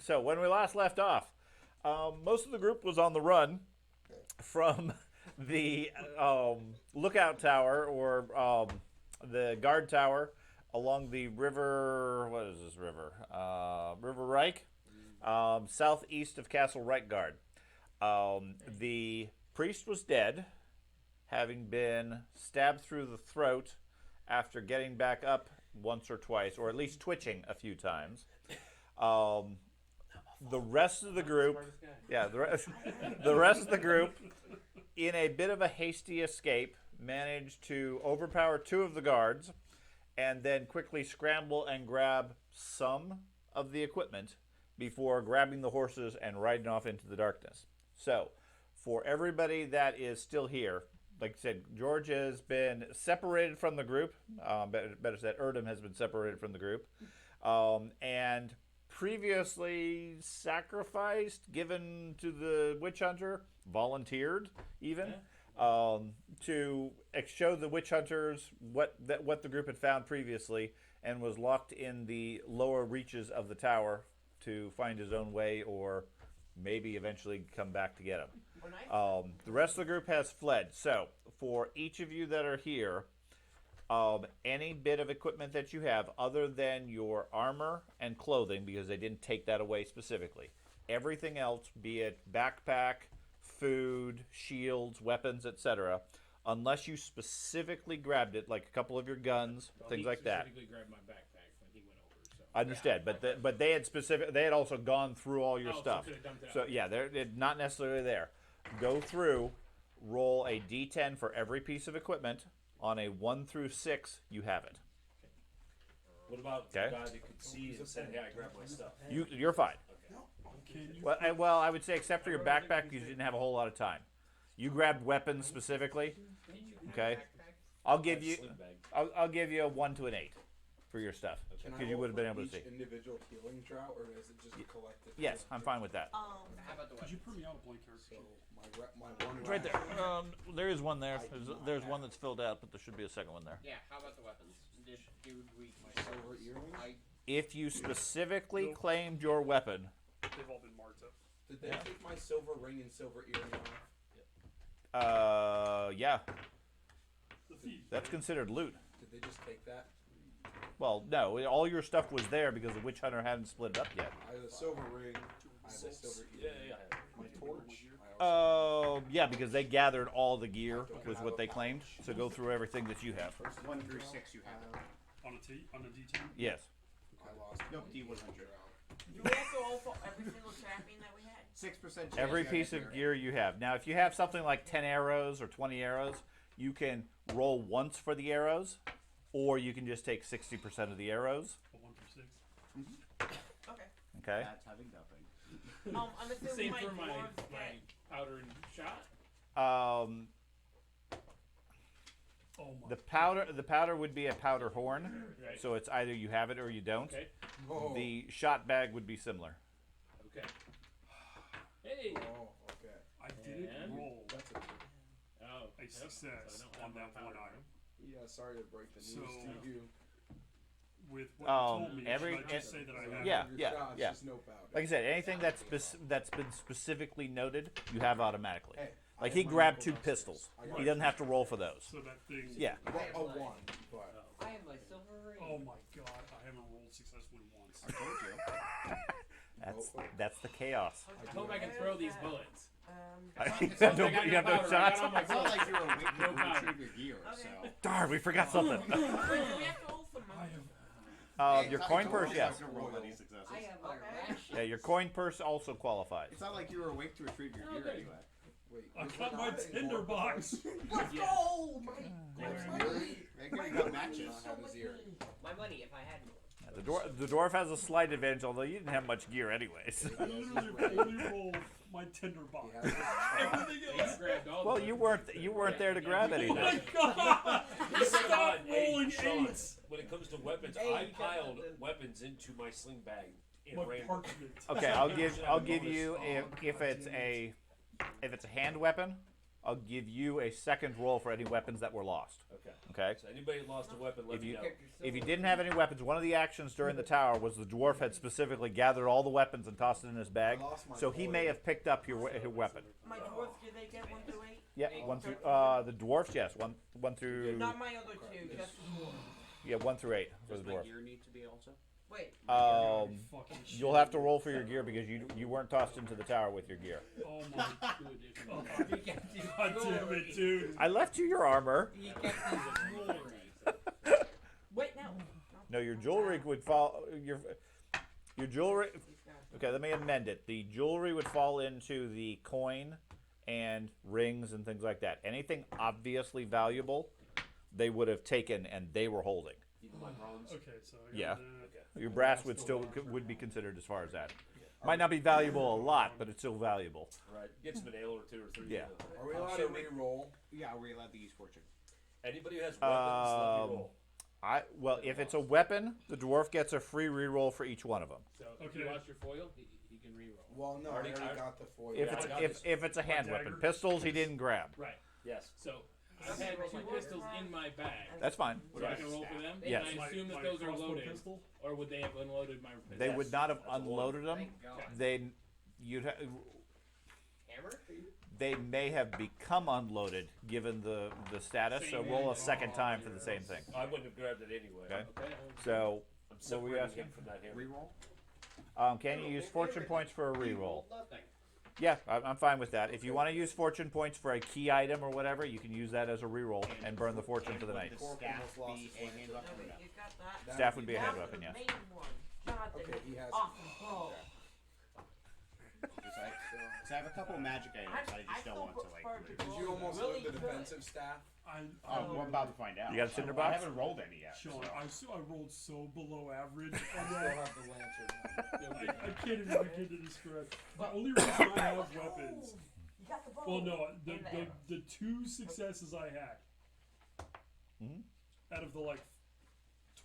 So when we last left off, most of the group was on the run from the lookout tower or the guard tower along the river. What is this river? River Reik, southeast of Castle Reikgard. The priest was dead, having been stabbed through the throat after getting back up once or twice, or at least twitching a few times. The rest of the group, the rest of the group, in a bit of a hasty escape, managed to overpower two of the guards, and then quickly scramble and grab some of the equipment before grabbing the horses and riding off into the darkness. So, for everybody that is still here, like I said, George has been separated from the group. Better said, Erdem has been separated from the group. And previously sacrificed, given to the witch hunter, volunteered even, to show the witch hunters what the group had found previously, and was locked in the lower reaches of the tower to find his own way, or maybe eventually come back to get him. The rest of the group has fled. So, for each of you that are here, any bit of equipment that you have other than your armor and clothing, because they didn't take that away specifically, everything else, be it backpack, food, shields, weapons, etc., unless you specifically grabbed it, like a couple of your guns, things like that. He specifically grabbed my backpack when he went over. So. I understand, but they had they had also gone through all your stuff. So yeah, they're not necessarily there. Go through, roll a d10 for every piece of equipment. On a 1 through 6, you have it. What about the guy that could see and said, "Hey, I grabbed my stuff"? You're fine. Okay. Well, I would say except for your backpack, because you didn't have a whole lot of time. You grabbed weapons specifically. Okay. I'll give you a 1 to an 8 for your stuff, because you would have been able to see. Individual healing drought, or is it just a collective? Yes, I'm fine with that. Could you print me out a blank character? My one It's right there. There is one there. There's one that's filled out, but there should be a second one there. Yeah, how about the weapons? Did we silver earring? If you specifically claimed your weapon, They've all been marked up. Did they take my silver ring and silver earring off? yeah, The thief. that's considered loot. Did they just take that? Well, no, all your stuff was there because the witch hunter hadn't split it up yet. I have a silver ring. I have a silver earring. Yeah. My torch. Yeah, because they gathered all the gear, was what they claimed. So go through everything that you have. 1 through 6 you have. On a D10? Yes. I lost. Nope, D100. Do we have to roll for every single trapping that we had? 6% chance. Every you piece get of gear you have. Now, if you have something like 10 arrows or 20 arrows, you can roll once for the arrows, or you can just take 60% of the arrows. A 1 through 6. Okay. Okay. That's having nothing. I'm assuming same my for my dwarves get... powder and shot? Oh my. The powder would be a powder horn, Right. so it's either you have it or you don't. Okay. Oh. The shot bag would be similar. Okay. Hey. Oh, okay. I didn't And- roll That's a. Oh. a success So I don't on have that my one powder. item. Yeah, sorry to break the news So- to you. With what you told me, every- should I just say that I have Yeah, Your yeah, shots, yeah. Just no powder. Like I said, anything that's been specifically noted, you have automatically. Hey, Like I he have my grabbed knuckle 2 downstairs. pistols. I got He it. doesn't have to roll for those. So that thing. Yeah. Well, a 1, but I have my silver ring. Oh my god, I haven't rolled successfully once. I told you. That's the chaos. I hope I can throw these bullets. You have no, you have no powder. I shots. got all my It's not bullets. like you were waiting No to powder. retrieve your gear, Okay. so. Darn, we forgot something. Wait, do we have to roll for I money? have. Your It's not coin like purse, you're yes. not gonna roll any successes. I have my ration. Yeah, your coin purse also qualifies. It's not like you were awake to retrieve your gear Okay. anyway. wait. I we're got my not in tinderbox. Let's Yeah. go! They could got matches. Not have his ear. My money, if I had more. The dwarf has a slight advantage, although you didn't have much gear anyways. I literally only rolled my tinderbox. He has his Everything You else. grabbed all Well, the you weapons. weren't there to grab Oh anything. my god! Stop rolling Sean, 8s! when it comes to weapons, Hey, I you piled got the- weapons into my sling bag in My random. parchment. Okay, I'll give you if it's a hand weapon, I'll give you a second roll for any weapons that were lost. Okay. Okay? So anybody who lost a weapon, let If me you know. if you didn't have any weapons, one of the actions during the tower was the dwarf had specifically gathered all the weapons and tossed it in his bag. I lost my So he may have picked up your weapon. My dwarfs, do they get 1 through 8? Yeah, one through the dwarfs, yes, one through Not my other two, just the dwarves. yeah 1 through 8 for Does the my dwarf. gear need to be also? Wait. Fucking shit. You'll have to roll for your gear because you weren't tossed into the tower with your gear. Oh my. Two additional. God damn it, dude. I left you your armor. He kept his jewelry. Wait, no. No, your jewelry would fall. Your jewelry. He's got- Okay, let me amend it. The jewelry would fall into the coin and rings and things like that. Anything obviously valuable, they would have taken and they were holding. Even my bronze. Okay, so I got Yeah. that. Your brass would still would be considered as far as that. Might not be valuable a lot, but it's still valuable. Right. Get some nail or 2 or 3. Yeah. Are we allowed to re-roll? Yeah, are we allowed to use fortune? Anybody who has weapons, let me roll. Well, if it's a weapon, the dwarf gets a free reroll for each one of them. So if you lost your foil, he can reroll. Well, no, I Already- already got the foil. If Yeah, it's I got this. if it's a hand dagger. weapon, pistols he didn't grab. Right. Yes. So I've had 2 pistols in my bag. That's fine. So I can roll for them? Yes. And I assume that My those are crossbow loaded. pistol? Or would they have unloaded my pistol? They would not have That's a one. unloaded them. Thank God. Hammer? They may have become unloaded given the status. So roll a second time for the same thing. I wouldn't have grabbed it anyway. Okay. Okay. So I'm what were you separating asking? him from that hammer. Reroll? Can you use fortune points for a reroll? Nothing. Yeah, I'm fine with that. If you want to use fortune points for a key item or whatever, you can use that as a reroll and burn the fortune for the night. Would the staff be a hand weapon or no? He's got that. Staff would be a hand That was weapon, the yes. main one. Jonathan, Okay, he has awesome bro. So I have a couple of magic items. I just don't want to Did you almost really load the good. defensive staff? We're about to find out. You got a cinder I box? haven't rolled any yet. Sean, I rolled so below average I on still that. have the lantern. I can't even begin to describe. The only reason I have weapons. You got the bow. Well, no, And the arrow. the 2 successes I had Mhm. out of the like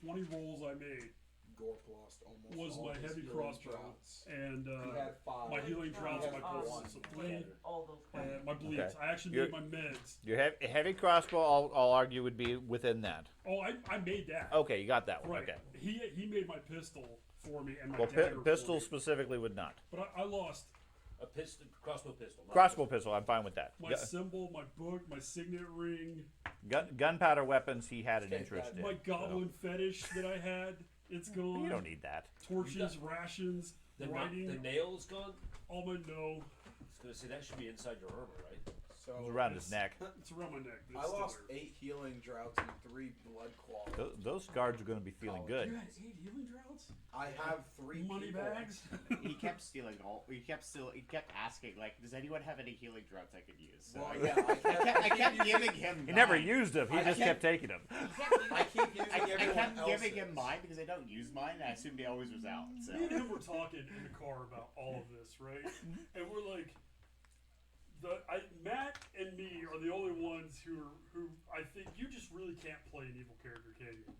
20 rolls I made Gorp lost almost was all my his heavy healing crossbow droughts. and He had 5. my healing trouts, He my had pulses, one. so 3, All those and points. my bleeds. Okay. I actually You're- made my meds. Your heavy crossbow, I'll argue, would be within that. Oh, I made that. Okay, you got that one. Right. Okay. He made my pistol for me and my Well, dagger for pistol me. specifically would not. But I lost A pistol, crossbow pistol. not Crossbow pistol, I'm fine with that. my symbol, my book, my signet ring, Gunpowder weapons, he had an Take interest that. in. my goblin fetish that I had. It's gone. You don't need that. Torches, rations, The writing. nail is gone. All my no. I was gonna say that should be inside your armor, right? So It was around his neck. It's around my neck. But I it's still lost there. 8 healing droughts and 3 blood qualities. Those guards are going to be feeling You good. had 8 healing droughts? I have 3 Money people. bags? He kept stealing all. He kept asking, like, does anyone have any healing droughts I could use? So Well, I, yeah, I kept giving him. He never mine. used them. He I just kept kept- taking them. I keep using. I everyone kept giving else's. him mine because I don't use mine. And I assumed he always was out. So. Me and him were talking in the car about all of this, right? And we're like, Matt and me are the only ones who I think you just really can't play an evil character, can you?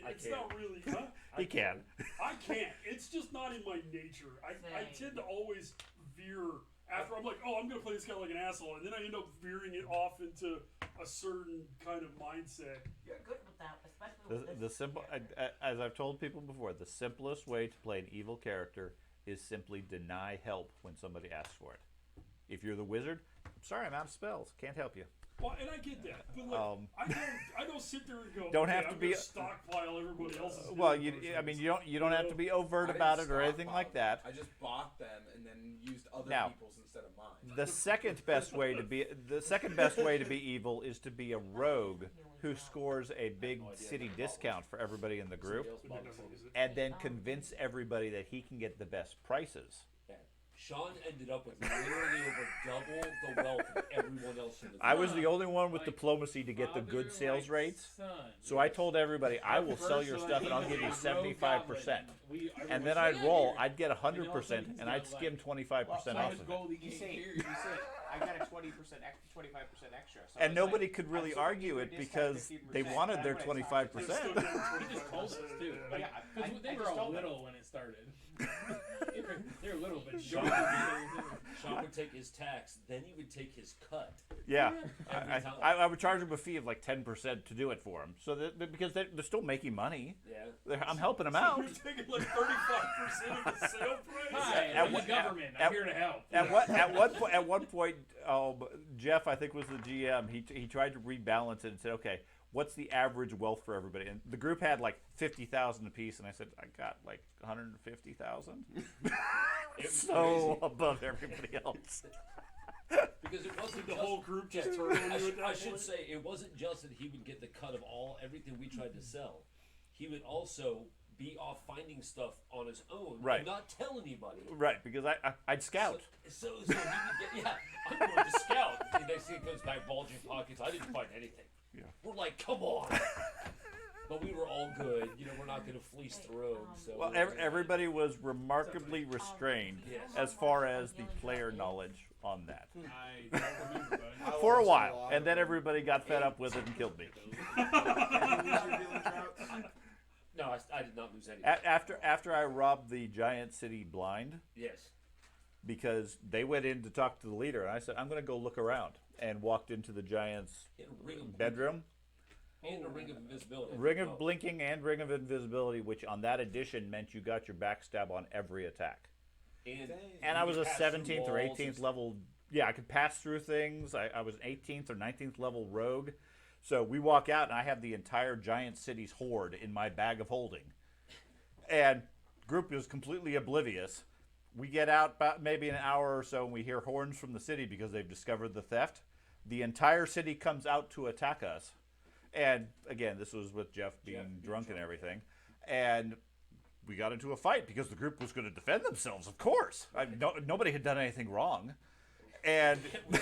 It's can. not really. Huh? He can. I can't. It's just not in my nature. I tend to always veer after I'm like, oh, I'm gonna play this guy like an asshole, and then I end up veering it off into a certain kind of mindset. You're good with that, especially with The this simple, character. as I've told people before, the simplest way to play an evil character is simply deny help when somebody asks for it. If you're the wizard, I'm sorry, I'm out of spells. Can't help you. Well, and I get that, but like, I don't sit there and go, Don't okay, have to I'm be gonna stockpile everybody else's. Well, healing I mean, potions. you don't have to be overt I didn't about it or anything stockpile like that. them. I just bought them and then used other Now, people's instead of mine. The second best way to be evil is to be a rogue who scores a big city discount for everybody in the group, But they never use it. and then convince everybody that he can get the best prices. Yeah. Sean ended up with literally over double the wealth of everyone else in the group. I was the only one with Like, diplomacy to get the good Father, sales like rates. son. So I told everybody, I will sell your stuff and I'll give you 75%. And then I'd roll, I'd get 100%, and I'd skim 25% off of it. You say I got a 20%, 25% extra. So And it's nobody like, could really I'm still argue giving it you a discount because 15%, they wanted their that's what I talked to 25%. Still getting He just told us 25%, too. yeah. Like, Yeah, 'cause I they just were all told them. little when it started. they were little, but Sean Sean. Sean would take his tax, then he would take his cut. Yeah, Every time. I would charge him a fee of like 10% to do it for him, so that because they're still making money. Yeah. I'm helping them out. You're taking like 35% of the sale price. Hi, At I'm the what- government. at- I'm here to help. At one point, Jeff, I think was the GM. He tried to rebalance it and said, "Okay, what's the average wealth for everybody?" And the group had like 50,000 apiece, and I said, "I got like 150,000." It was So above everybody else. Because it wasn't The just, whole group just turned on you at that I point. should say it wasn't just that he would get the cut of everything we tried to sell. He would also be off finding stuff on his own, Right. and not tell anybody. Right, because I'd scout. So he would get, I'm going to scout. The next thing he goes back, bulging pockets. I didn't find anything. Yeah. We're like, come on. But we were all good. We're not going to fleece the rogue. So Well, everybody was remarkably restrained Yes. as far as the player knowledge on that. I don't remember, but For a while, and then everybody got fed up with it and killed me. No, I did not lose anything. After I robbed the giant city blind, Yes. because they went in to talk to the leader, and I said, I'm going to go look around, and walked into the giant's And a ring of bedroom. And a ring of invisibility. Ring of blinking and ring of invisibility, which on that edition meant you got your backstab on every attack. And I was a 17th or 18th level. Yeah, I could pass through things. I was an 18th or 19th level rogue. So we walk out, and I have the entire giant city's horde in my bag of holding. And group is completely oblivious. We get out about maybe an hour or so, and we hear horns from the city because they've discovered the theft. The entire city comes out to attack us. And again, this was with Jeff being drunk and everything. And we got into a fight because the group was going to defend themselves, of course. Nobody had done anything wrong. And as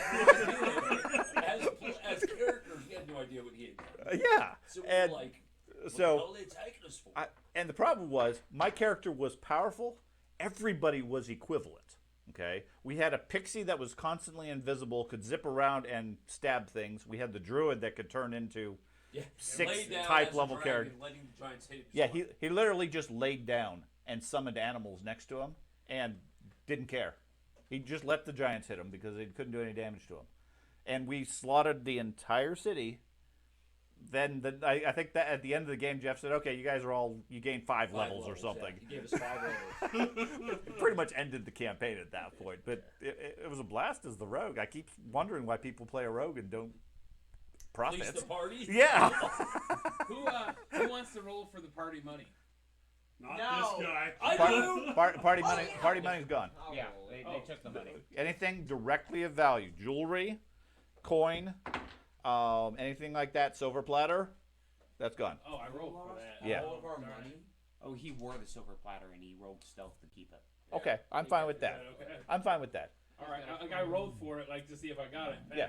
characters, we had no idea what he had done. yeah. So we And were like, what so the hell are they attacking us for? and the problem was my character was powerful. Everybody was equivalent. Okay, we had a pixie that was constantly invisible, could zip around and stab things. We had the druid that could turn into Yeah. six Lay down type as a level dragon, character. letting the giants hit him. Yeah, he literally just laid down and summoned animals next to him and didn't care. He just let the giants hit him because they couldn't do any damage to him. And we slaughtered the entire city. Then I think that at the end of the game, Jeff said, "Okay, you guys you gained 5 levels or something." Yeah. He gave us 5 levels. It pretty much ended the campaign at that point. But it was a blast as the rogue. I keep wondering why people play a rogue and don't profit. Fleece the party? Yeah. who wants to roll for the party money? Not No. this guy. I do! Party money. Party money's gone. Yeah, they took the money. Anything directly of value, jewelry, coin, anything like that, silver platter, that's gone. Oh, I rolled for that. Yeah. All of our Darn it. money. Oh, he wore the silver platter and he rolled stealth to keep it. Okay, I'm fine with that. Okay. I'm fine with that. All right. I rolled for it, like to see if I got it back. Yeah.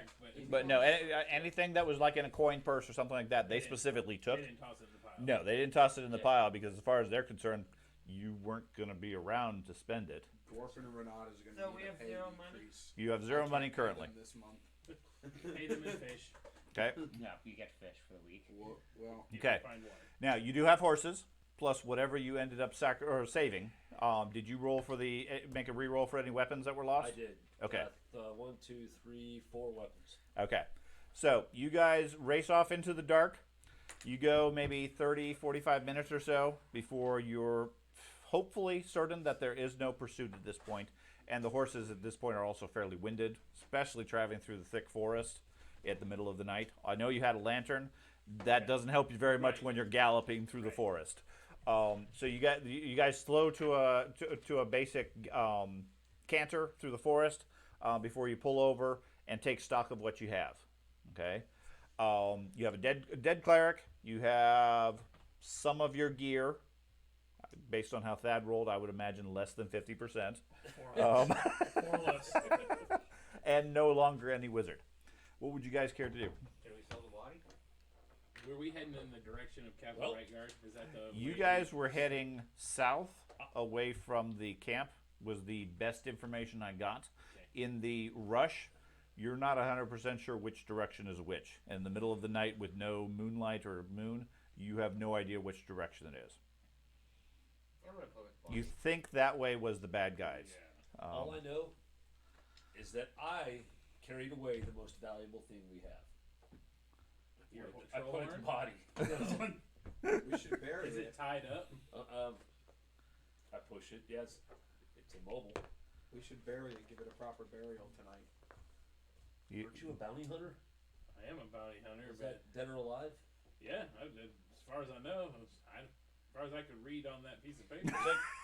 But no, anything that was like in a coin purse or something like that, they specifically took. They didn't toss it in the pile. No, they didn't toss it in the pile because, as far as they're concerned, you weren't going to be around to spend it. Dwarf and Renata is going to So need we a have pay 0 money? decrease. You have 0 money I can't pay currently. them this month. Pay them in fish. Okay. No, you get fish for the week. Well, Okay. Find water. Now you do have horses plus whatever you ended up saving. Did you roll for make a re-roll for any weapons that were lost? I did. Okay. Got, 1, 2, 3, 4 weapons. Okay. So you guys race off into the dark. You go maybe 30, 45 minutes or so before you're hopefully certain that there is no pursuit at this point. And the horses at this point are also fairly winded, especially traveling through the thick forest at the middle of the night. I know you had a lantern. That doesn't help you very much when you're galloping through the forest. So you guys slow to a basic canter through the forest before you pull over and take stock of what you have. Okay. You have a dead cleric. You have some of your gear. Based on how Thad rolled, I would imagine less than 50%. More or less. And no longer any wizard. What would you guys care to do? Can we sell the body? Were we heading in the direction of Captain Well, Reik? Is that the? You guys were heading south away from the camp, was the best information I got. In the rush, you're not 100% sure which direction is which. In the middle of the night with no moonlight or moon, you have no idea which direction it is. I'm gonna go with body. You think that way was the bad guys. Yeah. All I know is that I carried away the most valuable thing we have. I patrol put it horn? in body. We should bury Is it tied up? I push it. Yes, it's immobile. We should bury it. Give it a proper burial tonight. Aren't you a bounty hunter? I am a bounty hunter, Is but that dead or alive? yeah, as far as I know, as far as I could read on that piece of paper.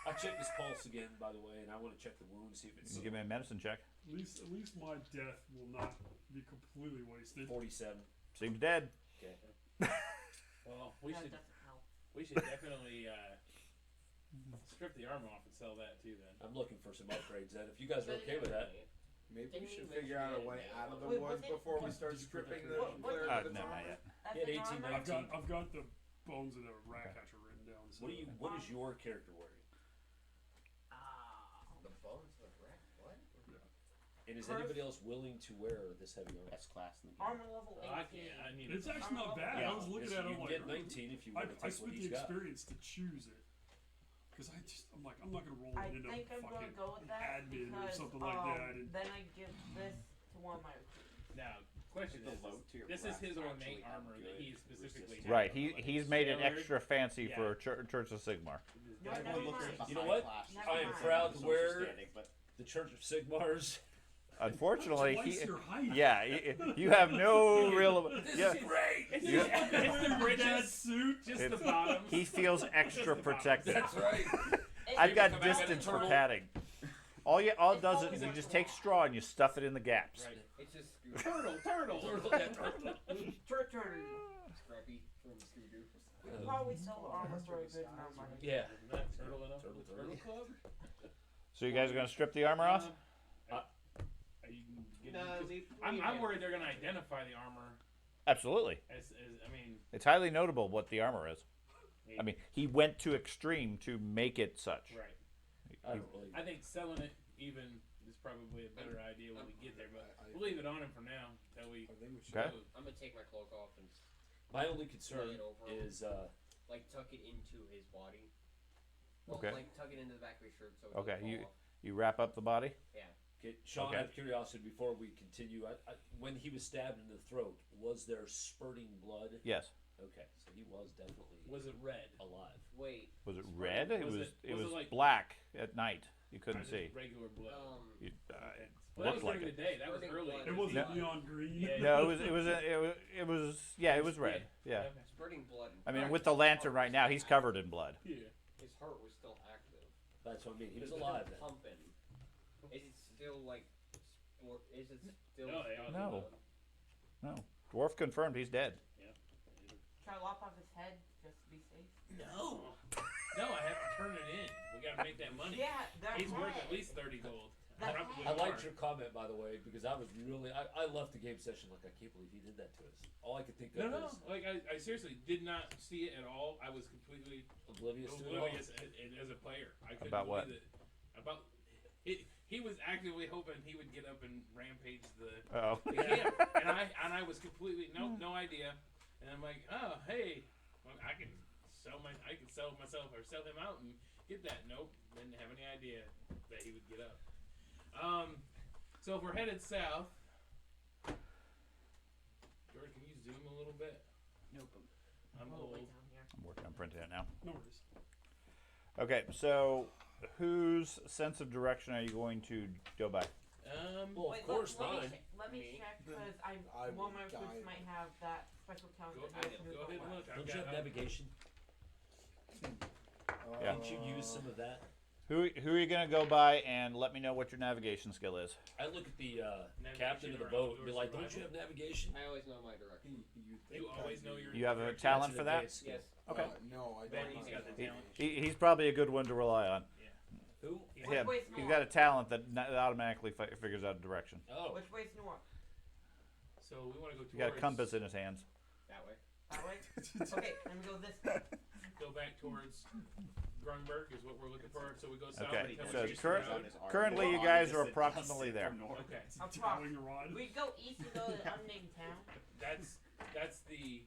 I checked his pulse again, by the way, and I want to check the wound, see if it's Give me a medicine check. At least my death will not be completely wasted. 47. Seems dead. Okay. Well, we That should doesn't help. definitely strip the armor off and sell that too. Then I'm looking for some upgrades then. If you guys are okay with that. Maybe we Didn't should you figure out a mention way it? out of the Wait, woods was it- before we start stripping the What- what- player No, of the not armor. yet. That's He had an 18, armor? I've got the bones of the rat catcher written down. So What is your character wearing? The bones of the wreck? What? And is First- anybody else willing to wear this heavy armor? S class in the game. Armor level 18. I can't. I need. it's actually not bad. Yeah. I was looking Yes, at it. you I'm can like, get 19 if you want to I take what spent he's the got. experience to choose it. Because I'm like, I'm not gonna roll I it into think I'm gonna fucking go with that admin or because something like that. And then I give this to one of my recruits. Now, question The is, low tier this is rats his actually ornate have armor that good he specifically resistance. has. Right. He's made it Tailored. extra fancy Yeah. for Church of Sigmar. No, Everyone never looks mind. at the You know high what? class Never I am mind. proud to social wear standing, but the Church of Sigmar's. Unfortunately, Twice your height. yeah, you have no real. Yeah, great! It's Yeah. just it's the That bridges, suit. just It's- the bottom. he feels extra protected. That's right. I've got Come back distance and for turtle. padding. All it It's does always is you like just a take wall. straw and you stuff it in the gaps. Right. It's just Turtle. Turtle, yeah, turtle. Turtle. Scrappy from Scooby Doo. We could probably sell the armor for a good amount of money. Yeah. Isn't that turtle enough Turtle, for the turtle club? So you guys are gonna strip the armor off? Are you getting, No, 'cause leave I'm worried they're gonna identify the armor Absolutely. as I mean. It's highly notable what the armor is. I mean, he went to extreme to make it such. Right. I don't really. I think selling it even is probably a better idea when we get there, but I- we'll leave it on him for now until we I think we should. Okay. go. I'm gonna take my cloak off and My only concern Lay it over. is like tuck it into his body. Well, Okay. Like tuck it into the back of his shirt so it Okay, doesn't fall off. You wrap up the body. Yeah. okay, Sean. Okay. Out of curiosity, before we continue, when he was stabbed in the throat, was there spurting blood? Yes. Okay, so he was definitely Was it red? alive. Wait. Was it red? It Was was. it- It was it was like- black at night. You couldn't Or just see. regular blood. You, Well, that looked was like during it. the day. That was Spurting early. blood. It wasn't Yeah. neon green. Yeah. No, it was. Yeah, it was red. Yeah. Okay. Spurting blood. I mean, with the lantern right now, he's covered in blood. Yeah. His heart was still active. That's what I mean. He was It alive still then. pumping. Is it still like? Is it still? No, they all No. do. No. Dwarf confirmed he's dead. Try to lop off his head just to be safe. No. No, I have to turn it in. We gotta make that money. Yeah, that's He's worth right. at least 30 gold. That's Probably I liked more. your comment, by the way, because I was really. I left the game session like I can't believe he did that to us. All I could think of No, was like I seriously did not see it at all. I was completely oblivious to it. oblivious as a player. I couldn't About what? believe it. About he was actively hoping he would get up and rampage the Oh. camp, and I was completely no idea. And I'm like, oh hey, well, I can sell myself or sell him out and get that. Nope, didn't have any idea that he would get up. So if we're headed south, George, can you zoom a little bit? nope. I'm All the way old. down here. I'm working on printing it now. No worries. Okay, so whose sense of direction are you going to go by? Well, Wait, of course let not. me Me. check because I one of my would recruits die. might have that special talent. Go that ahead, knows go who ahead to and go look. Don't you have navigation? Yeah. Can't you use some of that? Who are you going to go by, and let me know what your navigation skill is. I look at the Navigation captain of the or boat and be outdoor like, "Don't you survival?" have navigation?" I always know my direction. You always know your. You have a direction. talent That's for an that? advanced skill. Yes. Okay. No, I Ben, don't. he's got the have talent. He's probably a good one to rely on. Who? Him. way's He's north? got a talent that automatically figures out a direction. Oh, Which way's north? So we want to go towards. He's got a compass in his hands. That way. That way? Okay, then we go this way. Go back towards Grunberg is what we're looking for. So we go south. Okay, until so we reach the current- road. currently you guys are approximately there. Okay, It's a Dowling rod. We go east and go to the unnamed town. that's the.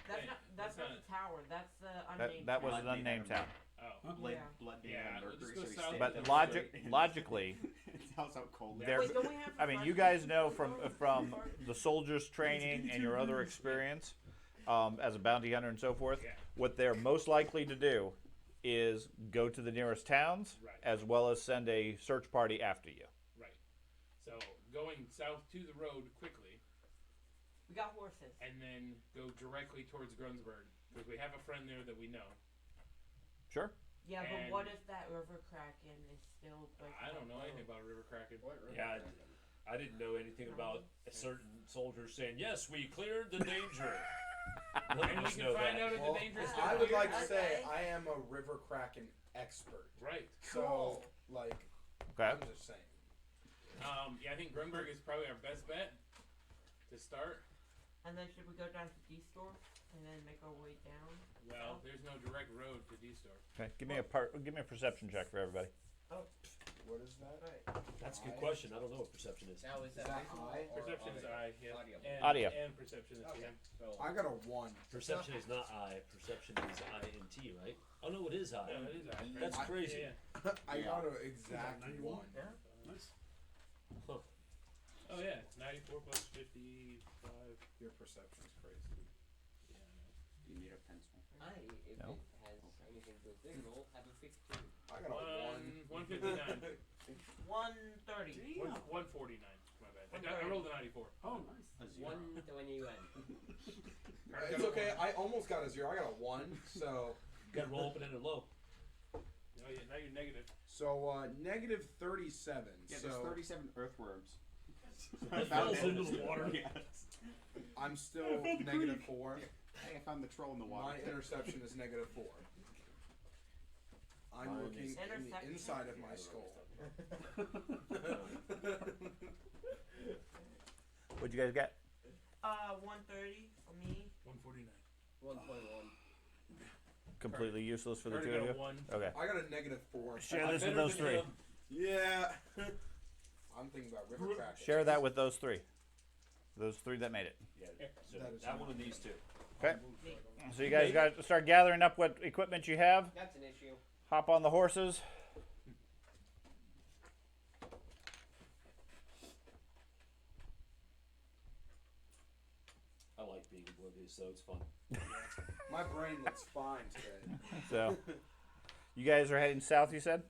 That's Wait, not that's the not- tower. That's the unnamed That was town. an unnamed town. Oh. Blood, Yeah. blood Yeah, and we'll Mercury, just go so he south. stays But in logically, tells how cold they They're- are. Wait, don't we have I mean, you guys know from the soldiers' training and your other experience as a bounty hunter and so forth, Yeah. what they're most likely to do is go to the nearest towns Right. as well as send a search party after you. Right. So going south to the road quickly, We got horses. and then go directly towards Grunsburg because we have a friend there that we know. Sure. Yeah, but And- what if that river kraken is still like? I don't know anything about a river kraken. Yeah, I didn't know anything about a certain soldier saying, "Yes, we cleared the danger." None And of we us can know find that. out if Well, the dangerous. I would like to Okay. say I am a River Kraken expert. Right. So, like, Okay. I'm just saying. Yeah, I think Grunberg is probably our best bet to start. And then should we go down to D store and then make our way down? Well, there's no direct road to D-Store. Okay. Give me a perception check for everybody. What is that? Right. That's a good question. I don't know what perception is. Now is that, that visual eye? or Perception is audio? eye, yeah. Audio. And, Audio. And perception is Okay. PM. So I got a 1. Perception is not I. Perception is INT, right? Oh no, it is I. No, it is eye. That's I- crazy. Yeah. I got an exact 1. Nice. Huh. Oh yeah, 94 plus 55. Your perception's crazy. Yeah, I know. You need a pencil. I, if No. it has anything to do with visual, have a 52. I got a 1. 159. 130. 149. My bad. I rolled a 94. Oh, nice. 121. It's okay. I almost got a 0. I got a 1. So, Got to roll open ended low. No, yeah, now you're negative. negative 37. Yeah, so there's 37 earthworms. I fell into the water. Yes. I'm still I found the negative creek. 4. Hey, I found the troll in the water. My interception is negative 4. I'm Mine looking is- in the Interception? inside of my skull. What'd you guys get? 130 for me. 149. 121. Completely useless for the Already two of got you. a 1. Okay. I got a negative 4. Share I'm this with better those than three. him. Yeah. I'm thinking about River Kraken. Share that with those three. Those three that made it. Yeah, so That is that one and these two. Okay. So you guys got to start gathering up what equipment you have. That's an issue. Hop on the horses. I like being oblivious, so it's fun. My brain looks fine today. So you guys are heading south, you said?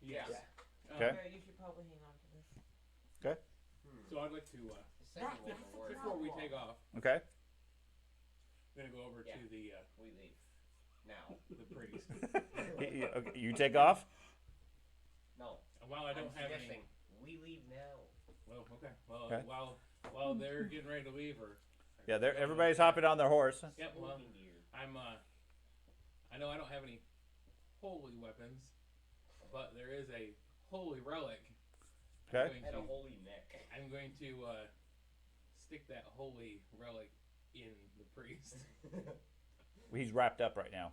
Yes. Okay. Yeah, you should probably hang on to this. So I'd like to, The second one will work. before we take off, Okay. we're going to go over Yeah. to the We leave. Now. priest. Okay, you take off. No. And while I don't I'm have suggesting any. we leave now. Well, okay. Well, Okay. while they're getting ready to leave, or Yeah, they're, everybody's hopping on their horse. Yep. Well, Moving gear. I'm. I know I don't have any holy weapons, but there is a holy relic. Okay. And a holy neck. I'm going to stick that holy relic in the priest. He's wrapped up right now.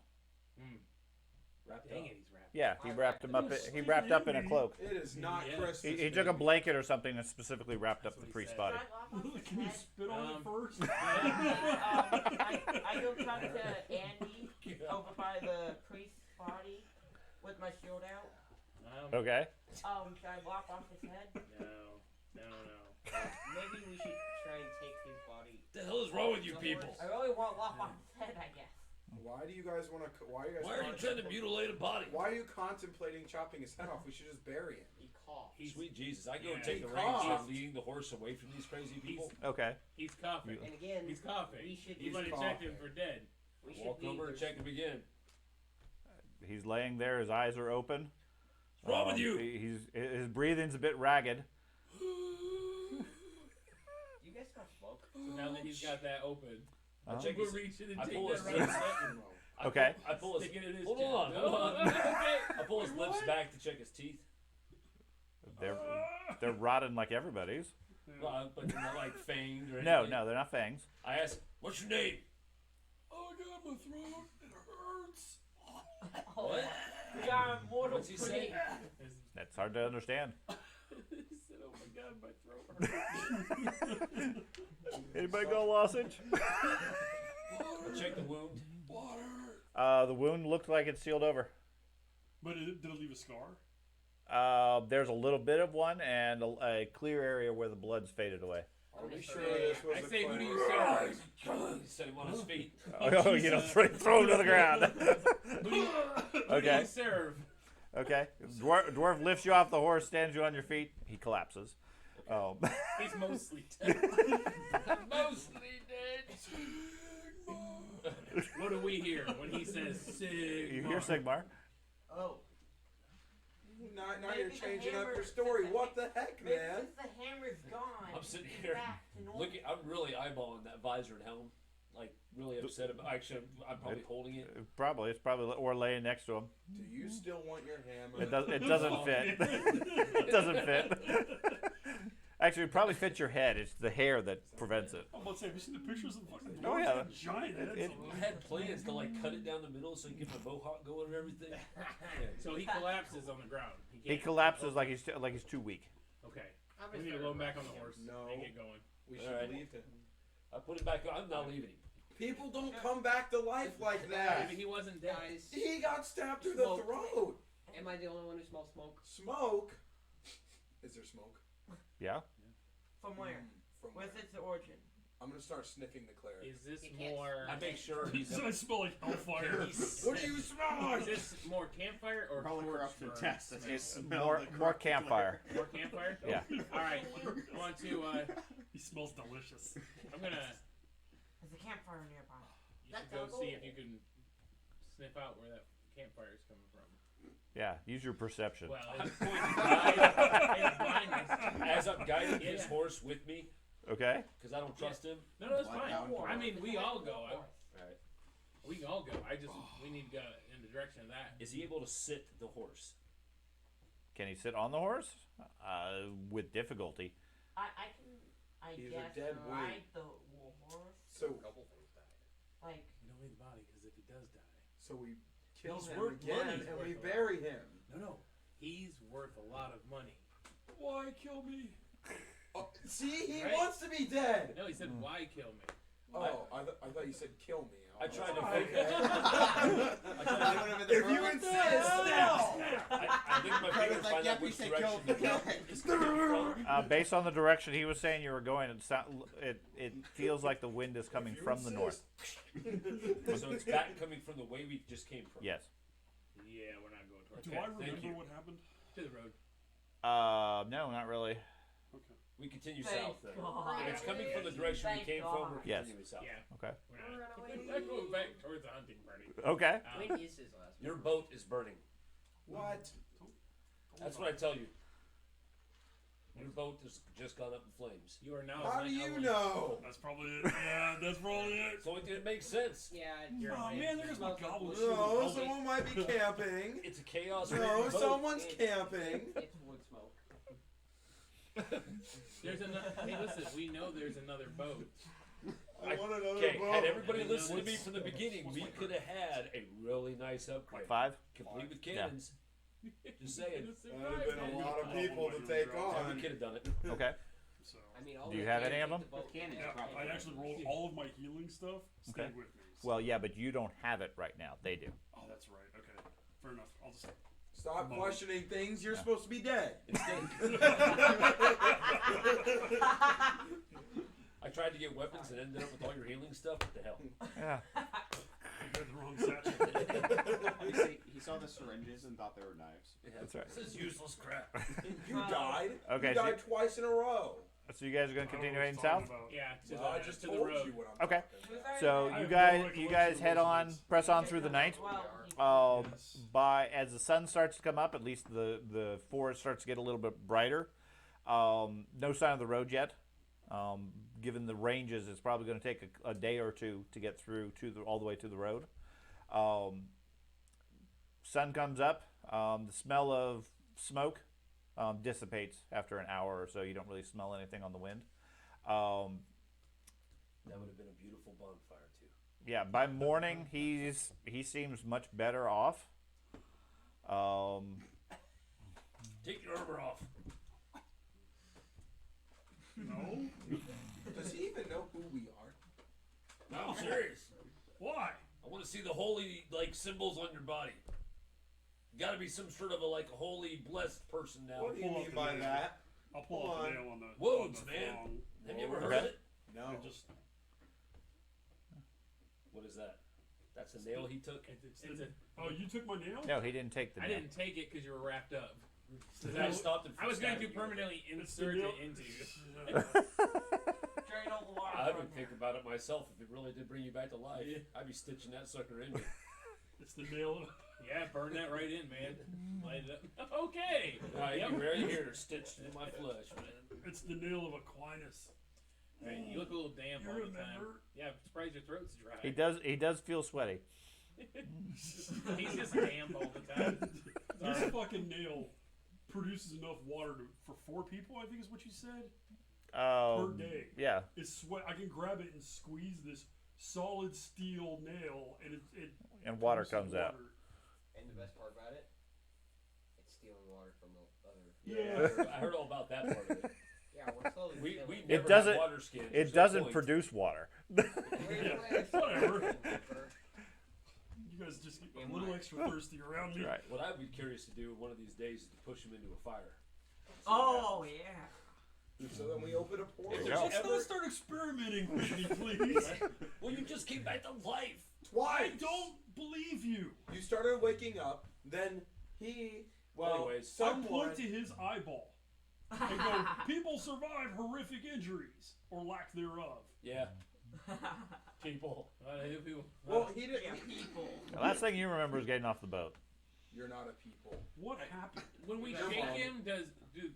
Wrapped Dang up. it, he's wrapped. Yeah, he wrapped him up. He wrapped up in a cloak. It is not Yeah. Christmas. He took a baby. blanket or something and specifically wrapped up That's the what he priest's said. body. Should I lop off his Can you head? spit on it first? I go talk to Andy over by the priest's body with my shield out. Okay. Should I lop off his head? No. Maybe we should try and take his body. What the hell is wrong with you people? I really want to lop off his head, I guess. Why do you guys want to? Why are you guys? Why are you trying to mutilate a body? Why are you contemplating chopping his head off? We should just bury him. He coughed. Sweet Jesus, I go and Yeah. take the He reins coughed. of leading the horse away from these crazy people. Okay. He's coughing. And again, He's coughing. we should You He's might have checked him coughing. for dead. we should Walk leave over and the- check him again. He's laying there. His eyes are open. What's wrong with you? His breathing's a bit ragged. You guys got smoke? So now that he's got that open, Uh-huh. Check we'll his- reach in and I take pull that his right lips. step. Okay. I pull his. Stick it in his Hold chest. on, hold on. Okay. I pull his lips back to check his teeth. They're rotten like everybody's. But they're not like fanged or anything. No, they're not fangs. I ask, "What's your name?" Oh, I got my throat. It hurts. What? We are mortal What's he saying? priest. That's hard to understand. He said, "Oh my God, my throat hurts." Anybody got a lozenge? I check the wound. Water. The wound looked like it's sealed over. But did it leave a scar? There's a little bit of one and a clear area where the blood's faded away. Are we sure this was I a say, who do clan? you serve? Set him on his feet. Oh, you know, throw him to the ground. Who do Okay. you serve? Okay. Dwarf lifts you off the horse, stands you on your feet. He collapses. He's mostly dead. Mostly dead. What do we hear when he says Sigmar? You hear Sigmar. Oh. Now Maybe you're the changing up hammer- your story. since the What the heck, Maybe man? since the hammer's gone. I'm sitting it's here back to normal. looking. I'm really eyeballing that visor and helm. Like really upset about. Actually, I'm probably holding it. Probably. It's probably or laying next to him. Do you still want your hammer? It doesn't fit. It doesn't fit. Actually, it probably fits your head. It's the hair that prevents it. I'm about to say, have you seen the pictures of the fucking Oh, dwarves? yeah. Got giant heads. It- on them. I had plans to like cut it down the middle so you can get my mohawk going and everything. So he collapses on the ground. He can't- collapses like he's too weak. Okay. We need to load him back on the horse. No. And get going. We should Alright. leave him. I put him back on. I'm not leaving him. People don't come back to life like that. Maybe he wasn't dead. Guys, He got stabbed through the Smoke. throat. am I the only one who smells smoke? Smoke. Is there smoke? Yeah. From where? From Where's where? its origin? I'm gonna start sniffing the cleric. Is this He can't- more? I make sure he's. So I smell like hellfire. What do you smell? Is this more campfire or Roll a torch corruption burn? test. As you It's smell more the more corrupted campfire. More campfire? Yeah. All right. I want to. He smells delicious. I'm gonna. There's a campfire nearby. You should go see if you can sniff out where that campfire is coming from. Yeah. Use your perception. Well, I'm it's going to guide, it's blindness. as I'm guiding his Yeah. horse with me Okay. because I don't trust him. No, it's Blood fine. down. I mean, we all go. Alright. We can all go. We need to go in the direction of that. Is he able to sit the horse? Can he sit on the horse? With difficulty. I He's a guess, dead ride weight. the horse. So, couple things died. Like, We don't need the body because if he does die, so we kill He's him worth again money. and we bury him. no, he's worth a lot of money. Why kill me? Oh, see, he Right. wants to be dead. No, he said, "Why kill me?" Oh, I thought you said kill me. I tried to Okay. focus. I tried to, If you insist. I think my Right, finger it's like, find yep, out you which said direction kill- the kill kill it. is coming from. Based on the direction he was saying you were going, it feels like the wind is coming If you from the north. insist. So it's back coming from the way we just came from. Yes. Yeah, we're not going towards Do Okay, I thank remember you. what happened? to the road. No, not really. Okay. We continue Thank south then. God. If it's coming from the direction we Thank came God. from, we're Yes. continuing south. Yeah, Okay. we're not going back towards the hunting party. Okay. When is his last Your boat is burning. What? That's what I tell you. Your boat has just gone up in flames. You are now. How do you know? That's probably it. Yeah, that's probably it. It's the only thing that makes sense. Yeah, Oh man, there's my goblet. No, someone might be camping. It's a chaos. No, boat. someone's camping. It's wood smoke. There's another. Hey, listen. We know there's another boat. I want another Okay, boat. had everybody I mean, listened to me what's- from the beginning, we could have had a really nice upgrade. 5. Complete with Yeah. cannons. Just saying. That'd have been a lot of people to take Yeah, on. we could have done it. Okay. So, I mean, all Do you we have can any of take them? the boat Cannon, and- yeah, I actually rolled all of my healing stuff. Stayed Okay. with me. So. Well, yeah, but you don't have it right now. They do. Oh, that's right. Okay, fair enough. I'll just. Stop questioning things. You're supposed to be dead. I tried to get weapons and ended up with all your healing stuff. What the hell? Yeah. I had the wrong satchel. He saw the syringes and thought they were knives. That's right. This is useless crap. You died. Okay, You so- died twice in a row. So you guys are going I to don't know continue what heading he's talking south? about. Yeah, to Well, I the just to told the road. you what I'm Okay. talking So I you have guys no you recollection guys of head those on, things. press on through the night. Well, Yes. By as the sun starts to come up, at least the forest starts to get a little bit brighter. No sign of the road yet. Given the ranges, it's probably going to take a day or two to get through all the way to the road. Sun comes up. The smell of smoke dissipates after an hour or so. You don't really smell anything on the wind. That would have been a beautiful bonfire too. Yeah, by morning he seems much better off. Take your armor off. No. Does he even know who we are? No, I'm serious. Why? I want to see the holy symbols on your body. Got to be some sort of a like holy blessed person now. What do you Pull mean up by the that? I'll pull Hold up the on. nail on the Wounds, on the man. thong. Have you ever Whoa. heard Okay. it? No. I just What is that? That's a nail he took. It's a, oh, you took my nail? No, he didn't take the I nail. didn't take it because you were wrapped up. I stopped him. I was going to stabbing you. permanently It's the insert nail. it into you. Drain all the water I from would think here. about it myself if it really did bring you back to life. Yeah. I'd be stitching that sucker in me. It's the nail. Yeah, burn that right in, man. Light it up. Okay. Right, Yep. you right here, stitched in my flesh, man. It's the nail of Aquinas. Hey, you look a little damp You all the time. remember? Yeah, I'm surprised your throat's dry. He does. He does feel sweaty. He's just damp all the time. This fucking nail produces enough water for 4 people, I think is what you said. Oh, Per day. yeah. It's sweat. I can grab it and squeeze this solid steel nail, and it And water produces comes out. water. And the best part about it, it's stealing water from the other. Yeah. I heard all about that part of it. Yeah, we're slowly We stealing. never had doesn't- water skins. It There's no doesn't point. produce water. Wait, whatever. Paper. You guys just get Yeah, a little mine. extra thirsty around me. Right. What I would be curious to do one of these days is to push him into a fire. Oh, yeah. So then we open a portal. If Yeah. there's Let's ever- not start experimenting with me, please. Well, you just came back to life. I Twice. don't believe you. You started waking up, then he. Well, Anyways, I someone. point to his eyeball and go, people survive horrific injuries or lack thereof. Yeah. People. Well, he didn't. Yeah, people. The last thing you remember is getting off the boat. You're not a people. What happened? When we You're shake wrong. him,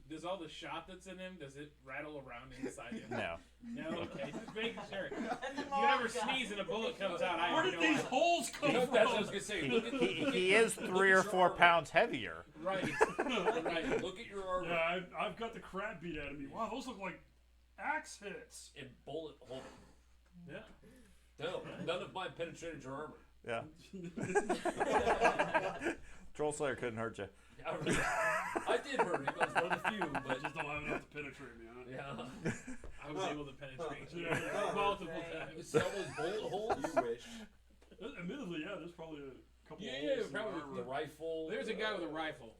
does all the shot that's in him, does it rattle around inside him? No. No? Okay, just making sure. That's a You long ever guy. sneeze and a bullet comes out, I Where have did no these idea. holes come That's what I was from? gonna say. He, Look at, he is 3 or 4 pounds heavier. Right. Right. Look at your armor Yeah, I've got the crap beat out of me. Wow, those look like axe hits. and bullet hole. Yeah. No, none of mine penetrated your armor. Yeah. Troll Slayer couldn't hurt you. I did hurt him. I was one of the few, I but just don't have enough to penetrate me, huh? yeah. I was able to penetrate you Yeah. multiple Right. times. See all those bullet holes? You wish. Admittedly, yeah, there's probably a couple Yeah, of yeah, holes in probably. the The armor. rifle. There's a guy with a rifle.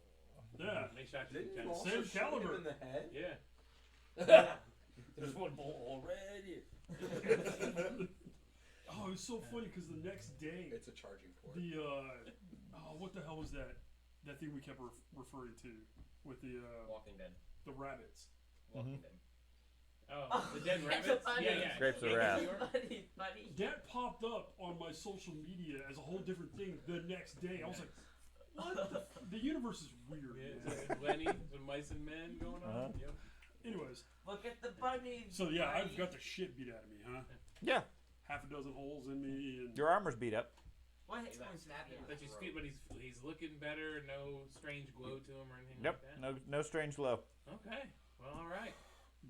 Yeah. They shot you Didn't you two times. also Same shoot caliber. him in the head? Yeah. There's one bullet hole right here. Oh, it was so funny because the next day, It's a charging port. the what the hell was that? That thing we kept referring to with the Walking Dead. rabbits. Walking Dead. Oh, the dead That's rabbits? funny. Yeah, yeah. Grapes of Yeah, wrath. New York. Buddy, buddy. That popped up on my social media as a whole different thing the next day. I was like, what? The universe is weird. Yeah, Man. it's like Lenny, some mice and men going on. Uh-huh. Yep. Anyways, Look at the bunnies. so yeah, I've buddy. got the shit beat out of me, huh? Yeah. Half a dozen holes in me, and Your armor's beat up. What Hey, that snapping yeah. But he's looking better. No strange glow to him or anything Yep. like that. No strange glow. Okay. Well, all right.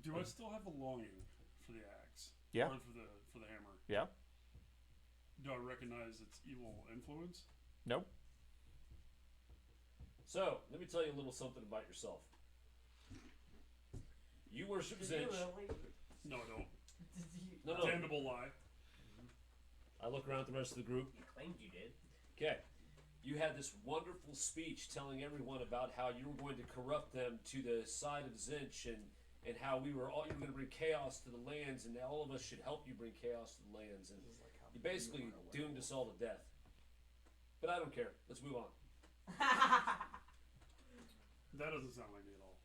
do I still have the longing for the axe? Yeah. Or for the hammer? Yeah. Do I recognize its evil influence? Nope. So, let me tell you a little something about yourself. You worship Did you Zinch. really? No, I don't. Did you? No, no. Damnable lie. I look around at the rest of the group. You claimed you did. Okay. You had this wonderful speech telling everyone about how you were going to corrupt them to the side of Zinch and how you were going to bring chaos to the lands and all of us should help you bring chaos to the lands. And you basically doomed us all to death. But I don't care. Let's move on. That doesn't sound like me at all.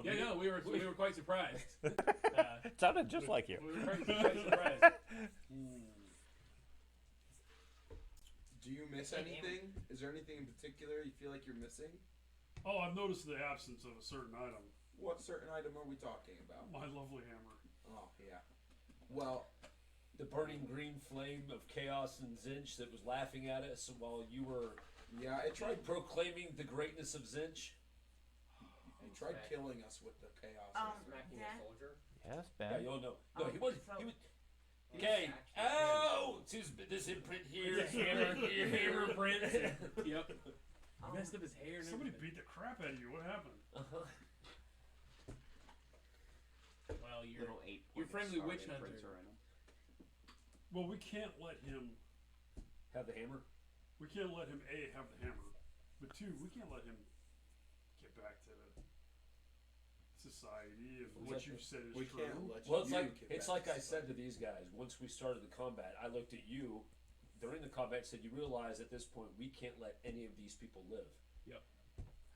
Yeah, no, we were quite surprised. It sounded just like you. We were quite surprised. Do you miss anything? Is there anything in particular you feel like you're missing? Oh, I've noticed the absence of a certain item. What certain item are we talking about? My lovely hammer. Oh, yeah. Well, The burning green flame of chaos and Zinch that was laughing at us while you were yeah, it tried proclaiming the greatness of Zinch. It tried killing us with the chaos. Smacking Dad? a soldier. Yes, Yeah, Ben. you all know. No, Oh, he was. so- He was. His Okay. action- Oh, it's this imprint here. The hammer, here, hammer print. Yep. He messed up his hair and Somebody everything. beat the crap out of you. What happened? Uh-huh. Well, you're Little 8 you're friendly witch hunter. Well, we can't let him. Have the hammer. We can't let him have the hammer. But 2, we can't let him get back to society. If what you said is We true. can't let Well, you get it's back like to I said to these guys. Once we started the combat, I looked at you during the combat and said, "You realize at this point we can't let any of these people live." Yep.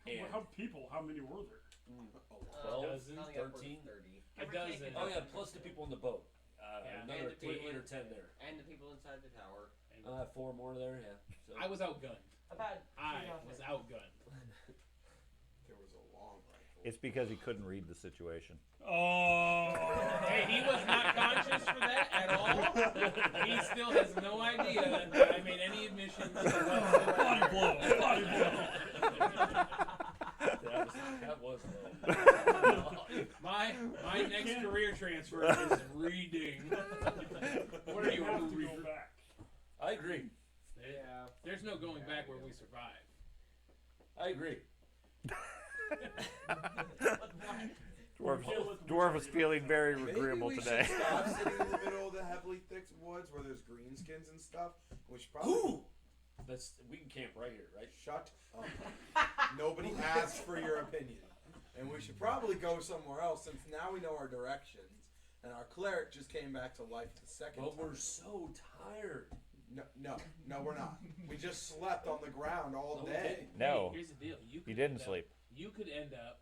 And How many were there? a lot. 12, dozen, Counting upwards of 13. 30. A dozen. Oh yeah, plus the people on the boat. Yeah. Another And the people 8 or 10 there. And the people inside the tower. 4 more there. Yeah. So. I was outgunned. About I was outgunned. There was a long rifle. It's because he couldn't read the situation. Oh. Hey, he was not conscious for that at all. He still has no idea that I made any admissions. Body blow. Body blow. That was low. My next career transfer is reading. What are you have a to reader? go back. I agree. Yeah. There's no going back where we survive. I agree. Dwarf is feeling very Maybe agreeable we today. should stop sitting in the middle of the heavily thick woods where there's greenskins and stuff. We should probably We can camp right here, right? shut up. Nobody asked for your opinion, and we should probably go somewhere else since now we know our directions. And our cleric just came back to life the second But time. we're so tired. No, we're not. We just slept on the ground all No, we day. didn't. No, Hey, here's the deal. You he could didn't end up- sleep. You could end up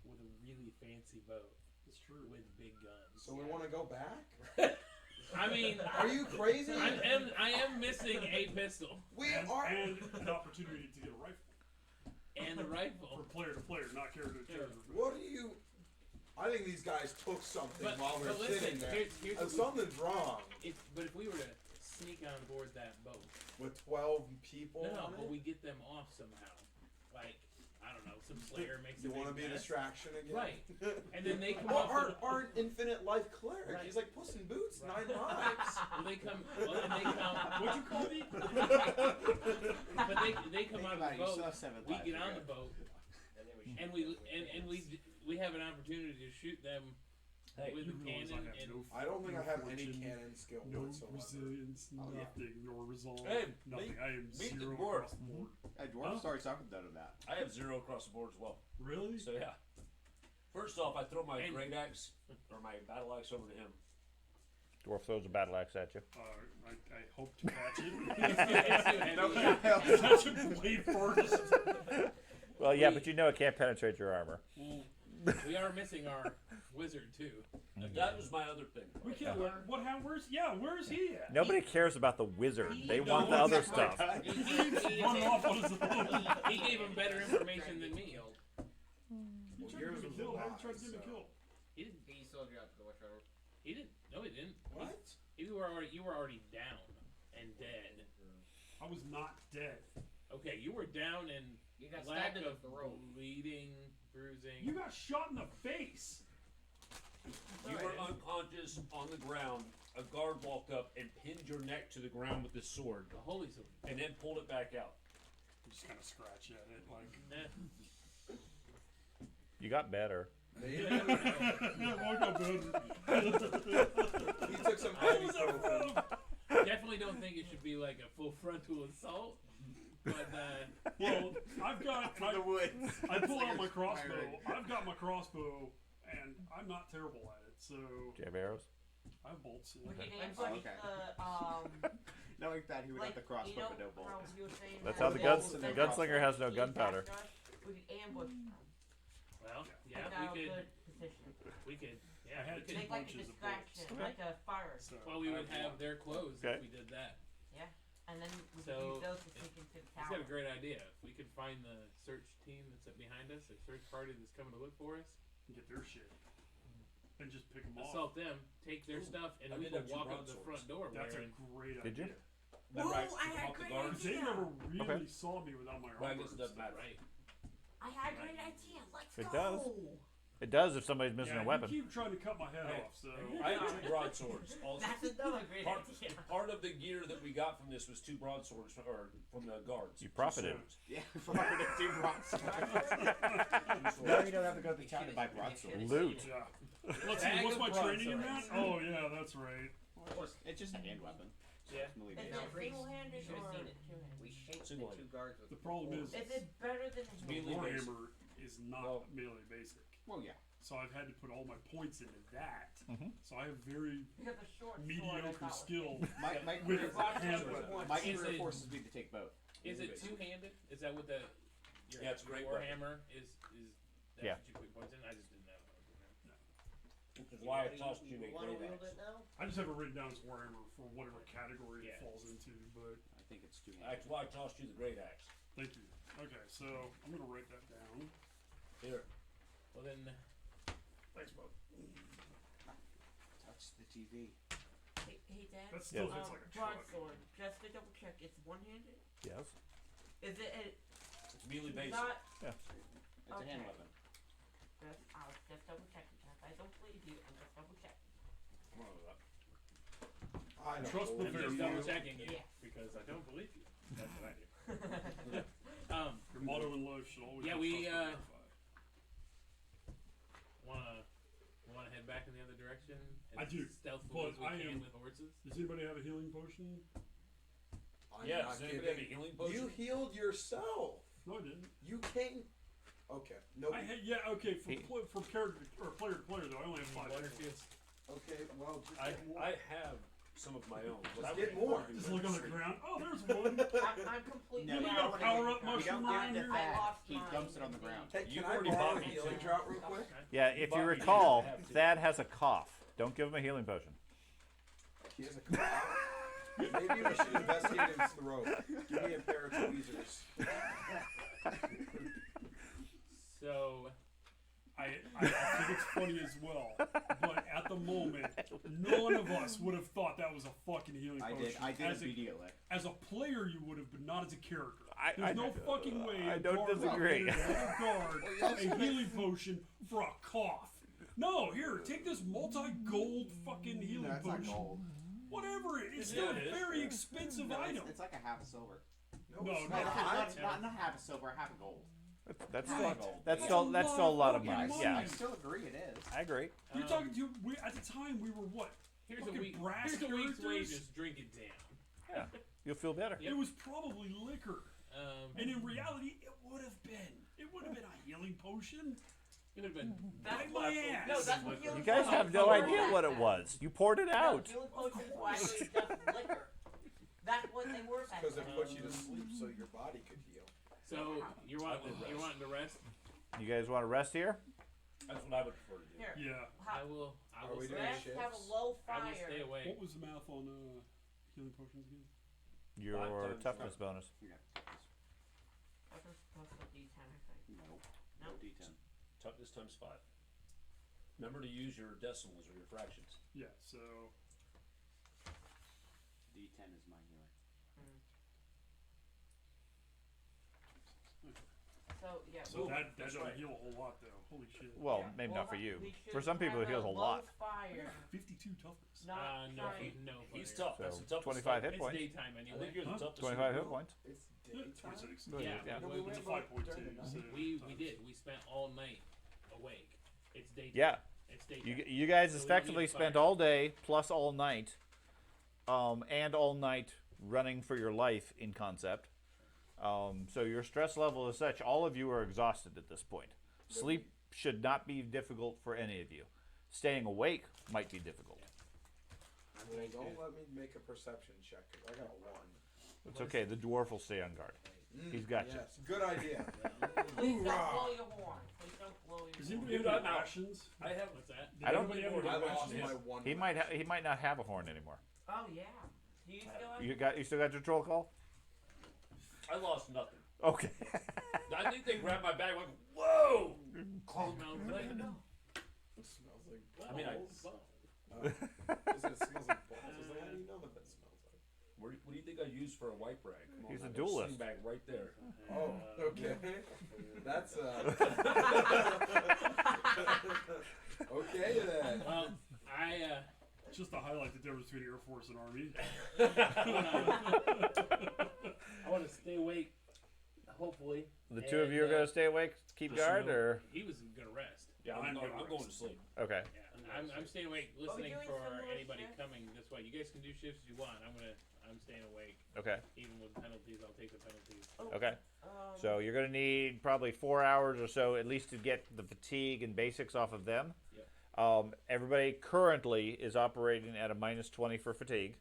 with a really fancy boat It's true. with big guns. So we want to go back? I mean, Are you crazy? I am missing a pistol We And, are. and an opportunity to get a rifle. and a For rifle. player to player, not character to character. What do you? I think these guys took something But, while we were but listen, sitting there. here's And what something's wrong but if we were to sneak on board that boat, with 12 people. no, on but it? we get them off somehow. Like, I don't know, some slayer makes You a want to big be a mess. distraction again? Right. And then they come up. Our infinite life cleric. Right. He's like Puss in Boots, Right. 9 lives. Well, they come. Well, and they come. What'd you call me? But they come Think out about of it, the you still boat. have 7 We lives get to on go. the boat, And then we and we have an opportunity to shoot them Hey, with You a realize cannon. I have and no I don't think I have any fortune, cannon skill no whatsoever. resilience, Oh, yeah. nothing, nor resolve, Hey, nothing. meet- I am meet the 0 dwarf. across the board. Hey, Dwarf's already talking about that. I have 0 across the board as well. Really? So yeah. First off, I throw my And- great axe or my battle axe over to him. Dwarf throws a battle axe at you. I hope to catch it. It's too heavy. Catch it blade first. Well, yeah, but you know it can't penetrate your armor. We are missing our wizard too. That was my other thing. We can't. Where's he at? Nobody cares about the wizard. They want the other stuff. He Run off on his own. he gave him better information than me. Well, Tried to yours get was me killed. a How lie, you try to get me so- killed? He didn't. He sold you out to the Witch Rider. He didn't. No, he didn't. What? You were already down and dead. I was not dead. Okay, you were down and You got lack stabbed in the of throat. bleeding, bruising. You got shot in the face. You were unconscious on the ground. A guard walked up and pinned your neck to the ground with his sword, the holy sword. and then pulled it back out. You just kind of scratch at it, like. You got better. Maybe. Walk up better. He took some ibuprofen. Definitely don't think it should be like a full frontal assault. But Well, I've got. From the woods. I pull It's out like my a crossbow. pirate. I've got my crossbow, and I'm not terrible at it. So Do you have arrows? I have bolts. We In. can I'm ambush okay. Knowing that he would like, have the crossbow you know but no how bolts. you were saying That's that how the guns- bolts the and gunslinger has no he's gunpowder. back us, we could ambush them. well, yeah, Take out we a could. good position. We could. I Yeah, had we could. Make like a bunches of distraction, bolts. like a fire. So Well, we I would have have their clothes Okay. if we did that. And then we could So, use those to sneak into the He's tower. got a great idea. If we could find the search team that's behind us, or search party that's coming to look for us, get their shit and just pick them off. assault them, take their stuff, and I we did can have two walk up the broadswords. front door That's a wearing. great Did you? idea. Remember I I had fought the great guards? They idea. never really Okay. saw me without my Well, I armor. guess it doesn't matter. Right. I had a great idea. Let's It go. does. It does if somebody's missing Yeah, a weapon. You keep trying to cut my head Hey. off, so I have 2 broadswords. Also, That's another great part, idea. part of the gear that we got from this was 2 broadswords from the guards. You 2 profited. swords. Yeah, for the 2 broadswords. Now you don't have to go to the town to buy broadswords. Loot. yeah. Let's see, Bag what's of my training in that? broadswords. Oh yeah, that's right. It's just a hand weapon. Yeah. It's melee Is based. it single-handed Should've or seen it. two-handed? We shaped the Single-handed. two guards with The problem fours. is- Is it better than a melee Warhammer is not Well- melee basic. Well, yeah. So I've had to put all my points into that. Mhm. So I have very Because the short sword I mediocre thought was skill. My With career, hand- my Is career it- forces me to take both. Is it two-handed? Is that what the your, Yeah, it's a your great Warhammer is that's Yeah. what you put points in? I just didn't know. Which is why I tossed you a wanna great wield axe. it now? I just have it wwritten down as Warhammer for whatever category Yeah. it falls into. But I think it's two That's why I tossed you the great axe. thank you. Okay, so I'm gonna write that down. Here. Well then, Thanks, bud. Touch the TV. Hey, Dad. That still Yes. hits like a truck. Broadsword. Just to double check, it's one-handed. Yes. Is it? It's melee basic. Not. It's a hand Okay. weapon. I'll just double check it. I don't believe you. I'm just double checking. I don't Trust believe the I'm just very double few. checking you Yeah. because I don't believe you. That's what I do. Your motto in life should always Yeah, be we, trust but verify. wanna head back in the other direction? I As do, stealthily but as we I can am- with horses. Does anybody have a healing potion? I'm Yeah, not does anybody have a kidding. healing potion? You healed yourself. No, I didn't. You came. Okay. No. Okay. For He- from character or player to player though, I only have 5. Water hit points. Okay. Well, just I, get more. I have some of my own. But I Just get would more. prefer to Just do look on the that. ground. Oh, there's one. I'm completely. No, we you got a don't power wanna up get- you mushroom don't around give it here. I back. lost He mine. dumps it on the ground. Hey, You've can I already borrow bought a me healing some. drop real quick? Yeah, if you bought me, recall, you have to. Thad has a cough. Don't give him a healing potion. He has a cough. Maybe we should investigate his throat. Give me a pair of tweezers. So I think it's funny as well, but at the moment, none of us would have thought that was a fucking healing I potion. did. I did as immediately. a player, you would have, but not as a character. I- There's I- no fucking way. I a don't guard would disagree. give another guard a healing potion for a cough. No, here, take this multi-gold fucking healing That's potion. not gold. Whatever, it's Yeah, still it a is. very expensive No, item. it's like a half a silver. No, it's no, Not half a silver, half a gold. That's Half still a gold. that's That's still a that's lot still a of lot of fucking money. money. Yeah, I still agree it is. I agree. You're um, talking to at the time we were what? here's a Fucking week. brass Here's a week's characters? wages. Drink it down. You'll feel better. Yep. It was probably liquor, and in reality, it would have been. It would have been a healing potion. It would have been. That's my ass. No, that's what healing You guys have no potions idea were what back it then. was. You poured it No, out. healing potions were actually just liquor. That's what they were back Because then. it puts you to sleep so your body could heal. So you're wanting I would you're rest. wanting to rest. You guys want to rest here? That's what I would prefer to do. Here, Yeah. I will. I Are will. we Stay, doing let's shifts? have a low I will fire. stay away. What was the math on healing potions again? Your times toughness bonus. Yeah. That was plus a D10, I think. No. No. No D10. Toughness times 5. Remember to use your decimals or your fractions. Yeah. So D10 is my healing. So yeah. so we'll- that that's doesn't right. heal a whole lot though. Holy shit. Well, yeah, maybe we'll not for ha- you. we should For some people, it have heals a low lot. Fire. 52 toughness. Not No, trying. no. He's fire. tough. That's So the toughest. 25 hit It's points. daytime I anyway. think you're the Huh? toughest. 25 in the hit group. points. It's Yeah, daytime. 26. Yeah, Yeah. we- It's a 5.2. So We did. We spent all night awake. It's daytime. Yeah. It's daytime. You guys So we don't effectively need a spent fire. all day plus all night, and all night running for your life in concept. So your stress level is such. All of you are exhausted at this point. Sleep should not be difficult for any of you. Staying awake might be difficult. Well, don't let me make a perception check because I got a 1. It's okay. The dwarf will stay on guard. He's got you. Yes, good idea. Please don't Hoorah. blow your horn. Please don't blow your Does horn. anybody have Dude, any I'm out. rations? I have. What's that? Did I don't- anybody have any I lost rations? my 1. He might not have a horn anymore. Oh yeah. Do you still have? You still got your troll call? I lost nothing. Okay. I think they grabbed my bag like, whoa! Smells like. It smells like I mean, I- balls. It smells like balls. I was like, how do you know what that smells like? What do you think I use for a wipe rag? Come on, He's a I got duelist. sling bag right there. Oh, okay. That's okay then. Well, I Just to highlight the difference between Air Force and Army. I want to stay awake. Hopefully. The two of you are And, going to stay awake, keep Just guard, know- or He was gonna rest. Yeah, I'm going to sleep. Okay. Yeah, I'm staying awake listening doing for similar anybody shifts? coming this way. You guys can do shifts if you want. I'm staying awake. Okay. Even with penalties, I'll take the penalties. Okay. So you're going to need probably 4 hours or so at least to get the fatigue and basics off of them. Yep. Everybody currently is operating at a -20 for fatigue.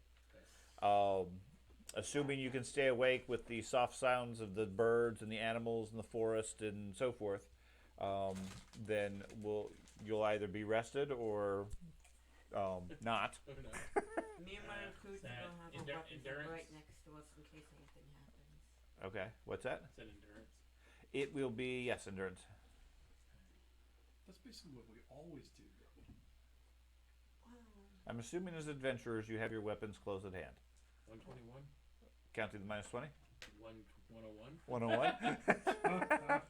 Assuming you can stay awake with the soft sounds of the birds and the animals in the forest and so forth, then you'll either be rested or not. Oh, no. Me and my recruits That don't have our weapons endurance? right next to us in case anything happens. Okay. What's that? It's an endurance. It will be, yes, endurance. That's basically what we always do. I'm assuming as adventurers you have your weapons close at hand. 121. Counting the -20? 101. 101.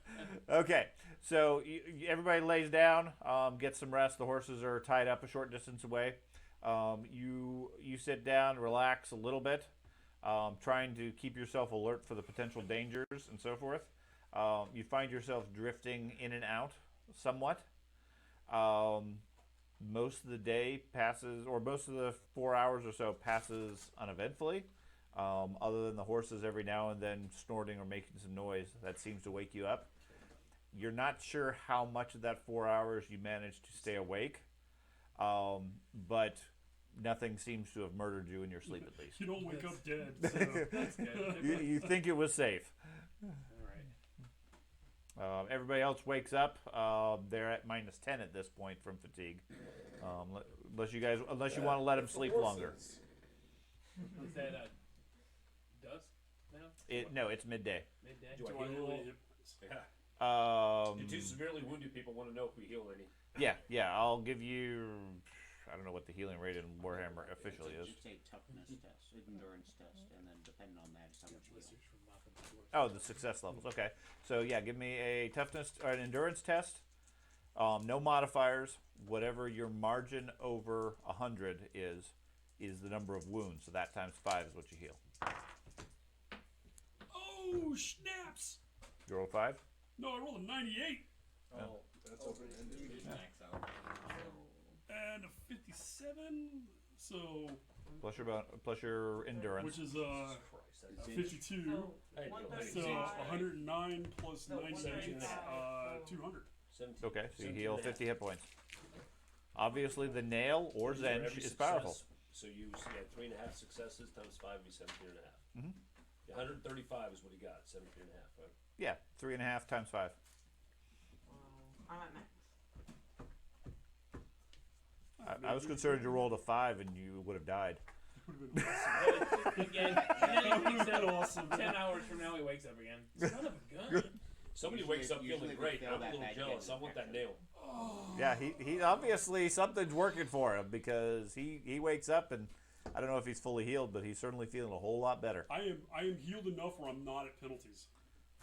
Okay, so everybody lays down, gets some rest. The horses are tied up a short distance away. You sit down, relax a little bit, trying to keep yourself alert for the potential dangers and so forth. You find yourself drifting in and out somewhat. Most of the day passes, or most of the 4 hours or so passes uneventfully. Other than the horses every now and then snorting or making some noise that seems to wake you up. You're not sure how much of that 4 hours you managed to stay awake, but nothing seems to have murdered you in your sleep at least. You don't wake up dead. So. That's good. You think it was safe. All right. Everybody else wakes up. They're at -10 at this point from fatigue, unless you want to let them sleep longer. Is that dusk now? No, it's midday. Midday? Do I Do I heal really? any? Yeah. Do two severely wounded people want to know if we heal any? Yeah. I'll give you. I don't know what the healing rate in Warhammer officially is. It's a toughness test, endurance test, and then depending on that, is how much you heal. Oh, the success levels. Okay. So yeah, give me a toughness or an endurance test. No modifiers. Whatever your margin over 100 is the number of wounds. So that times 5 is what you heal. Oh, snaps! You roll 5. No, I rolled a 98 Oh, that's open-ended. Max out. and a 57, so plus your endurance. which is Christ, that is 52. So, So 135. 109 plus No, 98, 135. 200. 17. Okay, so you 17 heal and a half. 50 hit points. Obviously, the nail or For Zench every is success, powerful. So you 3.5 successes times 5 would be 17 and a half. Mhm. 135 is what he got. 17 and a half, right? Yeah, 3.5 times 5. I'm at max. I was concerned you rolled a 5 and you would have died. Would have been awesome. Again, That would have been awesome. 10 hours from now he wakes up again. Son of a gun. Somebody Usually- wakes up usually feeling we great. fail I'm a that little bad jealous. I getting want that infection. nail. Yeah, he obviously something's working for him because he wakes up and I don't know if he's fully healed, but he's certainly feeling a whole lot better. I am healed enough where I'm not at penalties.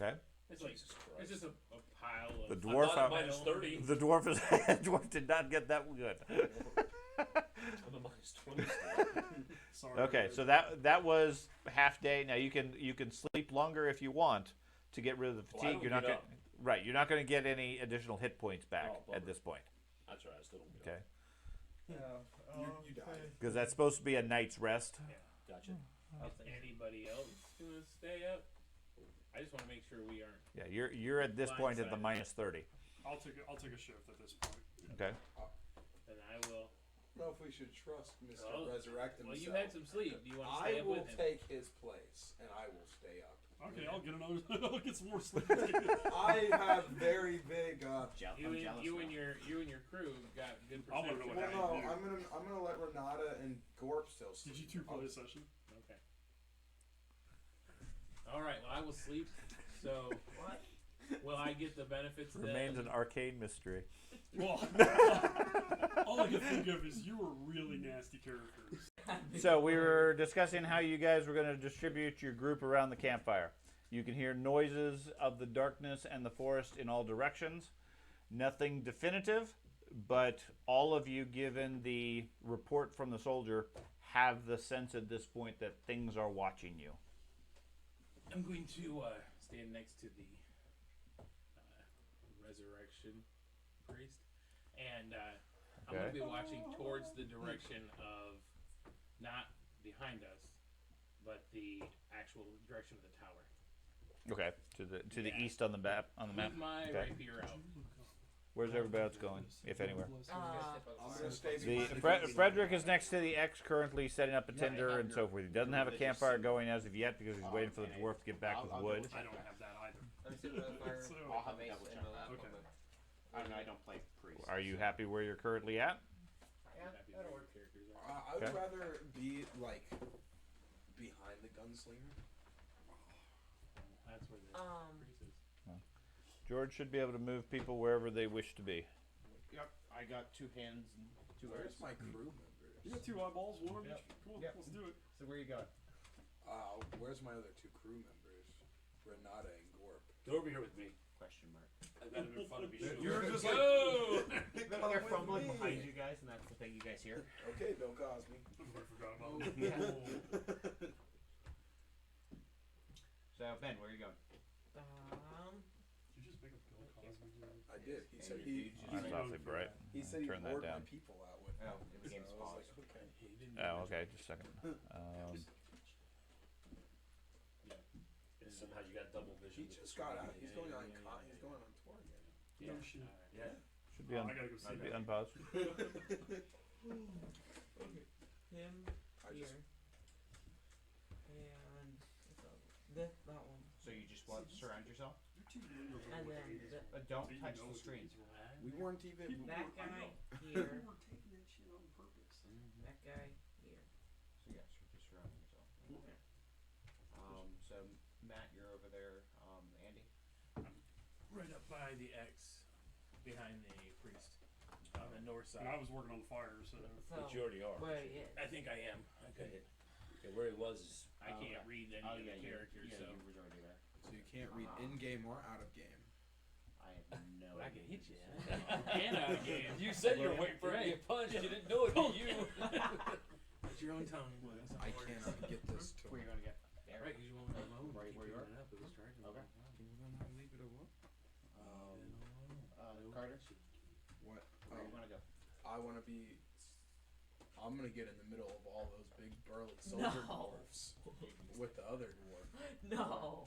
Okay, It's like, Jesus it's Christ. just a pile of. the I'm dwarf not at out, minus 30. the dwarf is dwarf did not get that good. I'm a minus 20 still. Sorry. Okay, so that was half day. Now you can sleep longer if you want to get rid of the Well, I fatigue. don't You're not get going up. right. You're not going to get any additional hit points back Oh, bummer. at this point. That's right. I still don't get Okay, You died. because that's supposed to be a night's rest. Gotcha. If anybody else gonna stay up, I just want to make sure we aren't. Yeah, you're at this point at the Blindsided. -30. I'll take a shift at this point. Okay. Then I will. I don't know if we should trust Mr. Oh, Resurrect himself. Well, you had some sleep. Do you want to I stay up will with him? take his place, and I will stay up. Okay, I'll get another. I'll get some more sleep. I have very big. I'm You jealous now. and your crew got good I wanna perception. know Well, what no, happened. I'm gonna let Renata and Gorp still sleep. Did you two play a session? Okay. All right. Well, I will sleep. So, What? will I get the benefits? Remains that, an arcane mystery. Well, all I can think of is you were really nasty characters. So we were discussing how you guys were going to distribute your group around the campfire. You can hear noises of the darkness and the forest in all directions. Nothing definitive, but all of you, given the report from the soldier, have the sense at this point that things are watching you. I'm going to stand next to the resurrection priest And I'm going to be watching towards the direction of not behind us, but the actual direction of the tower. Okay, to the east on the map. With my rapier out. Where's everybody else going, if anywhere? I'm gonna stay The behind Frederick is next to the X, currently setting up a tinder and so forth. He doesn't have a campfire going as of yet because he's waiting for the dwarf to get back with wood. I don't have that either. I'm sitting by the fire. So, I'll have mace a double in check. my lap. Okay. I don't play priest. Are you happy where you're currently at? Yeah, Happy that'll with work. characters are. I would Okay. rather be like behind the gunslinger. That's where the priest is. George should be able to move people wherever they wish to be. Yep, I got 2 hands and 2 Where's arms. my crew members? You got 2 eyeballs, 1 of Yep. each. Cool, Yep. let's do it. So where you going? Where's my other 2 crew members? Renata and Gorp. Go over here with me. Question mark. I got him in front of me. Sure. You're just like, Go! They're fumbling behind you guys, and that's the thing you guys hear. okay, Bill Cosby. I forgot about Oh, it. yeah. So Ben, where are you going? Did you just make a Bill Cosby joke? I did. He said you he. That's awfully bright. He said he Turn that bored down. my people out with. Oh, the So game's I was paused. like, okay. Oh, okay, just a second. Somehow you got double vision. He just got out. He's going on. He's going on tour again. No shit. Yeah. Should be on. I gotta go see Should be that. unpaused. Him I here. just. And that one. So you just want to surround yourself? You're too literal And with then these. the, But don't But you touch know the it's screen. We weren't even. that I guy know. here. We were taking that shit on purpose. That guy here. So yes, you're just surrounding yourself. Okay. So Matt, you're over there. Andy? Right up by the X, behind the priest, on the north And I side. was working on the fire, so. So But you already are. where he is. I think I am. Okay. Okay, where he was is. I can't read any of the characters, yeah, so. you were already there. So you can't read in game or out of game. I have no I idea. can hit you. And out of game. You said you were waiting for him to Right. get punched. You didn't know it. Did you? It's your own tongue. I cannot get this to. Where are you going to get? Right, because you want me alone. Right where you are? It up with this charger. Okay. Leave it alone. Carter? What? Where do you want to go? I want to be. I'm gonna get in the middle of all those big burly soldier No. dwarfs with the other dwarf, No.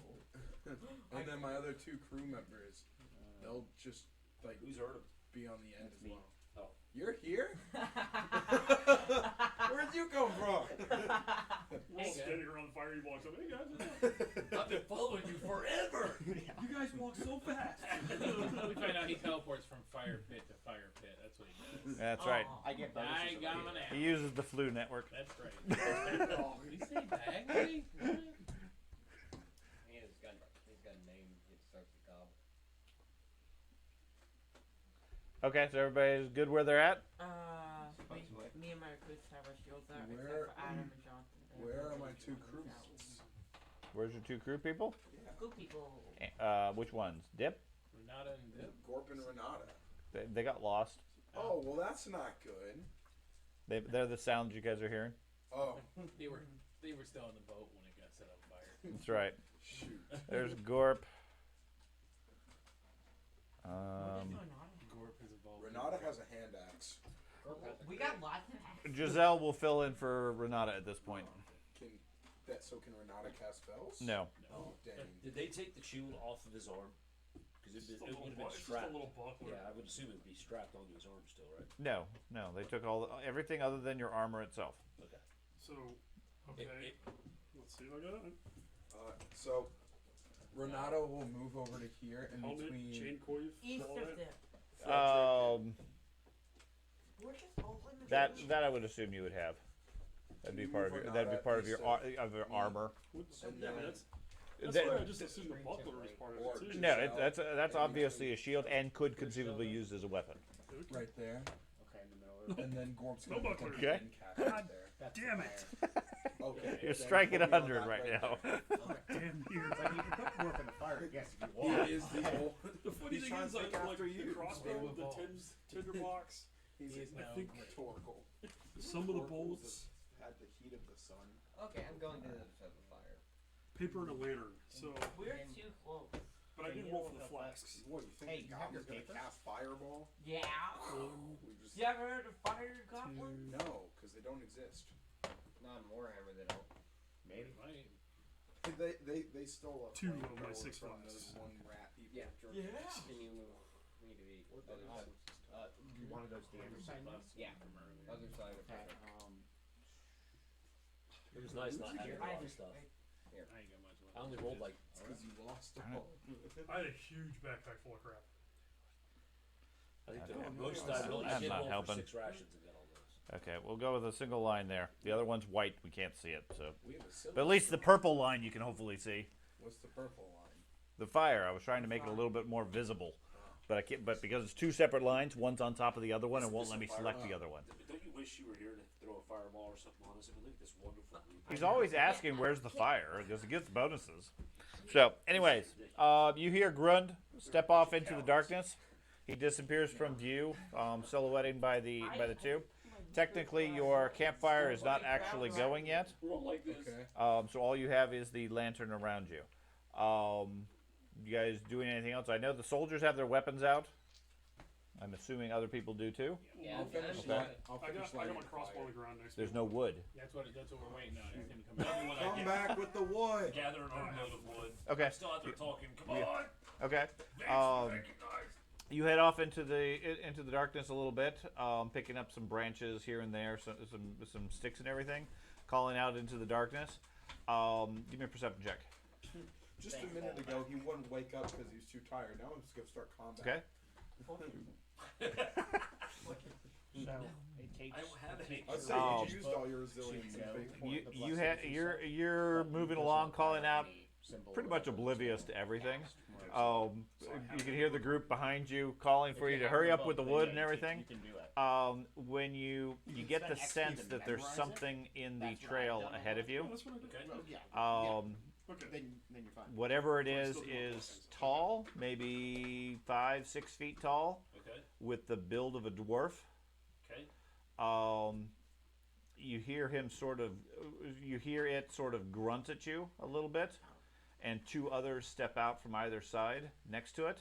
and then my other 2 crew members. They'll just like Who's heard him? be on the end as me. well. Oh. You're here? Where'd you come from? We're all standing around the fire. He walks up. Hey guys, what's up? I've been following you forever. You guys walk so fast. We find out he teleports from fire pit to fire pit. That's what he does. That's right. Aw. I get bonuses. I if got do him an that. app. He uses the flu network. That's right. Did he say Bagley? What? He's got a name. It starts with Gob. Okay, so everybody's good where they're at? Me and my recruits have our shields out, Where- except for Adam and Jonathan. They have Where their are my 2 shields crew out. mates? Where's your 2 crew people? Good people. Which ones? Dip? Renata and Dip. Gorp and Renata. They got lost. Oh well, that's not good. They're the sounds you guys are hearing. Oh They were still on the boat when it got set on fire. That's right. shoot. There's Gorp. What is going on? Gorp is involved. Renata has a hand axe. We got lots of hacks. Giselle will fill in for Renata at this point. Can Renata cast spells? No. Oh dang. Did they take the shield off of his arm? Because It's just a it would have been it's just a strapped. little buckler. Yeah, I would assume it'd be strapped onto his arm still, right? No. They took everything other than your armor itself. Okay. So, okay. Let's see if I got it. So Renata will move over to here in Helmet, between. chain coif, East all of that. them. We're just open That I would assume you would have. That'd be part of your. That'd be part of your armor. What's, And yeah, then- that's why I just assumed the buckler was part of it too. No, that's obviously a shield and could conceivably be used as a weapon. Right there, Okay, in the middle of and then Gorp's No gonna buckler. become Okay. an cast there. That's Damn the it. fire. Okay. You're then striking put me on 100 that right now. there. Damn here. It's like you can put Gorp in the fire, yes, if you want. He is the old. The funny He's thing trying is, to like, take like after the you. crossbow, They the evolved. tinderbox, He's He is I now think rhetorical. Torgal. Some of the Torgal bolts, had the heat of the sun. Okay, I'm going to the other side of the fire. paper and a lantern. So We're too close. But I did roll for the flasks. What do you think? Hey, the you have your goblin's gonna paper? cast fireball? Yeah. We just You ever heard of fire goblin? no, because they don't exist. Not in Warhammer, they don't. Maybe. Right. They stole a 2 of my flamethrower 6 from flasks. those one rat people. Yeah. Yeah. Can you move? We need to be other side. You want to go to the other side now? Yeah. Other side of Okay. the It was nice not having all this stuff. I ain't got much left. I only rolled like Because you lost Darn it. all. I had a huge backpack full of crap. I think Okay. most That's I did not roll helping. for 6 rations and got all those. Okay, we'll go with a single line there. The other one's white. We can't see it. So, We have a silver but at least the purple line you can hopefully see. What's the purple line? The fire. I was trying to make it a little bit more visible, but I can't. But because it's 2 separate lines, one's on top of the other one, and won't let me select the other one. But don't you wish you were here to throw a fireball or something on us? I mean, look at this wonderful view. He's always asking where's the fire because he gets bonuses. So, anyways, you hear Grund step off into the darkness. He disappears from view, silhouetting by the two. Technically, your campfire is not actually going yet, Roll like this. Okay. so all you have is the lantern around you. You guys doing anything else? I know the soldiers have their weapons out. I'm assuming other people do too. Yeah. I'll finish Okay. light- I'll I finish got my lighting the crossbow on fire. the ground next to There's me. no wood. That's what we're waiting on. He's gonna come back. When I Come get back with the wood. gather an armload of wood. Okay. I'm still out there talking. Come on. Okay. You head off into the darkness a little bit, picking up some branches here and there, some sticks and everything, calling out into the darkness. Give me a perception check. Just a minute ago, he wouldn't wake up because he was too tired. Now I'm just gonna start combat. Okay. So it takes. I don't have any. I say Um, you used all your resilience. So, and big You point. you had you're moving along, calling out, pretty much oblivious to everything. You can hear the group behind you calling for you to hurry up with the wood and everything. You can do it. When you get the sense that there's something in the trail ahead of you. That's what I did. Okay. Yeah. Okay. Then you're fine. Whatever it is tall, maybe 5-6 feet tall, Okay. with the build of a dwarf. Okay. You hear him you hear it sort of grunt at you a little bit, and 2 others step out from either side next to it,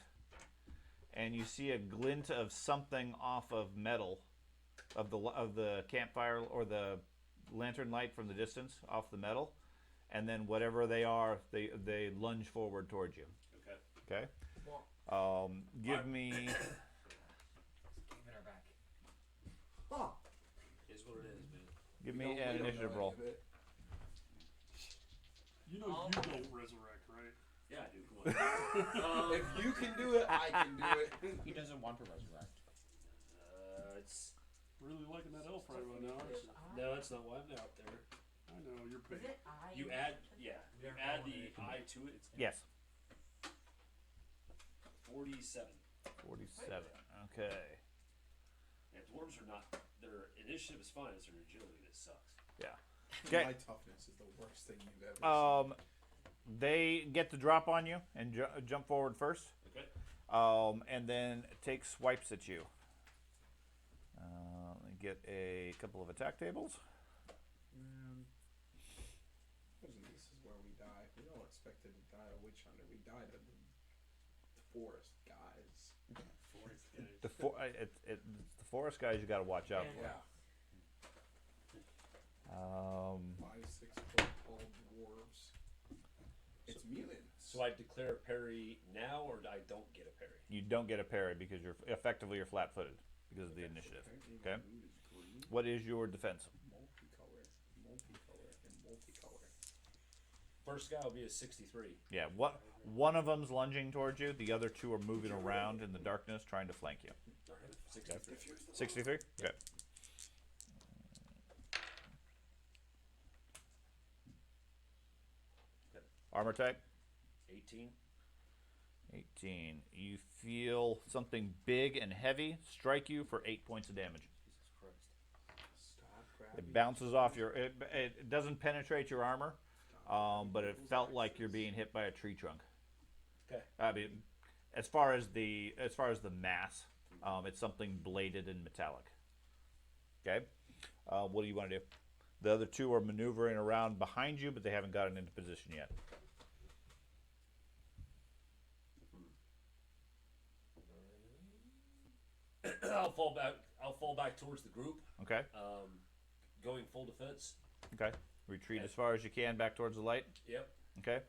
and you see a glint of something off of metal, of the campfire or the lantern light from the distance off the metal, and then whatever they are, they lunge forward towards you. Okay. Okay. Give me. Is what it is, man. Give We me don't- an we don't initiative know roll. any of it. You know you don't resurrect, right? Yeah, I do. Come on. If you can do it, I can do it. He doesn't want to resurrect. It's Really liking that elf right about now. Aren't you? no, it's not why I'm out there. I know you're Is big. it I? You add the I to it. It's Yes. 47. 47. Okay. Yeah, dwarves are not. Their initiative is fine. It's their agility that sucks. Okay. My toughness is the worst thing you've ever seen. They get the drop on you and jump forward first, Okay. and then take swipes at you. Let me get a couple of attack tables. This is where we die. We don't expect it to die a witch hunter. We died of the forest guys. It's the forest guys you got to watch out for. Yeah. 5-6 foot tall dwarves. It's mutants. So I declare a parry now, or I don't get a parry. You don't get a parry because you're flat-footed because of the initiative. Okay. What is your defense? Multicolor, and multicolor. First guy will be a 63. Yeah. One of them's lunging towards you. The other 2 are moving around in the darkness, trying to flank you. All right, 63. 63. Okay. Armor type. 18. 18. You feel something big and heavy strike you for 8 points of damage. Jesus Christ. Stop grabbing. It bounces off your. It doesn't penetrate your armor, but it felt like you're being hit by a tree trunk. Okay. I mean, as far as the mass, it's something bladed and metallic. Okay. What do you want to do? The other 2 are maneuvering around behind you, but they haven't gotten into position yet. fall back. I'll fall back towards the group, Okay. going full defense. Okay. Retreat as far as you can back towards the light. Yep. Okay.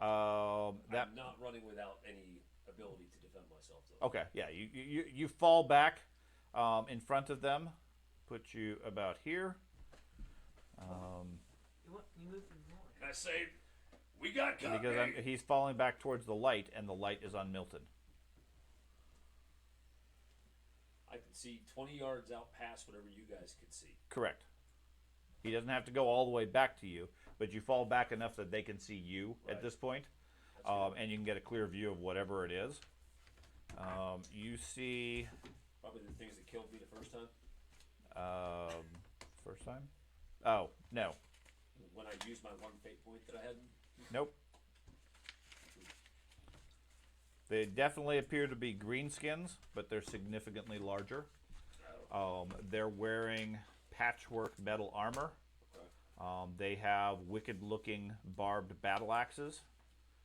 That. I'm not running without any ability to defend myself, though. Okay. Yeah. You fall back in front of them. Put you about here. You moved him more. I say, we got company. Because he's falling back towards the light, and the light is on Milton. I can see 20 yards out past whatever you guys could see. Correct. He doesn't have to go all the way back to you, but you fall back enough that they can see you at Right. this point, That's good. and you can get a clear view of whatever it is. You see, Probably the things that killed me the first time. first time? Oh, no. When I used my one fate point that I had. Nope. They definitely appear to be greenskins, but they're significantly larger. They're wearing patchwork metal armor. Okay. They have wicked-looking barbed battle axes.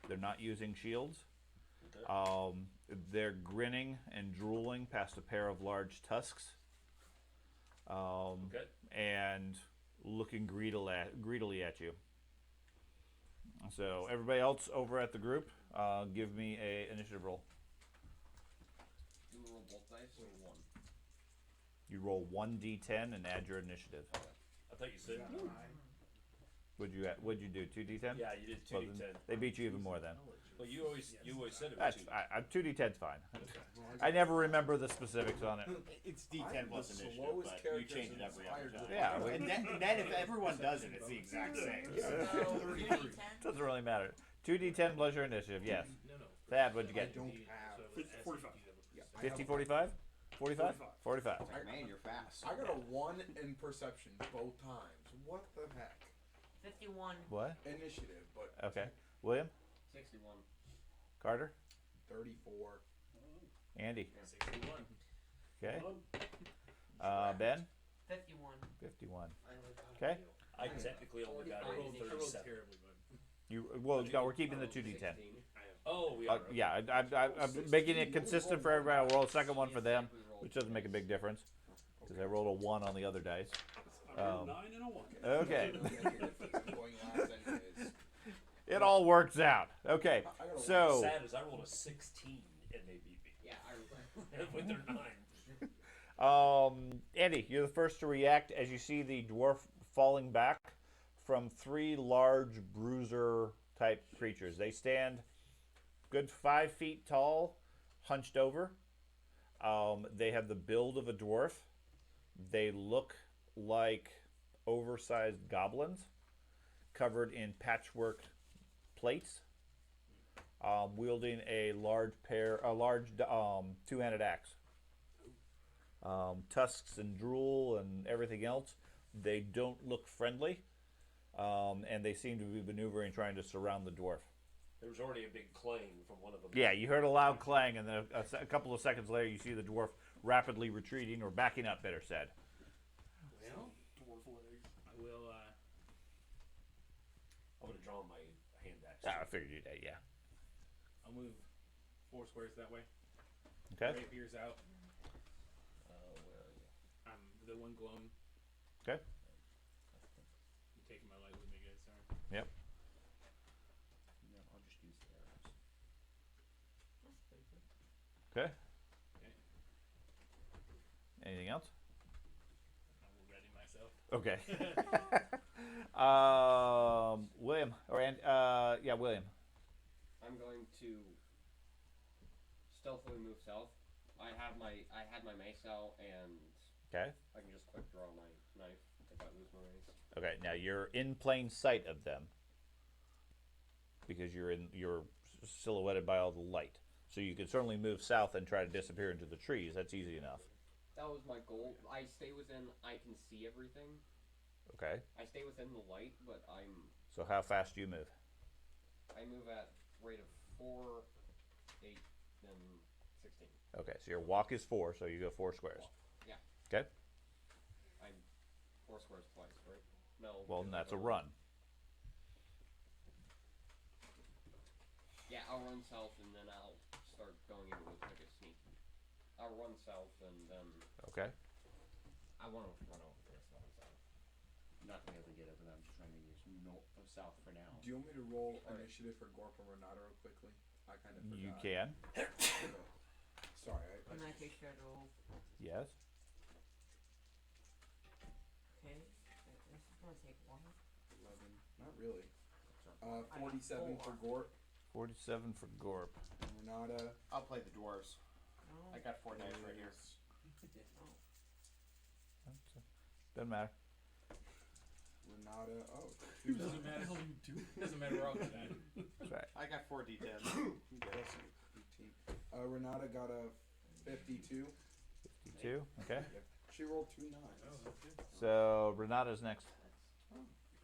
They're not using shields. Okay. They're grinning and drooling past a pair of large tusks. Okay. And looking greedily at you. So everybody else over at the group, give me a initiative roll. Do we roll both dice or one? You roll 1d10 and add your initiative. I thought you said. What'd you do? 2d10? Yeah, you did 2d10. Well, then they beat you even more then. Well, you always said it was That's 2. 2d10's fine. I never remember the specifics on it. It's D10 plus the initiative, slowest but you characters change in it every other entire time. group. Yeah, And then if everyone does it, it's the exact same. So, 2d10? Doesn't really matter. 2d10 plus your initiative, yes. No. Thad, what'd you I get? don't have. 45. I 50, have- 45? 45? 45. Man, you're fast. I got a 1 in perception both times. What the heck? 51. What? Initiative, but Okay. William? 61. Carter? 34. Andy? 61. Okay. Um, Ben? 51. 51. I only got Okay. I technically only got I rolled 37. terribly, bud. No, we're keeping the 2d10. 16. Oh, we are. okay. Yeah, I'm making it consistent for everybody. I'll roll a second one for them, which doesn't make a big difference because I rolled a 1 on the other dice. I rolled 9 and a 1. Okay. It'll make a difference. I'm going last anyways. It all works out. Okay. I got a So, Sad is I rolled a 16 and they beat me Yeah, I with their 9. Andy, you're the first to react as you see the dwarf falling back from 3 large bruiser-type creatures. They stand good 5 feet tall, hunched over. They have the build of a dwarf. They look like oversized goblins covered in patchwork plates, wielding a large two-handed axe. Tusks and drool and everything else. They don't look friendly, and they seem to be maneuvering, trying to surround the dwarf. There was already a big clang from one of them. Yeah, you heard a loud clang, and then a couple of seconds later, you see the dwarf rapidly retreating or backing up. Better said. Well, Dwarf legs. I will. I'm going to draw my hand axe. I figured you did. Yeah. I'll move 4 squares that way. Okay. Rapier's out. Where are you? I'm the one glowing. Okay. You taking my light with me, guys? Sorry. Yep. No, I'll just use the arrows. That's pretty good. Okay. Okay. Anything else? I will ready myself. Okay. William William. I'm going to stealthily move south. I had my mace out, and Okay. I can just quick draw my knife if I lose my mace. Okay. Now you're in plain sight of them because you're silhouetted by all the light. So you can certainly move south and try to disappear into the trees. That's easy enough. That was my goal. I stay within. I can see everything. Okay. I stay within the light, but So how fast do you move? I move at rate of 4, 8, and 16. Okay. So your walk is 4, so you go 4 squares. Yeah. Okay. I'm 4 squares twice, right? No. Well, then because that's a I go- run. Yeah, I'll run south and then I'll start going in with like a sneak. I'll run south and then Okay. I want to run over this one south. I'm not gonna be able to get it, but I'm just trying to use north or south for now. Do you want me to roll Alright. initiative for Gorp and Renata real quickly? I kind of forgot. You can. Sorry, In that case, you gotta roll. Yes. Okay. This is gonna take one. 11. Not really. I got 47 for 4. Gorp 47 for Gorp. and Renata. I'll play the dwarves. No. I got 4 dice right here. Doesn't matter. Renata. Oh, Doesn't matter. Doesn't matter. We're all good at it. That's right. I got 4 d10s. yes, 18. Renata got a 52. 52. Okay. Yep. She rolled 2 9s. Oh, that's good. So Renata's next.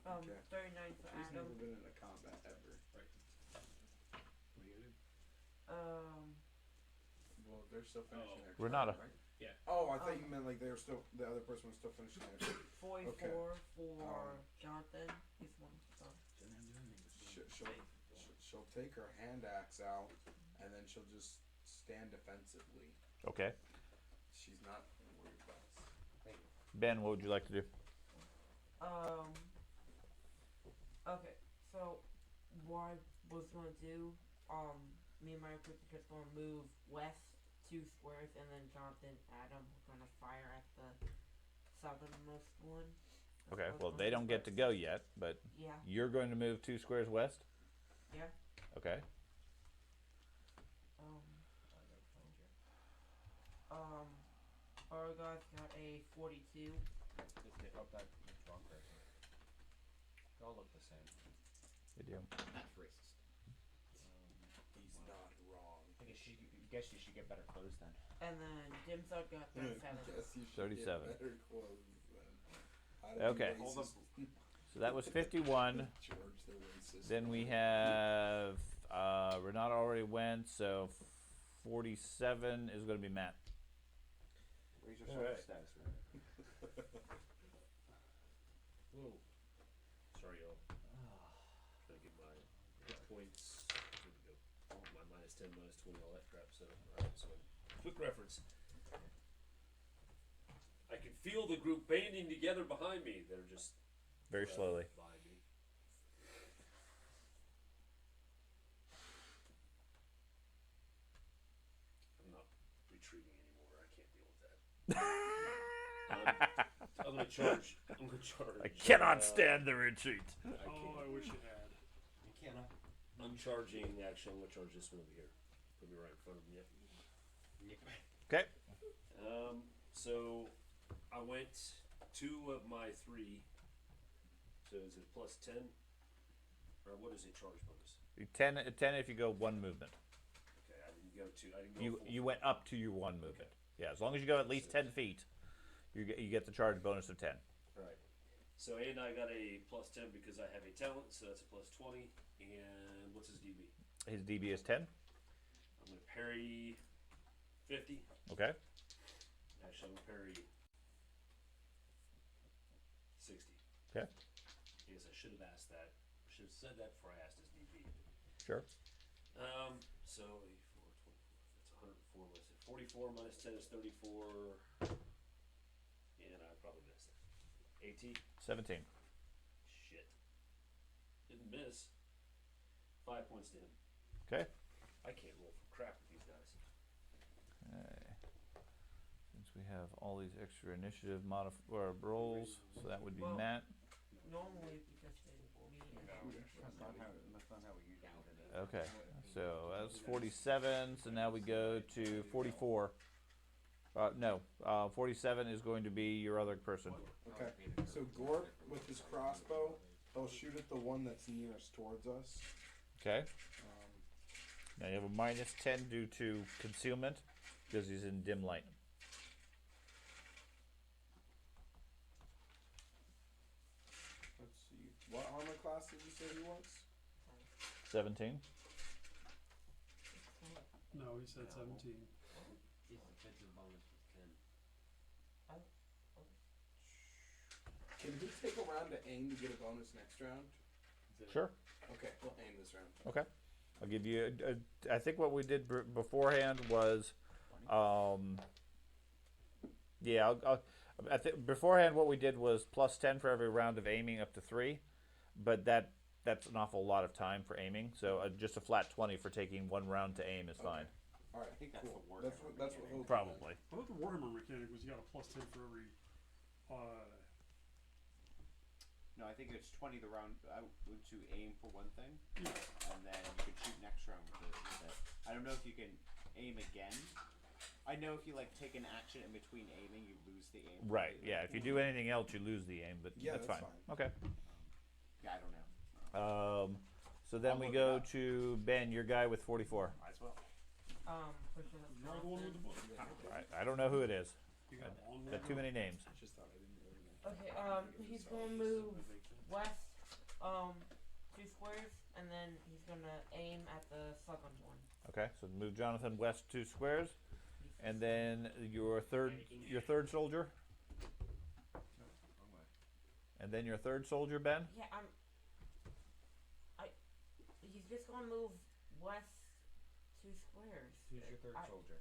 Okay. 39 for She's Adam. never been in a combat ever. Right. What are you gonna do? Well, they're still finishing their Renata. turn, right? Yeah. Oh, I thought you meant like they were still. The other person was still finishing their turn. 44 Okay. for Jonathan. He's one. So. She'll take her hand axe out, and then she'll just stand defensively. Okay. She's not worried about us. Ben, what would you like to do? Okay. So, what I was gonna do, me and my group are just gonna move west 2 squares, and then Jonathan, Adam, we're gonna fire at the southernmost one. Okay. That's Well, what they I'm don't get to go yet, but Yeah. you're going to move 2 squares west. Yeah. Okay. Borgar's got a 42. That's wrong person. They all look the same. They do. That's racist. He's not wrong. I guess you should get better clothes then. And then Dimsdog got 37. Guess you should 37. Get better clothes then. How to be Okay. racist. So that was 51. George the racist. Then we have Renata already went, so 47 is going to be Matt. Raise your Alright. status, man. Whoa. Sorry, y'all. Trying to get my hit points. Here we go. My minus 10, minus 20, all that crap. So, alright, so quick reference. I can feel the group banding together behind me. They're just Very slowly. behind me. I'm not retreating anymore. I can't deal with that. I'm gonna charge. I cannot stand the retreat. I Oh, can't. I wish you had. You cannot. I'm charging. Actually, I'm gonna charge this one over here. Put me right in front of me. Okay. So I went 2 of my 3. So is it plus 10? Or what is it charge bonus? 10 if you go 1 movement. Okay, I didn't go 2. I didn't go full You went up to your 1 movement. Yeah, as long as you go at least 10 feet, you get the charge bonus of 10. Right. So and I got a plus 10 because I have a talent, so that's a plus 20. And what's his DB? His DB is 10. I'm gonna parry 50. Okay. Actually, I'm gonna parry 60. Okay. I guess I should have asked that. I should have said that before I asked his DB. Sure. So 84, 24. That's 104. What's it? 44 minus 10 is 34. And I probably missed it. 18. 17. Shit. Didn't miss. 5 points to him. Okay. I can't roll for crap with these guys. Since we have all these extra initiative rolls, so that would be Well, Matt. Normally, because they me and That's not how we usually do it. Okay. So that's 47. So now we go to 44. No, 47 is going to be your other person. Okay. So Gorp with his crossbow, he'll shoot at the one that's nearest towards us. Okay. Now you have a minus 10 due to concealment because he's in dim light. Let's see. What armor class did you say he was? 17. No, he said 17. His defensive bonus was 10. Can he take a round to aim to get a bonus next round? Sure. Okay, we'll aim this round. Okay. I'll give you. I think what we did beforehand was Yeah, I think beforehand what we did was plus 10 for every round of aiming up to 3, but that's an awful lot of time for aiming. So just a flat 20 for taking 1 round to aim is fine. All right. I think that's Cool. the That's Warhammer what we'll do. Probably. I thought the Warhammer mechanic was you got a plus 10 for every. No, I think it's 20 the round to aim for one thing, Yeah. and then you can shoot next round with it. I don't know if you can aim again. I know if you like take an action in between aiming, you lose the aim. Right. Yeah. If you do anything else, you lose the aim, but Yeah, that's that's fine. fine. Okay. Yeah, I don't know. So then I'll we look go it up. to Ben, your guy with 44. Might as well. Pushing the You're the one with the book. I don't know who it is. You got long Got too many names. Just thought I didn't really know. Okay, he's gonna move west, 2 squares, and then he's gonna aim at the southern one. Okay. So move Jonathan west 2 squares, and then your third soldier, Wrong way. and then your third soldier, Ben. Yeah, he's just gonna move west 2 squares. Who's your third soldier?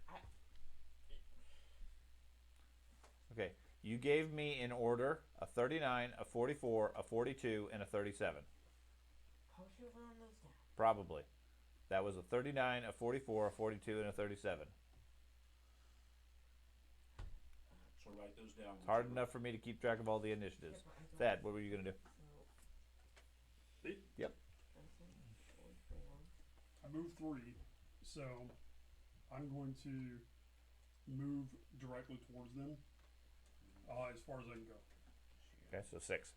Okay. You gave me in order a 39, a 44, a 42, and a 37. How should I run those down? Probably. That was a 39, a 44, a 42, and a 37. So write those down. It's hard enough for me to keep track of all the initiatives. Yeah, but I don't- Thad, what were you going to do? So, Me? Yep. 44. I moved 3, so I'm going to move directly towards them as far as I can go. Okay, so 6.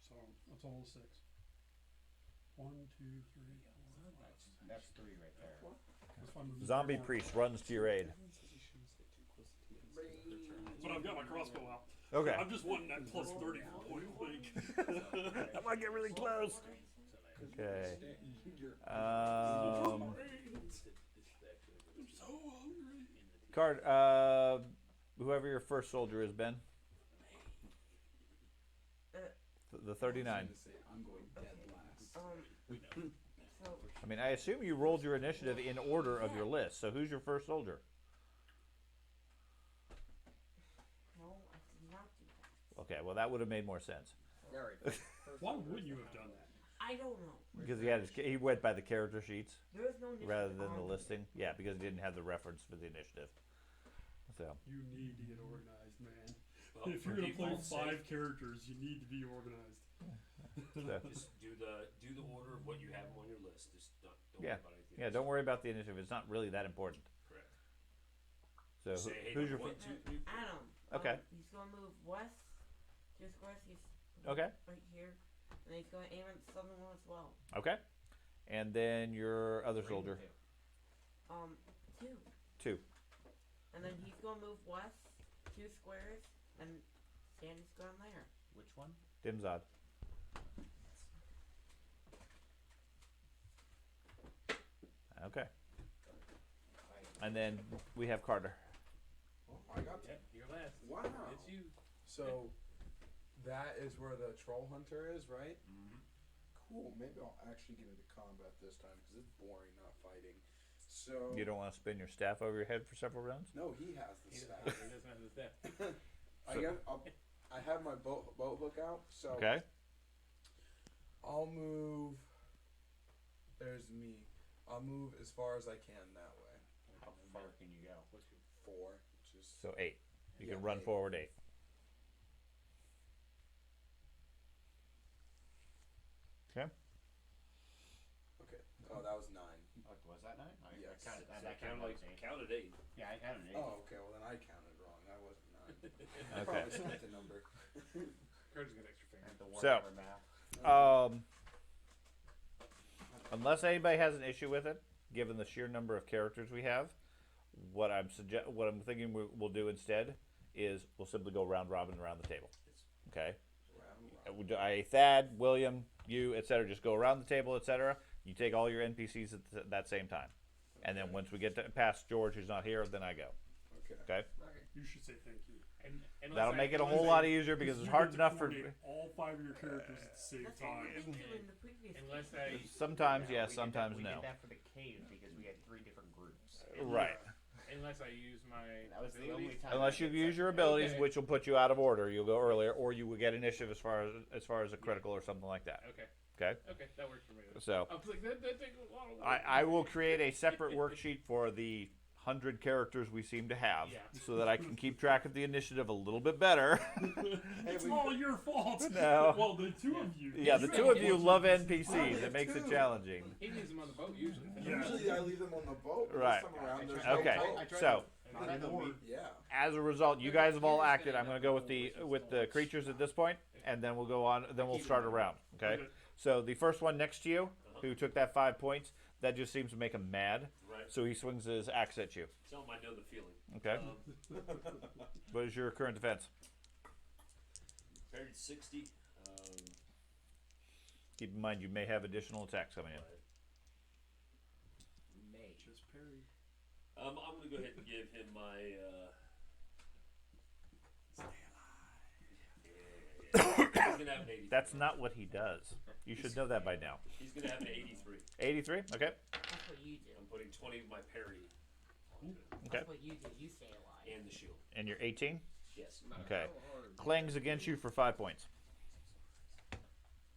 So a total of 6. 1, 2, 3, 4, 5, 6. That's 3 right there. That's fine. Move Zombie forward. priest runs to your aid. But I've got my crossbow out. Okay. I'm just wanting that plus 30 for point blank. That might get really close. Okay. I'm so hungry. Card. Whoever your first soldier is, Ben. The 39. I'm going dead last. So, I mean, I assume you rolled your initiative in order of your list. So who's your first soldier? no, I did not do that. Okay, well that would have made more sense All right. Why wouldn't you have done that? I don't know. because he went by the character sheets There is no initiative rather than the on listing. Yeah, because he didn't have the reference for the initiative. So You need to get organized, man. Well, If for you're gonna play default's sake, 5 characters, you need to be organized. just do the order of what you have on your list. Just don't Yeah. worry about anything. yeah, else. don't worry about the initiative. It's not really that important. Correct. So Say, hey, who's your 1, 2, 3, 4. Adam. Okay. He's gonna move west 2 squares. He's okay? right here, and he's gonna aim at the southern one as well. Okay, and then your other 3 soldier 2. 2. 2. And then he's gonna move west 2 squares, and Sandy's going there. Which one? Dimzad. Okay, and then we have Carter. Oh, I got. Yep, you're last. Wow. It's you. So that is where the troll hunter is, right? Mhm. Cool. Maybe I'll actually get into combat this time because it's boring not fighting. So You don't want to spin your staff over your head for several rounds? no, he has the He staff. doesn't have the step. I have my boat hook out, so Okay. I'll move. There's me. I'll move as far as I can that way. How far can you go? 4, which is So 8. You Yeah, can run 8. forward 8. Okay. okay. Oh, that was 9. Oh, was that 9? Yes. I counted. So I counted like 8. Counted 8. Yeah, I counted 8. Oh, okay. Well, then I counted wrong. That wasn't 9. I Okay. probably skipped a number. Carter's got extra fingers. And the So- Warhammer math. Unless anybody has an issue with it, given the sheer number of characters we have, what I'm thinking we'll do instead is we'll simply go round robin around the table. Okay. Thad, William, you, etc. Just go around the table, etc. You take all your NPCs at that same time, and then once we get past George, who's not here, then I go. Okay. Okay. You should say thank you. And That'll make it a whole lot easier because it's You hard get to enough for. coordinate all 5 of your characters at the same That's what we time. did do in the previous Unless game. I Sometimes No, yes, we did sometimes that, we no. did that for the cave because we had 3 different groups. Right. Unless I use my That was the abilities. only time. Unless I you get use your second. abilities, Okay. which will put you out of order, you'll go earlier, or you will get initiative as far as a critical or something like that. Okay. Okay. Okay, that works for me. So I was like, that takes a lot of work. I will create a separate worksheet for the 100 characters we seem to have, Yeah. so that I can keep track of the initiative a little bit better. It's all your fault. No. Well, the two of you. Yeah, the You two have of you one. love I NPCs. have It makes it two. challenging. He leaves them on the boat usually. Yeah. Usually I leave them on the boat. but Right. This time around, there's Okay. no boat. I tried So I tried to leave. Yeah. as a result, you guys have all acted. I'm going to go with the creatures at this point, and then we'll go on. Then we'll start a round. Okay. Okay. So the first one next to you, who took that 5 points, that just seems to make him mad. Right. So he swings his axe at you. Tell him I know the feeling. Okay. What is your current defense? Parried 60. Keep in mind you may have additional attacks coming in. May. Just parry. I'm going to go ahead and give him my. He's going to have an 83. That's not what he does. You should know that by now. He's going to have an 83. 83. Okay. That's what you do. I'm putting 20 of my parry Okay. That's what you do. You stay alive. and the shield. And you're 18. Yes. Okay. Clangs against you for 5 points.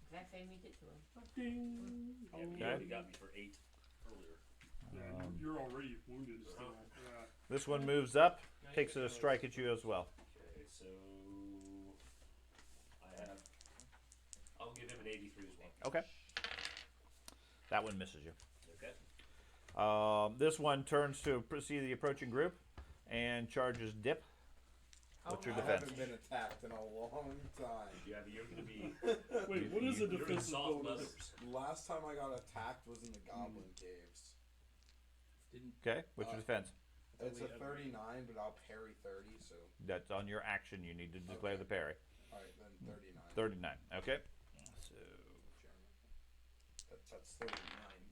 Exact same we did to him. Ding. Yeah, he Okay. already got me for 8 earlier. Yeah, you're already wounded. So, yeah. This one moves up, takes a strike at you as well. Okay, so I'll give him an 83 as well. Okay. That one misses you. Okay. This one turns to see the approaching group and charges dip. What's your I defense? haven't been attacked in a long time. You're going to be. Wait, what is a you're in defensive soft bonus? leathers. Last time I got attacked was in the Goblin Caves. Okay. What's your defense? It's a 39, but I'll parry 30, so. That's on your action. You need to declare the parry. Alright, then 39. 39. Okay. So That's 39,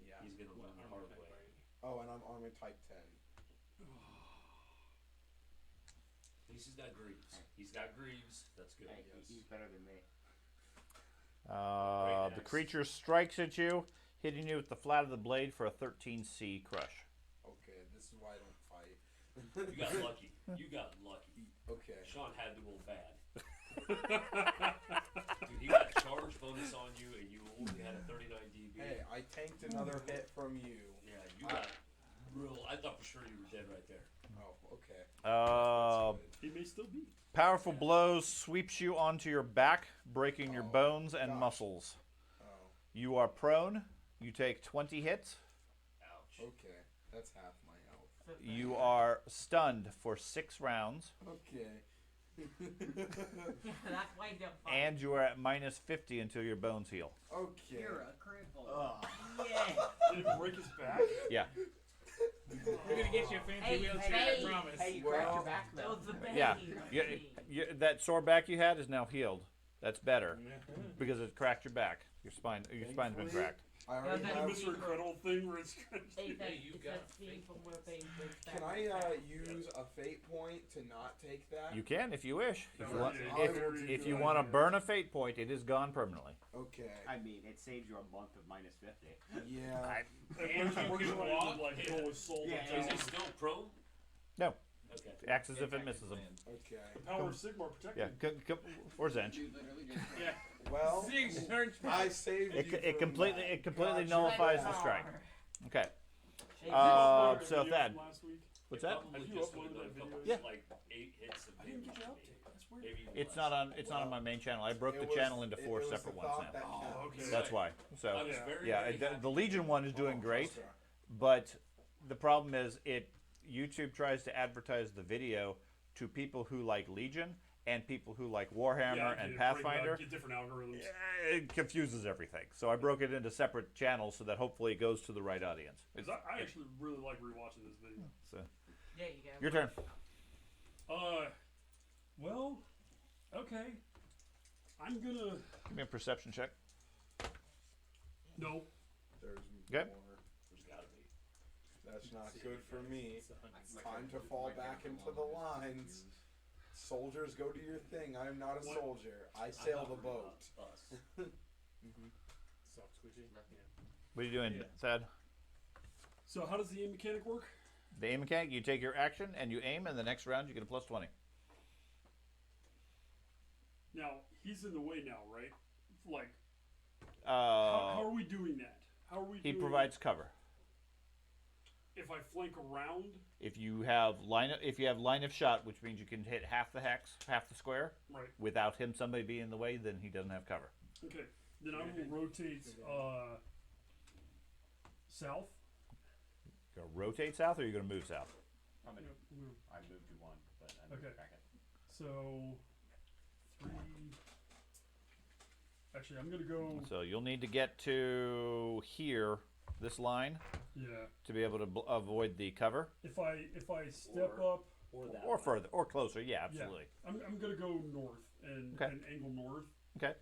yeah. He's going to learn the hard way. Oh, and I'm armor type 10. At least he's got greaves. He's got greaves. That's good. Hey, he's better than me. the creature strikes at you, hitting you with the flat of the blade for a 13C crush. Okay, this is why I don't fight. You got lucky. You got lucky. Okay. Sean had to roll bad. Dude, he got charge bonus on you, and you only had a 39 DB. Hey, I tanked another hit from you. Yeah, you got real. I thought for sure you were dead right there. Oh, okay. He may still be. Powerful blows sweeps you onto your back, breaking your bones and gosh. muscles. Oh, You are prone. You take 20 hits. Ouch. okay. That's half my health. You are stunned for 6 rounds, Okay. That's why you don't fight. and you are at minus 50 until your bones heal. Okay. You're a cripple. Ugh. Yeah. Did it break his back? Yeah. We're gonna get you a fancy Hey, wheelchair, hey. I promise. Hey, you Well, cracked your back That though. was the bane. Yeah. That sore back you had is now healed. That's better because it cracked your back. Your spine's been cracked. I already Yeah, The have. Mr. Incredible thing where it's Hey, that, Hey, you it's got that scene from where Bane breaks back. Can I use a fate point to not take that? You can if you wish. If you want, Yeah, if, very if good you want to idea. burn a fate point, it is gone permanently. Okay. I mean, it saves you a month of minus 50. Yeah. And you can walk. like go with soul. Yeah, Is he still prone? No. Okay. Acts as if it misses him. Okay. Power of Sigmar protect Yeah, me. or Zench. Yeah. Well, Zig's turn. I saved you. It from completely that. completely Gotcha. nullifies the strike. Okay. Hey, So Video Thad, from last week. what's that? Probably Have you just uploaded would've done that a couple, video? Yeah. like 8 hits of I didn't get damage. your update. That's weird. Maybe even It's less. not on my main channel. I broke It the was- channel into it 4 was the separate ones thought now. that counted. Oh, okay. That's why. I So was very, yeah, very happy. the Legion one is doing great, Extra. but the problem is YouTube tries to advertise the video to people who like Legion and people who like Warhammer Yeah, and get Pathfinder. Get different algorithms. It confuses everything. So I broke it into separate channels so that hopefully it goes to the right audience. 'Cause I actually really like rewatching this video. So There you go. your turn. Well, okay. I'm gonna. Give me a perception check. No. There's Okay. more. There's gotta be. That's not good for me. It's time to fall back into the lines. Soldiers, go do your thing. I am not a What? soldier. I sail I'm the not boat. about us. Soft squishy. What are you doing, Yeah. Thad? So how does the aim mechanic work? The aim mechanic, you take your action and you aim, and the next round you get a plus 20. Now he's in the way now, right? Like, how are we doing that? How are we? He doing provides cover. If I flank around. If you have line of shot, which means you can hit half the hex, half the square, Right. without somebody being in the way, then he doesn't have cover. Okay. Then I will rotate south. You're gonna rotate south, or you're gonna move south? I'm gonna, Move. I moved to 1, but I'm Okay. back at So 3. Actually, I'm gonna go. So you'll need to get to here, this line, Yeah. to be able to avoid the cover, If I step up, Or that. or way. further, or closer. Yeah, absolutely. I'm gonna go north and, Okay. and angle north Okay.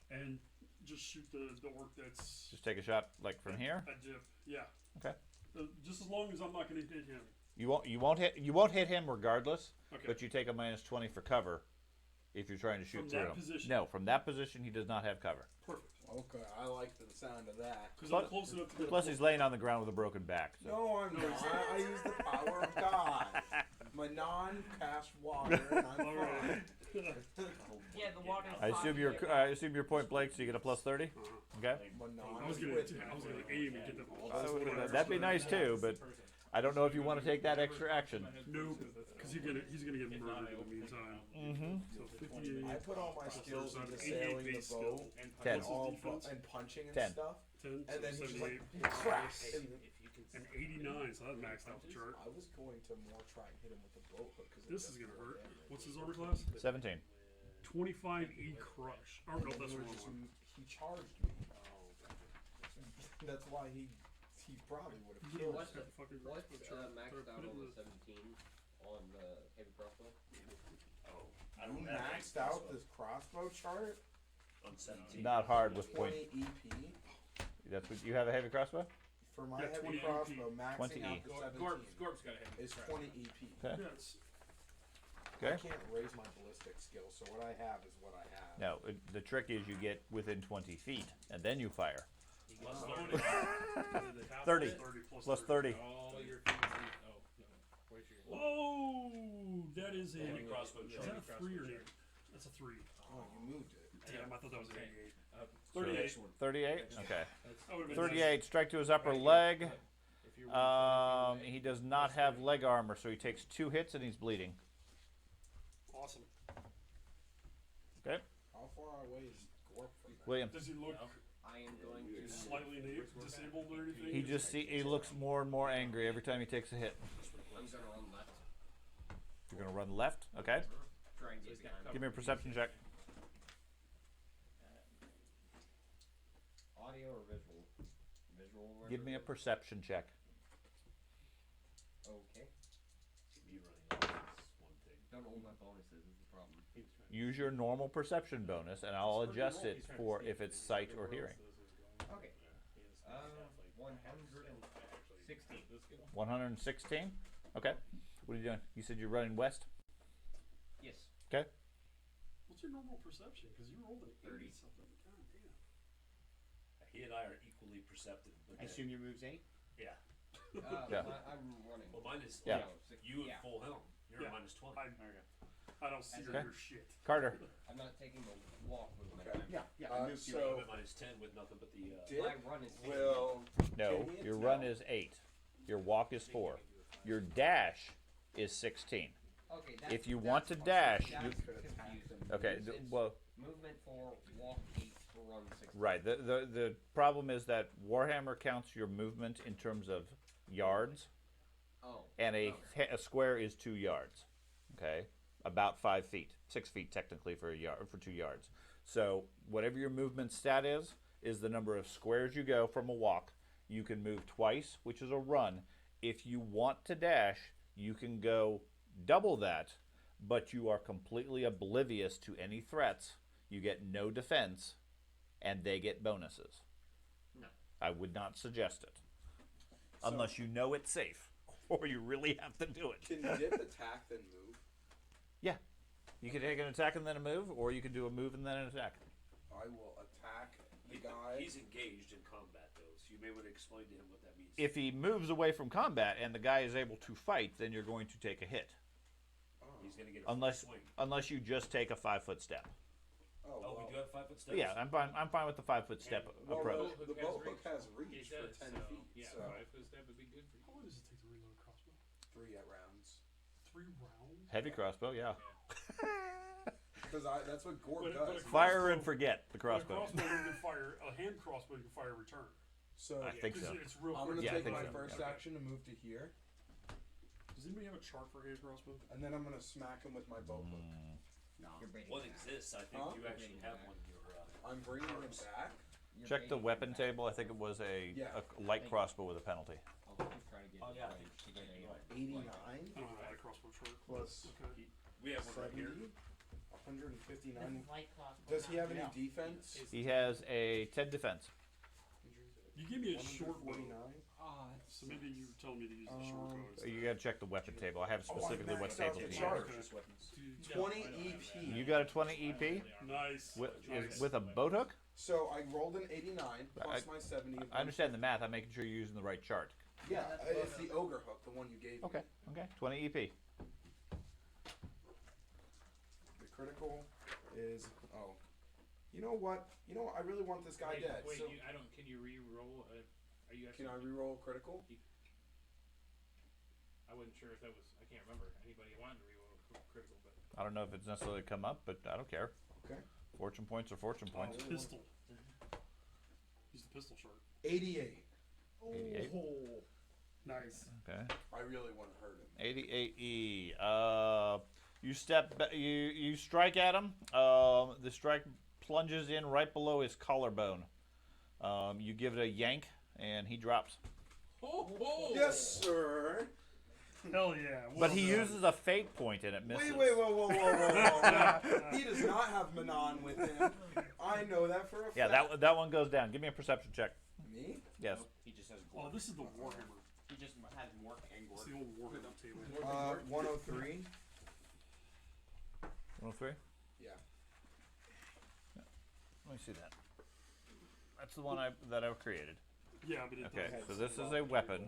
and just shoot the orc that's Just take a shot like from here. a dip. Yeah. Okay. Just as long as I'm not gonna hit him. You won't hit him regardless, Okay. but you take a minus 20 for cover if you're trying to shoot From through that him. position? No, from that position he does not have cover. Perfect. Okay, I like the sound of that. Because Plus- I'm close enough to get. Plus he's laying on the ground with a broken back. So. No, I'm not. I use the power of God. My non-cast water, and I'm All right. fine. Yeah, the water's I assume you're point blank, so you get a plus 30. Okay. My non I was gonna aim and get them. That'd be nice too, but I don't know if you want to take that extra action. Nope. Because he's gonna get murdered in the meantime. Mm-hmm. So 58. I put all my skills So into it's sailing the base boat skill. and, Ten. all Defense? and punching and 10. stuff. 10, And so then he's just 78. like crack. And 89, so that maxed out the chart. I was going to more try and hit him with the boat hook because This is gonna hurt. What's his armor class? 17. 25 E crush. Oh no, that's the wrong one. He charged me. That's why he probably would have killed What's me. the- Fucking What's crossbow chart. maxed out Put it on in the 17 on the heavy crossbow? Oh, I You don't have maxed out this crossbow chart. on 17. Not hard with point. 20 EP That's what you have, a heavy crossbow. for my Yeah, heavy 20 crossbow. 20 Maxing out E. the Gorp's 17 got a heavy is crap. 20 EP. Okay. Yes. Okay. I can't raise my ballistic skill, so what I have is what I have. No, the trick is you get within 20 feet and then you fire. Plus throwing it. 30. 30 Plus 30. All your things. Oh, no. Where's your? Whoa! That is a. Heavy crossbow Is chart. that a 3 or an 8? That's a 3. Oh, you moved it. Damn, I thought that was an 88. Uh, 38. 38. Okay. That would've been 38. Strike to his upper leg. If you're within 20 feet He does not have leg armor, so he takes 2 hits and he's bleeding. awesome. Okay. How far away is Gorp from that? William. Does he look I am going to. slightly disabled or anything? He looks more and more angry every time he takes a hit. I'm going to run left. You're gonna run left. Okay. Try and get behind. Give me a perception check. Audio or visual? Visual. or Give me a visual? perception check. Okay. Me running off is one thing. Don't know what my bonuses is the problem. Use your normal perception bonus, and I'll adjust it for if it's sight or hearing. Okay. 116. 116. Okay. What are you doing? You said you're running west. Yes. Okay. What's your normal perception? Because you rolled an 30. 80 something. God damn. He and I are equally perceptive. But I assume your move's 8? Yeah. Yeah. I'm running. Well, mine is Yeah. like you at Yeah. full helm. You're Yeah. at minus 20. I don't see Okay. your shit. Carter. I'm not taking the walk movement. Okay. I'm- Yeah, Uh, I moved you. so- I'm at minus 10 with nothing but the. Dip My run is 60. will. No, Can he your tell? run is 8. Your walk is 4. Your dash is 16. Okay, that's, If you that's want to fine. dash, That's you- confusing. Okay. It's Well, movement for walk 8 for run 60. right. The problem is that Warhammer counts your movement in terms of yards, Oh. and a square is 2 yards. Okay, about 5 feet, 6 feet technically for a yard for 2 yards. So whatever your movement stat is the number of squares you go from a walk. You can move twice, which is a run. If you want to dash, you can go double that, but you are completely oblivious to any threats. You get no defense, and they get bonuses. No. I would not suggest it, unless you know it's safe, or you really have to do it. Can Dip attack then move? Yeah, you can take an attack and then a move, or you can do a move and then an attack. I will attack the guy. He's engaged in combat though, so So you may want to explain to him what that means. If he moves away from combat and the guy is able to fight, then you're going to take a hit. He's going to get a Unless swing. unless you just take a 5-foot step. Oh, Oh, well. we do have 5 foot steps? Yeah, I'm fine with the 5-foot step Well, approach. the boat hook has reach It does, for 10 so, feet. Yeah, So 5-foot step would be good for How you. long does it take to reload a crossbow? 3 rounds. 3 rounds? Heavy crossbow, yeah. Because that's what Gorg But does. a Fire and crossbow- forget the But a crossbow. crossbow you can fire, a hand crossbow you can fire a return. So I think 'Cause so. it's real I'm quick. gonna Yeah, I take think my so. first Yeah. action to move to here, Does anybody have a chart for a hand crossbow? and then I'm gonna smack him with my bow hook. No. You're bringing One it back. exists. I think Huh? you actually have one in your. I'm bringing him back. You're Check the bringing it weapon back. table. I think it was a Yeah. light crossbow with a penalty. I'll just try to get Oh, yeah, I like, think to get a 89 I don't have a crossbow chart. plus Okay. We have one right 70, here. This 159. is light crossbow. Does he have any Yeah. defense? He has a 10 defense. You gave me a short bow. 149. Oh, So maybe you were telling me to use the short bow. instead. You gotta check the weapon table. I have specifically what maxed out table the to chart. use. 20 EP. You got a 20 EP Nice. with a boat hook? So I rolled an 89 plus my 70. I understand the math. I'm making sure you're using the right chart. Yeah, it's the ogre hook, the one you gave Okay. me. Okay. 20 EP. The critical is You know what? I really want this guy dead. Wait, so I don't. Can you re-roll? Are you can actually? I reroll critical? I wasn't sure if that was. I can't remember anybody wanting to re-roll critical, but I don't know if it's necessarily come up, but I don't care. Okay. Fortune points are fortune Oh, points. pistol. Use the pistol chart. 88. 88. Oh, Nice. Okay. I really want to hurt him. 88E. You you strike at him. The strike plunges in right below his collarbone. You give it a yank, and he drops. Yes, sir. Hell yeah. But he uses a fate point, and it misses. Wait, whoa. He does not have Manon with him. I know that for a fact. Yeah, that one goes down. Give me a perception check. Me? Yes. he just has Oh, Gorg. this is the Warhammer. He just has Mork and It's Gorg. the old Warhammer table. 103. 103. Yeah. Let me see that. That's the one that I've created. Yeah, but it Okay, does. so this is a weapon.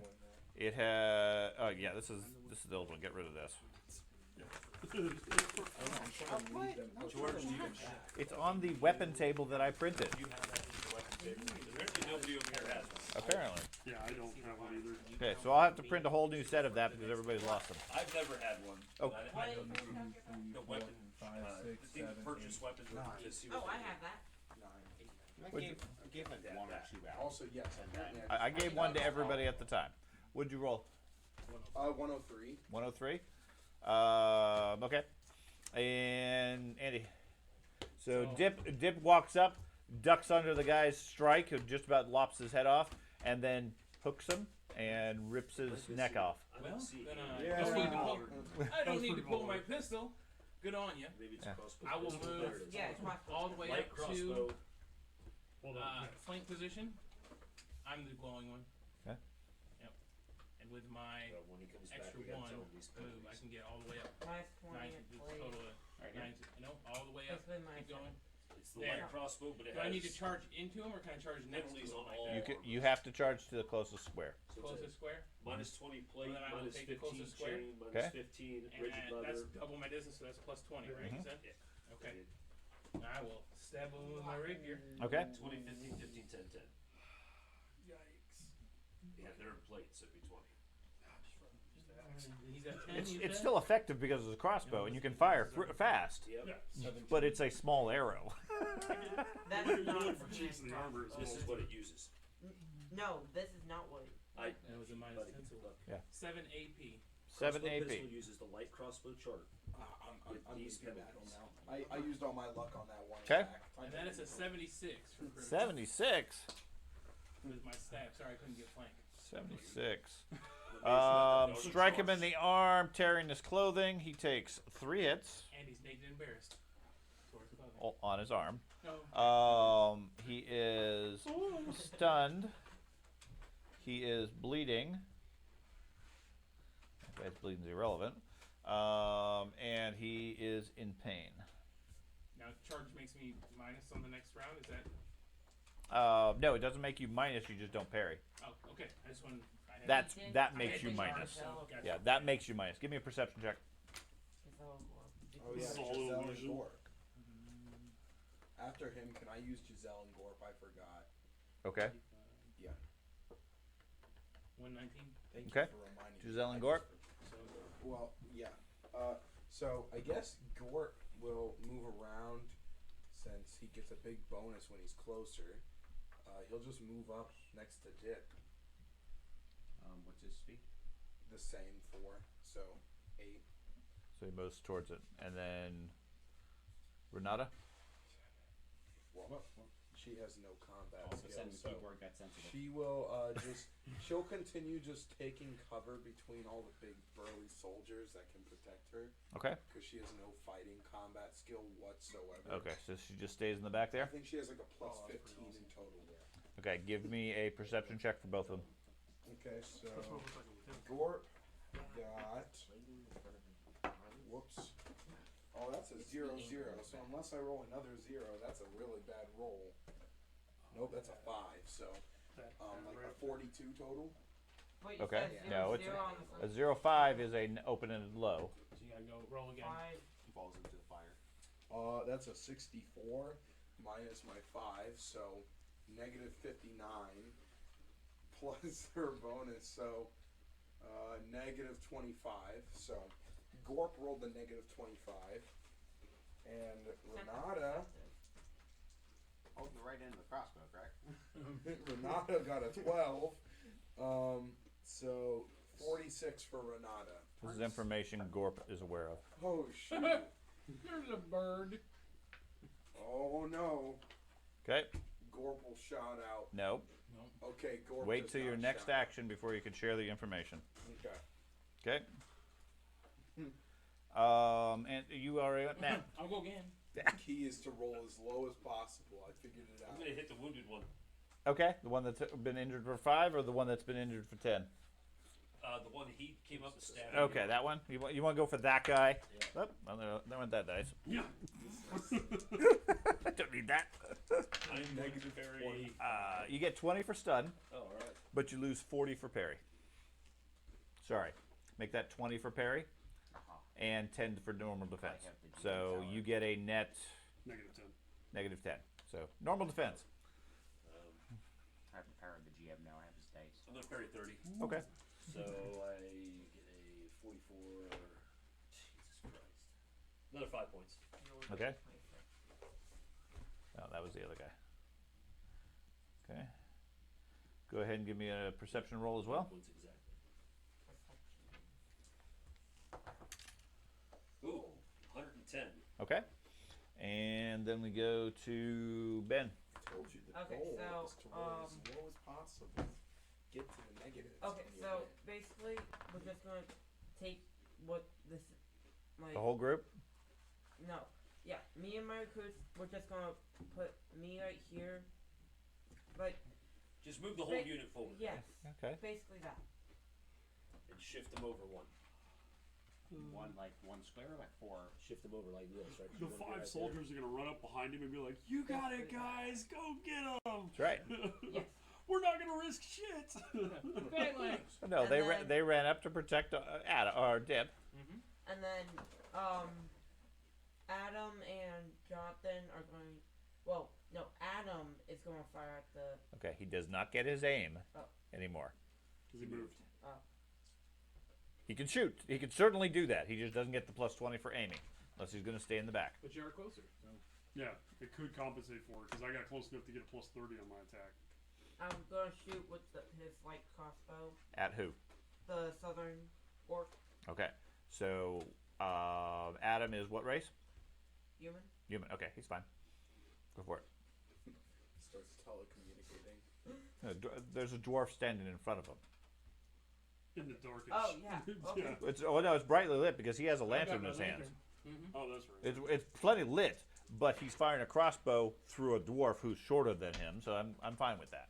It has. Oh yeah, this is the old one. Get rid of this. George, do you It's on the weapon table that I printed. have that in the weapon table? Apparently nobody over here has one. Apparently. Yeah, I don't have one either. Okay, so I'll have to print a whole new set of that because everybody's lost them. I've never had one. Oh. I don't the weapon. The thing to purchase weapons with to see what Oh, I they have that. I gave him Yeah, 1 or that. 2 out. Also, yes. apparently I gave one to everybody at the time. What'd you roll? 103. 103. Okay. And Andy. So Dip walks up, ducks under the guy's strike, who just about lops his head off, and then hooks him and rips his neck off. I well, don't see then here. I don't need to pull. I don't That's need to pretty pull baller. my pistol. Good on you. Maybe it's Yeah. a crossbow. I will pistol. move. There it is. Yeah, it's my All the way Light up crossbow. to Hold on. flank position. I'm the glowing one. Okay. Yep. And with my But when he comes back, extra we gotta one tell him these move, I penalties. can get all the way up. Minus 20 Nine, at the blade. total of Right here. nine. No, all the way up. Basically my Keep going. It's the There. light crossbow, but it Do has I need to charge into him, or can I charge next to penalties him? on like all. that? You have to charge to the closest square. So it's a Closest square. minus 20 plate, Well, then I will minus take the 15 closest square. chain, minus Okay. 15 And rigid that's leather. double my distance, so that's plus 20, right? Mhm. You said? Okay. I will stab him with my rapier. Okay. 20, 15, 15, 10, 10. Yikes. Yeah, they're in plate, so it'd be 20. He's got 10. It's you it's said? still effective because it's a crossbow and you can fire fast, Yep. Yeah. but it's a small arrow. That's You're not looking for for cheeks in the armor as This well. is what it uses. No, this is not what. I, That was a minus buddy, 10. So look. 7 AP. 7 Crossbow pistol AP. uses the light crossbow chart. I'm These gonna do that penalties. now. I used all my luck on that one. 'Kay. attack. And then it's a 76 for critical 76. with my stab. Sorry, I couldn't get flank. 76. No Strike him in charge. the arm, tearing his clothing. He takes 3 hits And he's naked and embarrassed. Towards the clothing. on his arm. No. He is stunned. He is bleeding. Okay, bleeding's irrelevant. And he is in pain. Now charge makes me minus on the next round. Is that? No, it doesn't make you minus. You just don't parry. Oh, okay. I just want. I had That I makes had you the minus. charge, so gotcha. Yeah, that makes you minus. Give me a perception check. Oh yeah, This is all Giselle and illusion. Gorp. After him, can I use Giselle and Gorp? I forgot. Okay. Yeah. 119. Thank Okay. you for reminding me. Giselle and I Gorp? just- Well, yeah. So I guess Gorp will move around since he gets a big bonus when he's closer. He'll just move up next to Dip. What's his speed? The same 4, so 8. So he moves towards it, and then Renata. Well, she has no combat All of a sudden, skills, the so keyboard got sensitive. she will she'll continue just taking cover between all the big burly soldiers that can protect her Okay. because she has no fighting combat skill whatsoever. Okay, so she just stays in the back I there. think she has like a plus Oh, that's 15 pretty in total. Okay, give me a perception check for both of them. Okay, so That's what it looks like on the table. Gorp got whoops. Oh, that's a 0-0. So unless I roll another 0, that's a really bad roll. Nope, that's a 5. So like a 42 total. Wait, you Okay. said No, 0, it's 0 on the a 0-5 is an open-ended low. So you gotta go roll again. 5. Falls into the fire. That's a 64 minus my 5, so negative 59 plus her bonus, so negative 25. So Gorp rolled the negative 25, and Renata Oh, the right end of the crossbow, correct? Renata got a 12. So 46 for Renata. This is information Gorp is aware of. Oh shoot! There's a bird. Oh no! Okay. Gorp will shout out. Nope. Okay, Gorp. Wait does till your not next shout. action before you can share the information. Okay. Okay. And you are Matt. I'll go again. Key is to roll as low as possible. I figured it I'm out. gonna hit the wounded one. Okay, the one that's been injured for 5, or the one that's been injured for 10. The one he came up and stabbed. Okay, that one. You want to go for that guy? Yeah. Oh, well, there went that dice. Yeah. I don't need that. I'm negative very. You get 20 for stun, Oh, all right. but you lose 40 for parry. Sorry, make that 20 for parry and 10 for normal defense. have the So GM you get a net Negative 10. negative 10. So normal defense. I have the power of the GM now. I have his dice. I'm gonna parry 30. Okay. So I get a 44. Jesus Christ. Another 5 points. Okay. Oh, that was the other guy. Okay. Go ahead and give me a perception roll as well. Points exactly. Ooh, 110. Okay. And then we go to Ben. Told you the Okay, goal so, is to roll as low as possible. Get to the negatives. Okay, when you so win. basically, we're just gonna take what this, like, The whole group? no, yeah, me and my recruits, we're just gonna put me right here, like, Just move the whole unit forward. yes, Okay. basically that. And shift them over one. One square, like 4. Shift them over like this, right? The 5 soldiers are gonna run up behind him and be like, "You got it, guys! Go get him!" That's right. Yes. We're not gonna risk shit. Phalanx. No, And they then- they ran up to protect Adam or Dip. And then, Adam and Jonathan are going, well, no, Adam is going to fire at the, Okay, he does not get his aim Oh. anymore. Because he moved. He can shoot. He can certainly do that. He just doesn't get the plus 20 for aiming, unless he's going to stay in the back. But you are closer. So. Yeah, it could compensate for it because I got close enough to get a plus 30 on my attack. I'm going to shoot with his light crossbow, At who? the southern orc, Okay. So Adam is what race? human. Human. Okay, he's fine. Go for it. Starts telecommunicating. There's a dwarf standing in front of him. In the darkest. Oh, yeah, okay. Yeah. It's it's brightly lit because he has a I've lantern got in my his hands. lantern. Oh, that's right. It's plenty lit, but he's firing a crossbow through a dwarf who's shorter than him, so I'm fine with that.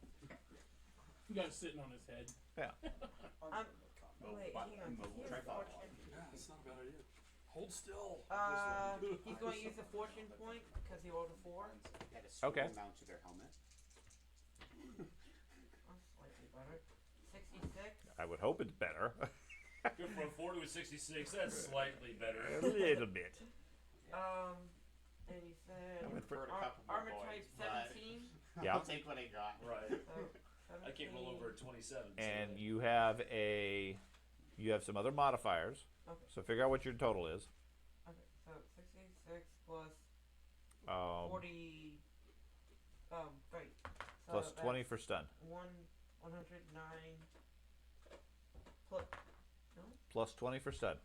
You got it sitting on his head. Yeah. Wait, hang on. He has fortune. Yeah, that's not a bad idea. Hold still. He's going to use a fortune point because he rolled a 4. Had a small Okay. amount to their helmet. That's slightly better. 66. I would hope it's better. Good for a 40 with 66. That's slightly better. A little bit. And he said I'm For a couple more armor type points, but 17. Yeah. I'll take what I got. Right. So I can't roll 17. over a 27. And so you have some other modifiers. Okay. So figure out what your total is. Okay, so 66 plus Um, 40. Right. So plus 20 for stun. 109. Plus. No? Plus 20 for stun.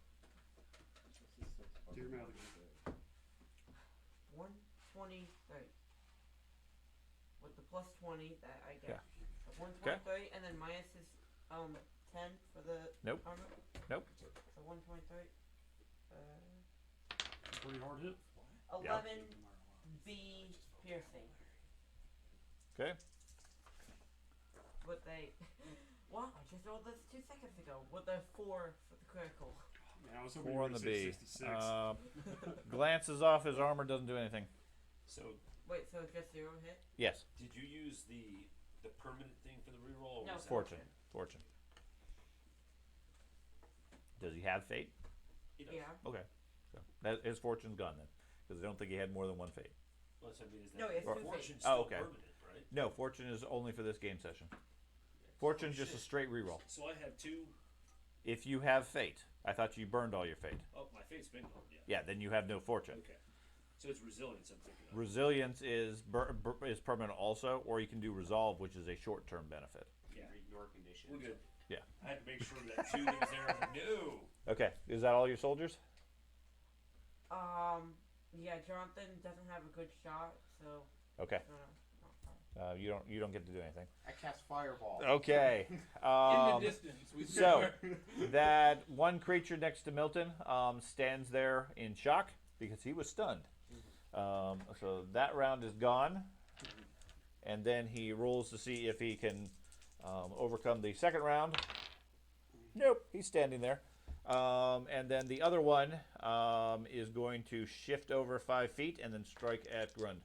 Do your math again. 120. Right. With the plus 20 that I get. Yeah. So 123, and then minus his 10 for the Nope. armor. Nope. So 123. Pretty hard hit. 11 B piercing. Okay. With a wow, I just rolled this 2 seconds ago. With a 4 for the critical. Man, I was hoping 4 you on were the gonna B. say 66. Glances off his armor, doesn't do anything. So Wait, so just 0 hit? Yes. did you use the permanent thing for the reroll? Or No, was that- Fortune. Fortune. Does he have fate? He does. Yeah. Okay. So that, his fortune's gone then. Because I don't think he had more than one fate. Well, that's what I mean, is that No, he has Or- 2 fortune fates. still Oh, okay. permanent, right? No, fortune is only for this game session. Fortune's just a shit. straight reroll. So I have 2. If you have fate, I thought you burned all your fate. Oh, my fate's been gone. Yeah. Yeah, then you have no fortune. Okay. So it's resilience. I'm thinking of. Resilience is is permanent also, or you can do resolve, which is a short-term benefit. Yeah. Read your conditions. We're good. Yeah. I had to make sure that 2 that was there. No. Okay, is that all your soldiers? Yeah, Jonathan doesn't have a good shot, so. Okay, No. you don't get to do anything. I cast fireball. Okay, In the distance, we so that one creature next to Milton stands there in shock because he was stunned. So that round is gone, and then he rolls to see if he can overcome the second round. Nope, he's standing there. And then the other one is going to shift over 5 feet and then strike at Grund.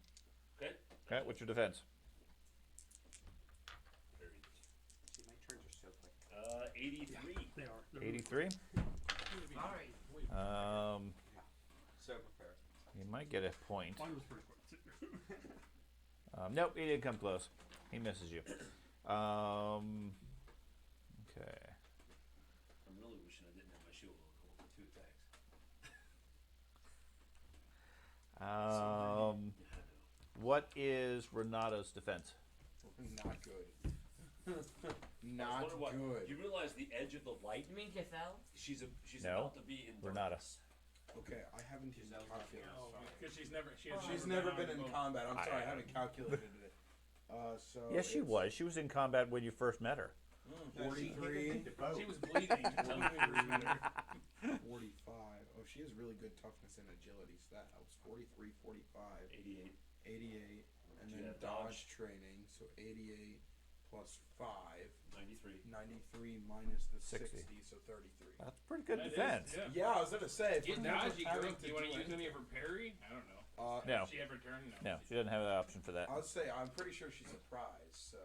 Okay. Okay, what's your defense? See, my turns are so quick. 83. They are. They're really 83. Sorry. So prepared. You might get a point. Mine was pretty quick too. Nope, he didn't come close. He misses you. Okay. I'm really wishing I didn't have my shield on for 2 attacks. What is Renata's defense? Not good. I Not was wondering good. You realize the edge of the light? You mean Giselle? She's No, about to be in Renata. darkness. Okay, I haven't even calculated. No, Sorry. because she's never She's never been in both. combat. I'm sorry, I I- haven't calculated it. So Yes, she it's was. She was in combat when you first met her. 43, She was bleeding. 45. Oh, she has really good toughness and agility, so that helps. 43, 45, 88. 88, and Do you then have dodge dodge? training, so 88 plus 5, 93. 93 minus the 60. 60, so 33. That's pretty good That is, defense. yeah. Yeah, I was gonna say. Get for never dodgy, having girl. to Do you want do to use any anything. of her parry? I don't know. No, Does she ever turn? no, she doesn't have that option for that. I'll say I'm pretty sure she's surprised, so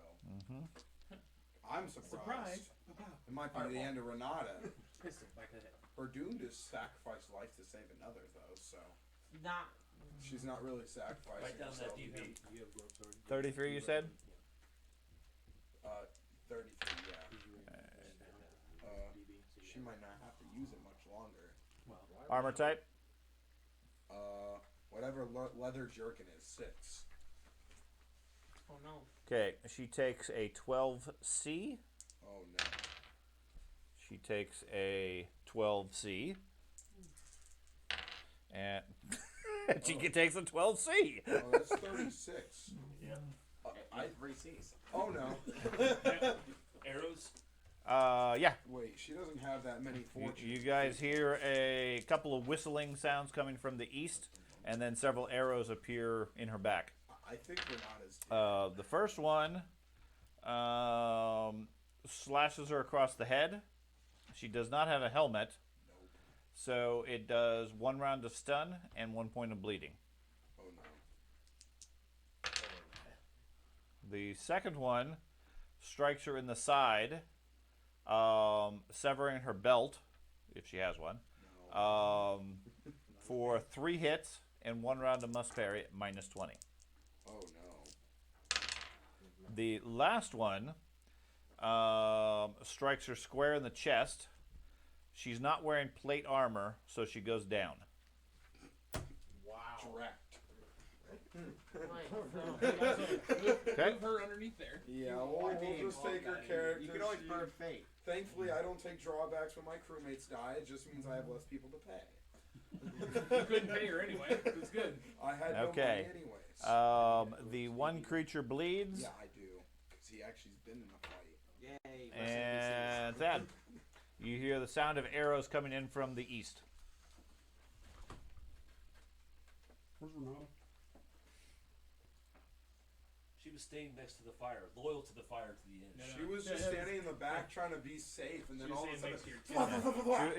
I'm surprised. It might be the end of Renata. Pistol, back of the head. Her doom to sacrifice life to save another, though, so Not. she's not really sacrificing. Write down that herself. DB. 33, you said? 33, yeah. She might not have to use it much longer. Armor type? Whatever leather jerkin is, 6. Oh no. Okay, she takes a 12C. Oh no. She takes a 12C. And she takes a 12C. Oh, that's 36. Yep. I 3 C's. Oh no. Arrows. Yeah. Wait, she doesn't have that many fortunes. You guys hear a couple of whistling sounds coming from the east, and then several arrows appear in her back. I think Renata's. The first one slashes her across the head. She does not have a helmet, so it does 1 round of stun and 1 point of bleeding. Oh no. The second one strikes her in the side, severing her belt, if she has one, for 3 hits and 1 round of must parry at -20. Oh no. The last one strikes her square in the chest. She's not wearing plate armor, so she goes down. Wow. Direct. Okay. Move her underneath there. Yeah, we'll just take her character. You can always She- burn fate. Thankfully, I don't take drawbacks when my crewmates die. It just means I have less people to pay. You couldn't pay her anyway. It was good. I had Okay. no money anyways. The one creature bleeds, Yeah, I do. Because he actually's been in a fight. Yay. and Thad, you hear the sound of arrows coming in from the east. Where's Renata? She was staying next to the fire, loyal to the fire to the end. No, She was just standing in the back trying to be safe, and then She was all of a standing sudden, next to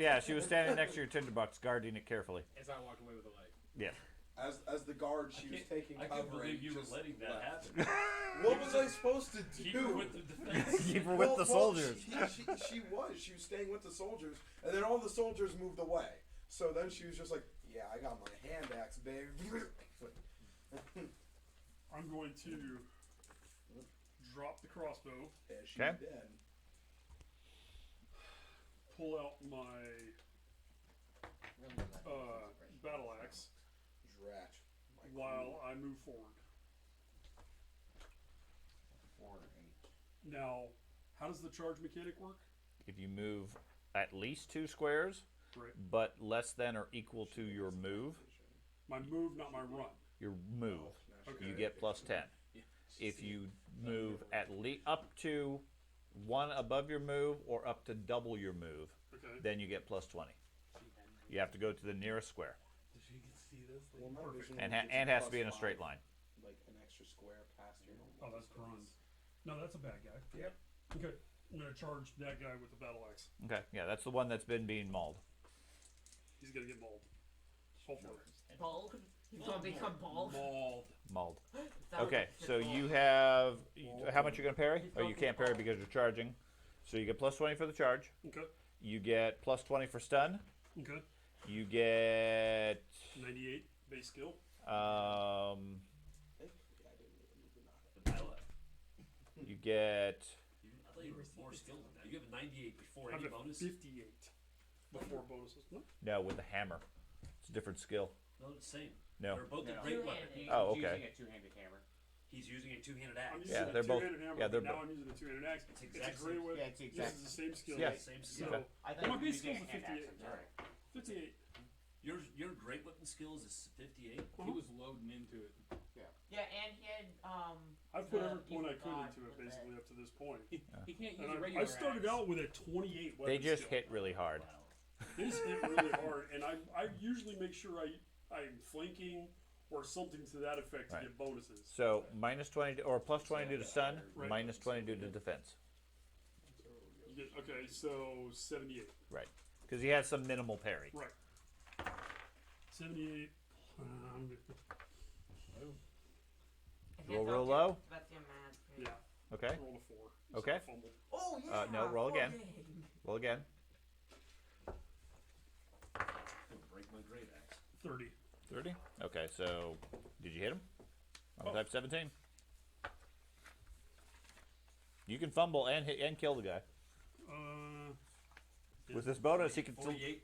your She was standing next to your tinderbox, guarding it carefully. as I walked away with a light. Yeah. as the guard, she was taking I cover. can't believe and you were just letting that left. happen. What was I supposed to do? Keep her with the defense. Keep her with the soldiers. She was staying with the soldiers, and then all the soldiers moved away. So then she was just like, "Yeah, I got my hand axe, babe." I'm going to drop the crossbow, Yeah, she's Okay. dead. pull out my battle axe Drat. My while I move forward. 4 or 8. Now, how does the charge mechanic work? If you move at least 2 squares, Right. but less than or equal to your move, My move, not my run. your move, Okay. you get +10. If you move at least up to 1 above your move or up to double your move, Okay. then you get +20. You have to go to the nearest square, Well, my vision and gives you and has to be in a +5, straight line. like an extra square past your normal. Oh, that's Grun. No, that's a bad guy. Yep. Okay. I'm going to charge that guy with the battle axe. Okay, yeah, that's the one that's been being mauled. He's going to get mauled. Hopefully. Bald? He's gonna become bald? Mauled. Mauled. Sounds Okay, like so shit you bald. have how much you're gonna parry? Oh, you can't parry because you're charging. So you get +20 for the charge. Okay. You get +20 for stun. Okay. You get 98 base skill. I didn't really need to know. The battle axe. you get I thought you were more skilled than that. You have a 98 before I have any a bonus. 58 before bonuses. No? no with the hammer. It's a different skill. No, it's the same. No. They're both a No. great Two-handed. weapon. He's Oh, using okay. a two-handed hammer. He's using a two-handed I'm axe. using Yeah, a they're both- two-handed hammer. yeah, they're now both- I'm using a two-handed axe. It's It's exact a great same- way. Yeah, it's the exact. Uses the same skill. Yeah. Same So, skill. Okay. I Well, thought my you base were using a skill's a hand axe. 58. I'm sorry. 58. Your great weapon skills is 58. He was loading into it. Yeah, and he had, I've put the every point I evil could god into it with basically up to this point. He can't use And a regular I started axe. out with a 28 weapon They just skill. hit really hard. They just hit really hard, and I usually make sure I'm flanking or something to that effect to Right. get bonuses. So -20 or +20 due to stun, Right. -20 due to defense. You get, okay, so 78. Right. Because he has some minimal parry. Right. 78. if Roll it's real up low? to- That's your math. Yeah. Okay. Roll a 4. Okay. Fumble. Oh, yeah. no, roll again. fucking. Roll again. Break my great axe. 30. 30. Okay, so did you hit him? On Oh. type 17. You can fumble and hit and kill the guy. With this bonus, he can still 48.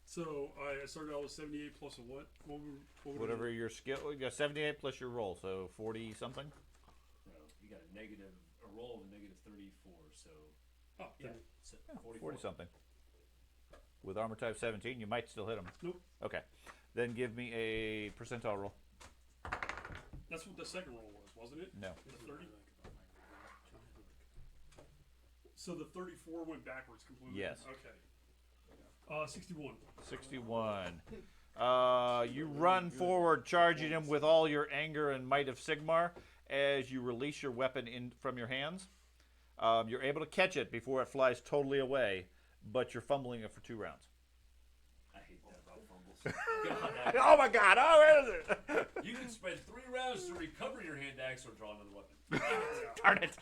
So I started out with 78 plus a what? What would whatever your skill. You got 78 plus your roll, so 40 something. No, you got a roll of a -34, so Oh, yeah, then- so 44. 40 something. With armor type 17, you might still hit him. Nope. Okay. Then give me a percentile roll. That's what the second roll was, wasn't it? No. The 30? So the 34 went backwards completely? Yes. Okay. 61. 61. You run forward, charging him with all your anger and might of Sigmar as you release your weapon from your hands. You're able to catch it before it flies totally away, but you're fumbling it for 2 rounds. I hate that about fumbles. God, Oh my god, oh, where is it? you can spend 3 rounds to recover your hand dagger draw another weapon. Darn it.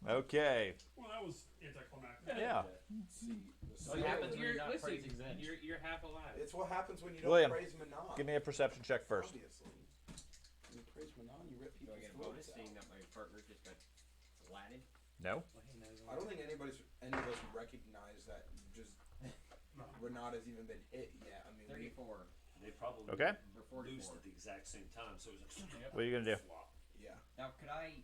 Okay. Well, that was anticlimactic. Yeah. See, the What skill happens is- when you're not listen, praising Zen? you're half alive. It's what happens when you don't William, praise Manon. Give me a perception check first. Obviously. When you praise Manon, you rip Do I people's get a bonus throats seeing out. that my partner just got latted? No. I don't think any of us recognize that just Renata's even been hit yet. I mean, 34. They probably Okay. Or loosed 44. at the exact same time, so it was like, What are you gonna do? flop. yeah. Now, could I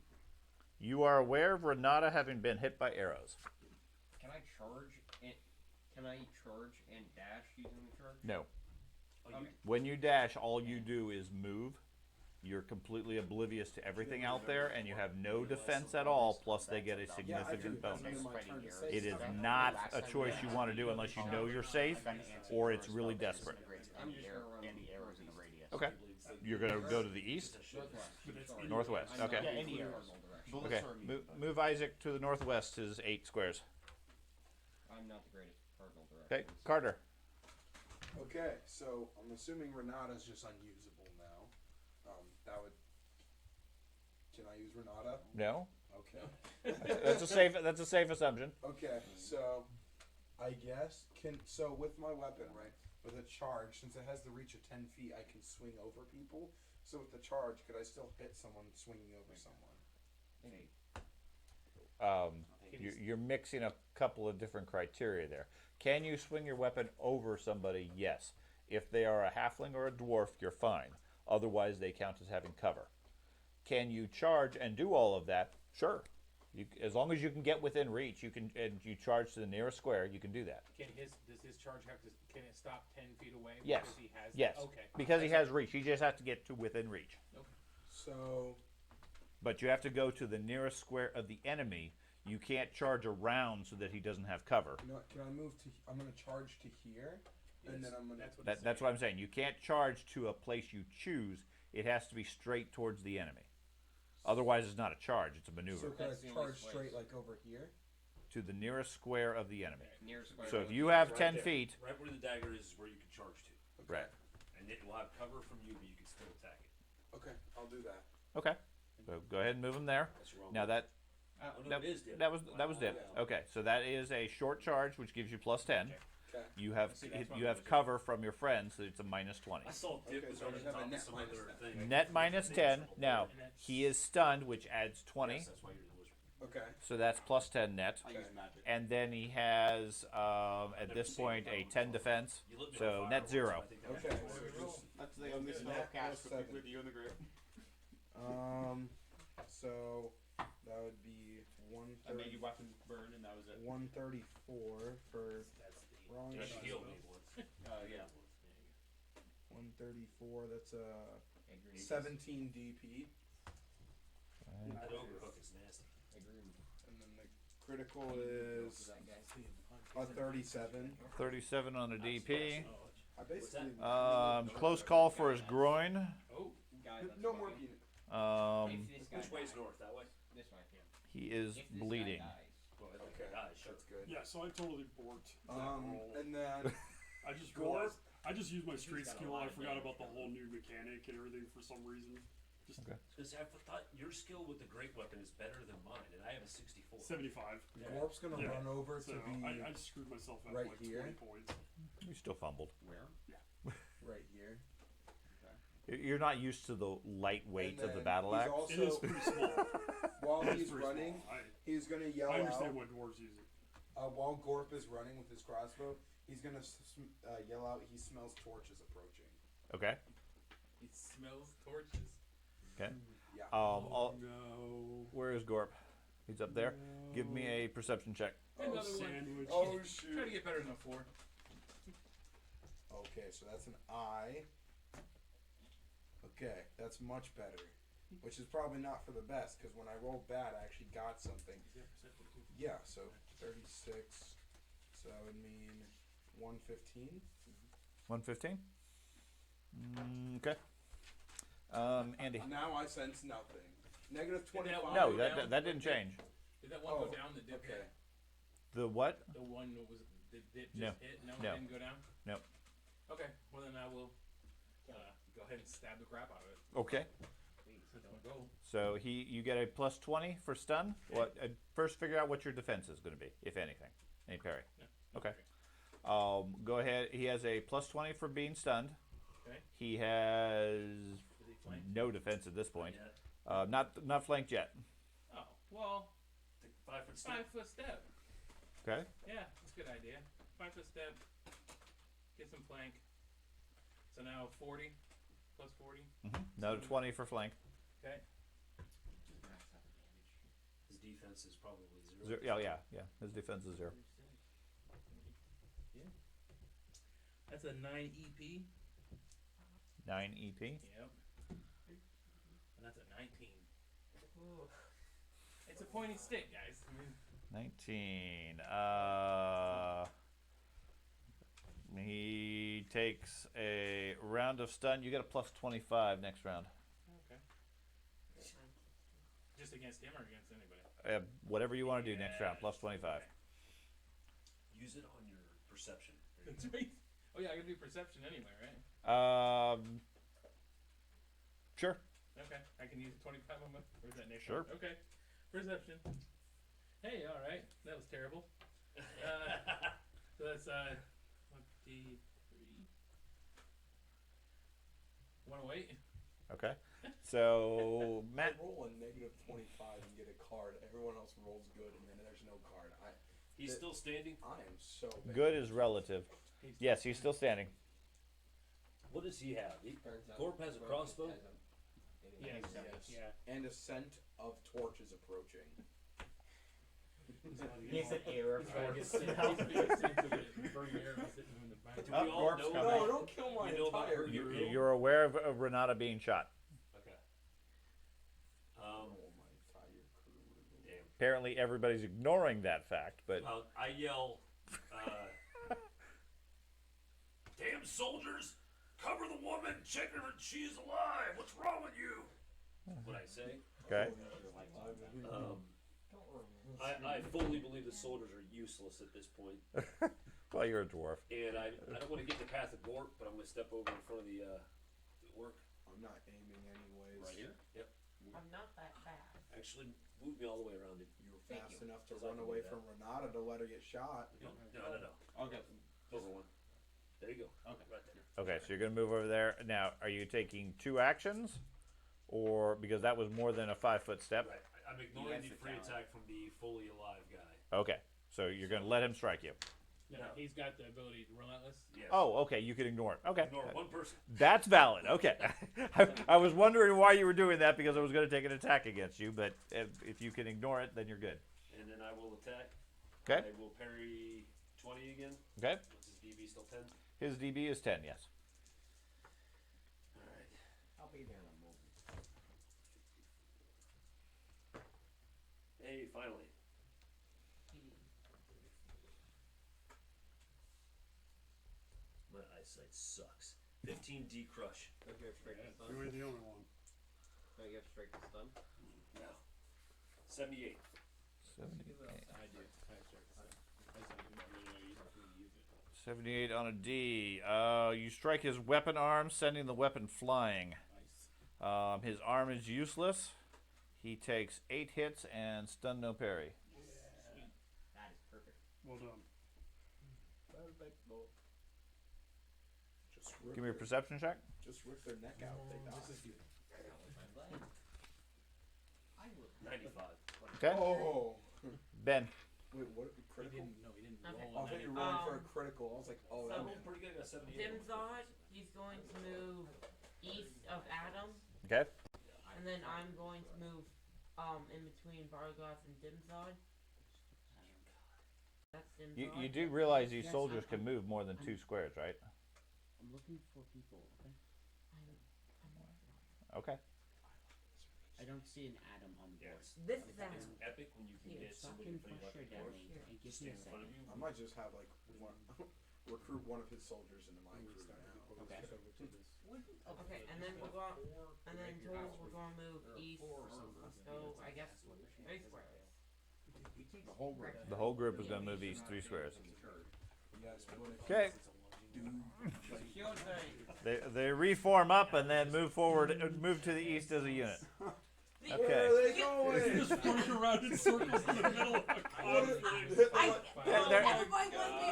You are aware of Renata having been hit by arrows. can I charge and can I charge and dash using the charge? No. Oh, you Okay. When you dash, all you do is move. You're completely oblivious to everything out there, and you have no defense at all, plus they get a Yeah, I do. significant That's bonus. my turn to say It is something. not a choice you want to do unless you know you're safe or it's really desperate. I'm just gonna run Any arrows in the radius. Okay. You're going to go to the east? Northwest. But it's Sorry. Northwest, I'm not okay. Yeah, any in the arrows. cardinal direction. Bullets Okay. are immune. Move Isaac to the northwest is 8 squares. I'm not the greatest cardinal direction. Okay. Carter. Okay, so I'm assuming Renata's just unusable now. That would. Can I use Renata? No. Okay. That's a safe assumption. Okay, so I guess so with my weapon, right? With a charge, since it has the reach of 10 feet, I can swing over people. So with the charge, could I still hit someone swinging over someone? You're mixing a couple of different criteria there. Can you swing your weapon over somebody? Yes. If they are a halfling or a dwarf, you're fine. Otherwise, they count as having cover. Can you charge and do all of that? Sure. As long as you can get within reach, you can, and you charge to the nearest square, you can do that. Does his charge have to? Can it stop 10 feet away? Yes. Because he has. Yes. Okay. Because he has reach. He just has to get to within reach. So But you have to go to the nearest square of the enemy. You can't charge around so that he doesn't have cover. you know what? Can I move to? I'm gonna charge to here, and then I'm gonna. That's what. That's what I'm saying. You can't charge to a place you choose. It has to be straight towards the enemy. Otherwise, it's not a charge. It's a So maneuver. can That's the I only charge place. straight like over here? To the nearest square of the enemy. Near square. So if you have Right 10 there. feet, Right where the dagger is where you can charge to. right? And it will have cover from you, but you can still attack it. Okay, I'll do that. Okay. So go ahead and move him there. That's wrong. Now that Oh, no, that, it is dip. that was dip. Yeah. Okay, so that is a short charge, which gives you plus 10. Okay. You have See, that's what you I have was cover from your friends, so it's a minus 20. I saw dip Okay, was so I on just the have a top of net some minus other that. thing. Net minus 10. Now he is stunned, which adds 20. Yes, that's why you're the wizard. Okay. So that's plus 10 net. I use magic. And then he has at this point a 10 defense. You looked at So the fire net once, 0. I think that was Okay. the wizard. So just, That's the only spell Net cast plus for 7. people with you in the group. So that would be I made your weapon burn, and that was it. 134 for wrong. You actually healed me once. Yeah. 134. That's a Agreed. 17 DP, That overhook is nasty. Agreed. and then the critical For is that guy. a 37. 37 on a DP. I basically Close call for his groin. Oh. Guy, that's no fine. more peanut. Um, If this guy Which way's dies- north? That way? This way. he is If this bleeding. Guy dies, Well, Okay, Guys, sure. that's good. Yeah, so I totally borked that roll. And then I just Gore? realized I just used my street got a skill. lot I of forgot damage about the coming. whole new mechanic and everything for some reason. Just Because I thought your skill with the great weapon is better than mine, and I have a 64. 75. Gorp's gonna Yeah. run over So to the I screwed myself up right like here. 20 points. You still fumbled. where? right here. You're not used to the light weight And of the then battle he's axe. also, It is pretty small. while It is he's pretty running, small. he's gonna yell I understand out. why dwarves use it. While Gorp is running with his crossbow, he's gonna yell out. He smells torches approaching. Okay. He smells torches. Okay. Yeah. No. Where is Gorp? He's up there. Give me a perception check. Another one. Sandwich. Oh Try to shoot. get better than a 4. Okay, so that's an I. Okay, that's much better. Which is probably not for the best, because when I rolled bad, I actually got something. Yeah, so 36. So that would mean 115. 115. Okay. Andy. Now I sense nothing. Negative Did that 25. one No, go that down? that didn't change. Did that one Oh, go down? The dip Okay. hit? The what? The one that was the dip just No. hit? No, No. it didn't go down? No. Okay, well then I will. Go ahead ahead and stab the crap out of it. Okay. That's my goal. So you get a plus 20 for stun. What? First, figure out what your defense is going to be, if anything. Any parry. Yeah. Okay. Go ahead. He has a plus 20 for being stunned. Okay. He has Is he flanked? no defense at this point. Yeah. Not flanked yet. Oh, well, The 5 foot step. 5 foot step. Okay. Yeah, that's a good idea. 5 foot step. Get some flank. So now 40 plus 40. Another 20 for flank. Okay. His defense is probably 0. Yeah. His defense is 0. Yeah. That's a 9 EP. 9 EP. Yep. And that's a 19. It's a pointy stick, guys. I mean, 19. He takes a round of stun. You get a plus 25 next round. okay. Just against him or against anybody? Whatever you want to do next round, plus 25. Use it on your perception. That's right. Oh yeah, I can do perception anyway, right? Sure. Okay, I can use 25 on my. Or is that next Sure. round? Okay, perception. Hey, all right, that was terrible. So that's 23. 108. Okay. So I Matt, roll a negative 25 and get a card. Everyone else rolls good, and then there's no card. He's still standing. I am so bad. good is relative. Yes, he's still standing. What does he have? Turns out Corp has a crossbow. Yes. Yes. Yeah. And a scent of torches approaching. He's an error. Do we all Gorp's know coming. No, don't kill my We know about entire her. group. You're aware of Renata being shot. Okay. Oh, my entire crew. Damn. Apparently, everybody's ignoring that fact, but Well, I yell, "Damn soldiers! Cover the woman! Check her that she's alive! What's wrong with you?" What I say? okay. I fully believe the soldiers are useless at this point, Well, you're a dwarf. and I don't want to get in the path of Gorp, but I'm going to step over in front of the orc I'm not aiming anyways. right here. Yep. I'm not that fast. Actually, move me all the way around it. You were Thank fast you. enough to Because I run can away do that. from Renata to let her get shot. No. I'll get Over one. There you go. Okay. Right there. Okay, so you're going to move over there. Now, are you taking 2 actions? Or, because that was more than a 5-foot step? Right. I'm ignoring has the the free talent. attack from the fully alive guy. Okay, so you're going to let him strike you. No, he's got the ability to relentless. Yes. Oh, okay, you can ignore it. Okay. Ignore one person. That's valid. Okay. I was wondering why you were doing that because I was going to take an attack against you, but if you can ignore it, then you're good. And then I will attack. Okay. I will parry 20 again. Okay. What's his DB still 10? His DB is 10, yes. Alright. I'll be there in a moment. Hey, finally. My eyesight sucks. 15 D crush. Don't you have straight to stun? You ain't the only one. Don't you have straight to stun? No. 78. 78. I do. I have strike stun. I just don't really know you have to use it. 78 on a D. You strike his weapon arm, sending the weapon flying. Nice. His arm is useless. He takes 8 hits and stun no parry. That is perfect. Well done. Just rip Give me a their- perception check. Just rip their neck out. They die. I will. 95. Okay. Oh. Ben. Wait, what? He Critical? didn't. No, he didn't Okay. roll I on thought you any. were rolling for a critical. I was like, oh, that So- man. Pretty good. I got 78. Dimzod, he's going to move east of Adam, Okay. and then I'm going to move in between Bargoth and Dimzod. That's Dimzod. You do realize these Yes, soldiers I'm- can move more than 2 squares, right? I'm looking for people, okay? I'm working on Okay. I don't see an atom on the board. Yes. it. This is It's Adam. epic when you can Here, get somebody in Fucking front of you push her like a down dwarf. and give me Stand a in front of second. you. I might just have like one recruit one of his soldiers into my crew now. Okay. Okay, and then we're going, and then total we're going to move east. So I guess 3 squares. The whole group. The whole group is going to move these 3 squares. Yes, we want to. Okay. They reform up and then move forward, move to the east as a unit. Where Okay. are they You going? just running around in circles in the middle of a conflict. They're- They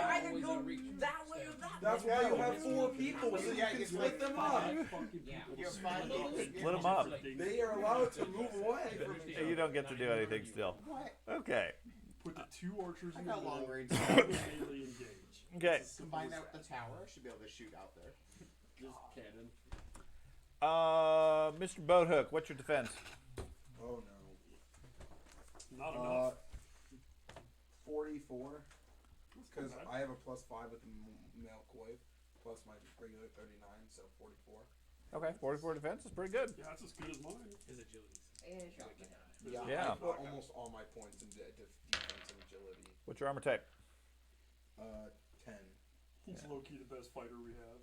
either go that way or that way. That's why you have 4 people, so you can split them up. You're fine. Split them up. They are allowed to move away from each You other. don't get to do anything still. What? Okay. Put the 2 archers I in the got middle. long range. Melee engage. Okay. Combine that with the tower. I should be able to shoot out there. Just cannon. Mr. Boathook, what's your defense? Oh no. Not enough. 44. Because I have a +5 with the male coif, plus my regular 39, so 44. Okay, 44 defense is pretty good. Yeah, that's as good as mine. His agility's And shotgun. Yeah. I put almost all my points into defense and agility. What's your armor type? 10. He's low-key the best fighter we have.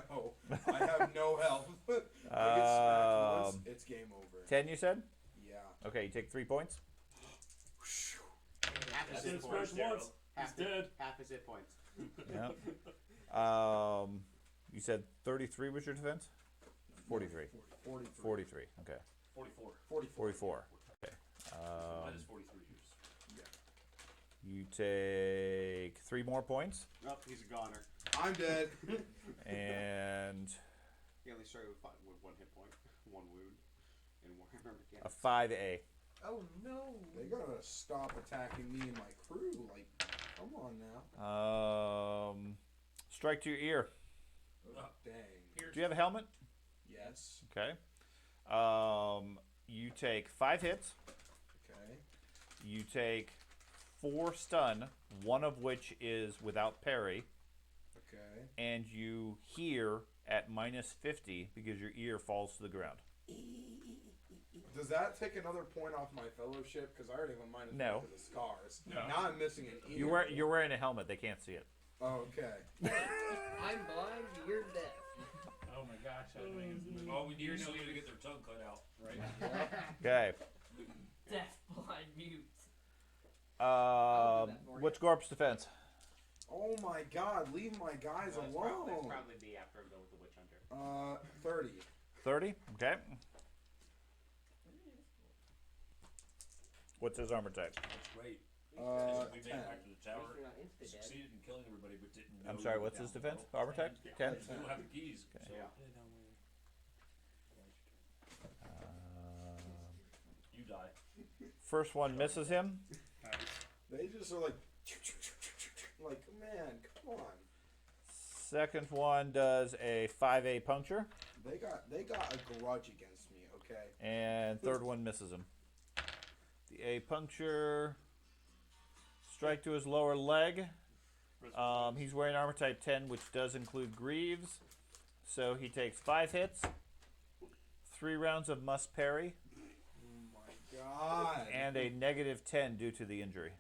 No, I have no health. I get smacked once, it's game over. 10, you said? Yeah. Okay, you take 3 points. Half his Said hit points. smash once. He's Half, dead. half his hit points. Yeah. You said 33 was your defense? 43. 43. 43. Okay. 44. 44. 44. Okay. Mine is 43 years. You take 3 more points, Oh, he's a goner. I'm dead. and He only started with 1 hit point, 1 wound, in Warhammer a Mechanics. 5A. Oh no. They gotta stop attacking me and my crew. Like, come on now. Strike to your ear. Dang. Do you have a helmet? Yes. Okay. You take 5 hits. Okay. You take 4 stun, one of which is without parry, Okay. and you hear at -50 because your ear falls to the ground. Does that take another point off my fellowship? Because I already have a minus No. 1 to the scars. No. Now I'm missing an ear. You're wearing a helmet; they can't see it. Oh, okay. I'm blind, you're deaf. Oh my gosh, that means All we need is somebody to get their tongue cut out. right? Okay. Deaf, blind, mute. I'll do that for you. What's Gorp's defense? Oh my God! Leave my guys That's alone. probably be after I go with the Witch Hunter. 30. 30. Okay. What's his armor type? That's great. we 10. made it back to the At tower, least you're not insta-dead. succeeded in killing everybody, but didn't know I'm sorry. you were What's his down defense? below. Armor type? 10. We don't have the keys. So. Yeah. You die. First one misses him. They just are like, man, come on. Second one does a 5A puncture, They got a grudge against me. Okay. and third one misses him. The A puncture. Strike to his lower leg. He's wearing armor type 10, which does include greaves. So he takes 5 hits, 3 rounds of must parry, Oh my God. and a -10 due to the injury.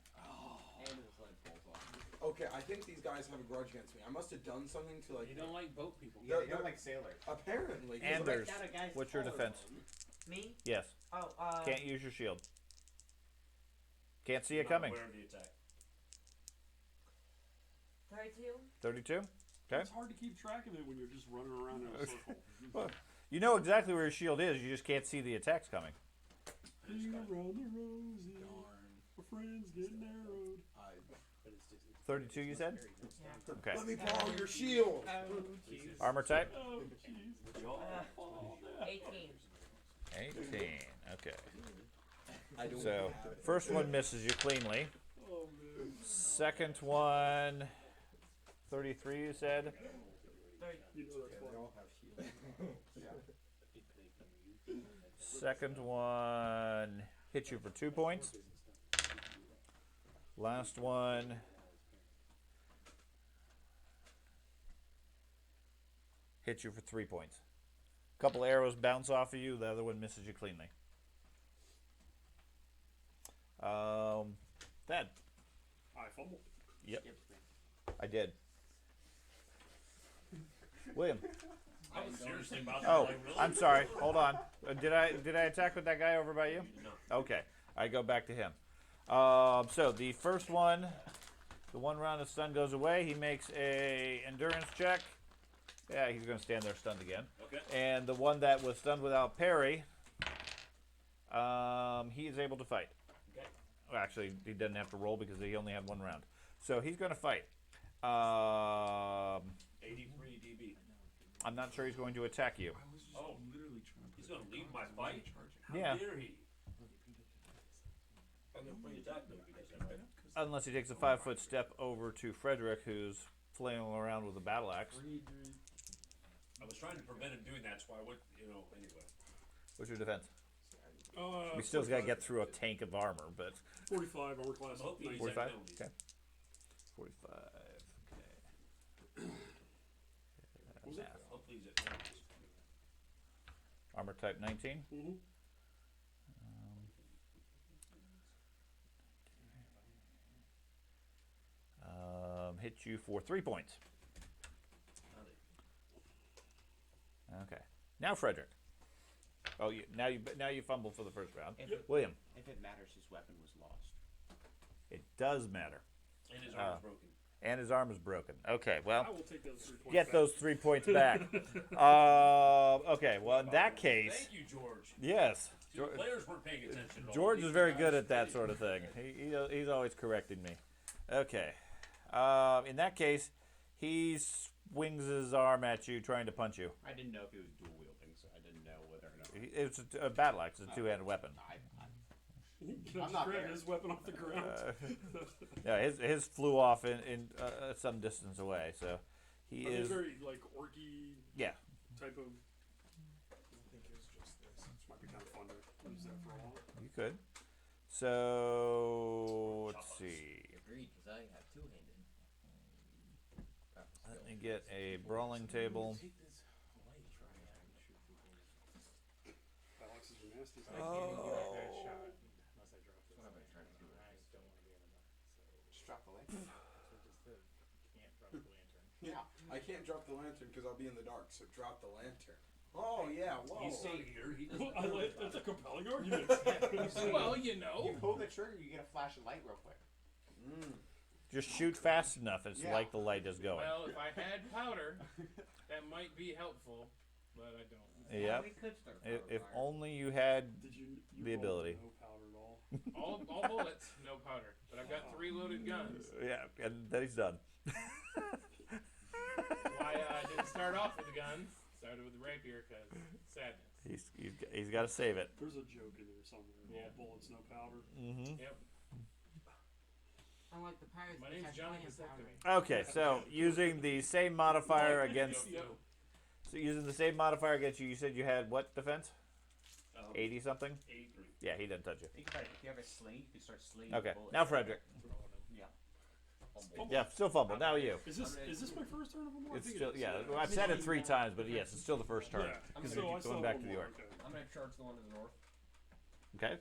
And his leg falls off. Okay, I think these guys have a grudge against me. I must have done something to like. You don't like boat people. Yeah, they don't like sailors. Apparently. 'cause Anders, Break down a guy's what's your defense? collarbone. Me? Yes. Oh, Can't use your shield. Can't see it Not coming. aware of the attack. 32? 32. Okay. It's hard to keep track of it when you're just running around in a circle. Well, you know exactly where your shield is. You just can't see the attacks coming. Being around the rosy, Darn. my friends getting narrowed. I, 32, you said? Okay. let me borrow your shield. Oh, Armor type? Oh, jeez. Y'all Oh, death. 18. 18. Okay. I don't So, have it. first one misses you cleanly. Oh, man. Second one, 33, you said? 30. You know that's Yeah, fine. they all have shields. Second one hits you for 2 points. Last one hits you for 3 points. Couple arrows bounce off of you. The other one misses you cleanly. That. I fumbled. Yep, I did. William. I was seriously about to Oh, like, really? I'm sorry. Hold on. Did I attack with that guy over by you? No. Okay, I go back to him. So the first one The 1 round of stun goes away. He makes a endurance check. Yeah, he's going to stand there stunned again. Okay. And the one that was stunned without parry, he is able to fight. Okay. Well, actually, he doesn't have to roll because he only had 1 round. So he's going to fight. 83 DB. I'm not sure he's going to attack you. Oh, Literally trying to he's gonna leave my fight. How Yeah. dare he? I'm gonna bring attack me because of that. Unless he takes a 5-foot step over to Frederick, who's flailing around with a battle axe. I was trying to prevent him doing that, that's why I went, anyway. What's your defense? We 45. still got to get through a tank of armor, but 45 armor class. I'm hoping he's 45. penalties. Okay. 45. Okay. What was it? Math. Hopefully he's at penalties. Armor type 19. Mm-hmm. Hit you for 3 points. Okay. Now Frederick. Oh, now you fumble for the first round. William. If it matters, his weapon was lost. It does matter. And his arm is broken. And his arm is broken. Okay, well, I will take those 3 points. get back. those 3 points back. Okay, well, in that case, Thank you, George. yes. See, the players weren't paying attention at all. George These is very guys- good at that sort of thing. He's always correcting me. Okay. In that case, he swings his arm at you, trying to punch you. I didn't know if he was dual wielding, so I didn't know whether or not. It's a battle axe. It's a 2-handed weapon. Can I just grab his weapon off the ground? Yeah, his flew off in some distance away. So he Are they is. very like orky Yeah. type of. I think it was just this. This might be kind of fun to use that for a while. You could. So let's see. Agreed, because I have two-handed. Let me get a brawling table. Alex is your nasty. Just drop the lantern. Yeah, I can't drop the lantern because I'll be in the dark. So drop the lantern. Oh yeah, whoa. He's staying here. He doesn't I like, that's a compelling argument. Well, You pull the trigger, you get a flash of light real quick. Just shoot fast enough. It's Yeah. like the light is going. Well, if I had powder, that might be helpful, but I don't. Yep. We could start If fire. only you had. Did you The rolled ability. No powder at all. All bullets, no powder. But I've got 3 loaded guns. Yeah, and then he's done. Why I didn't start off with the gun. Started with the rapier because sadness. He's got to save it. There's a joke in there somewhere. Yeah. All bullets, no powder. Mm-hmm. Yep. Unlike the pirates, My which name's have Johnny plenty of Vasectomy. powder. Okay, so using the same modifier against. So using the same modifier against you, you said you had what defense? 80 something. 83. Yeah, he doesn't touch you. You could, if you have a sling, you could start slinging Okay, bullets. now Frederick. Yeah. Yeah, still fumble. Now you. Is this my first turn of a more? It's still well, I've said it 3 times, but yes, it's still the first turn Yeah. because So I you're still going have back one to the more, orc. okay. I'm going to charge the one to the north. Okay.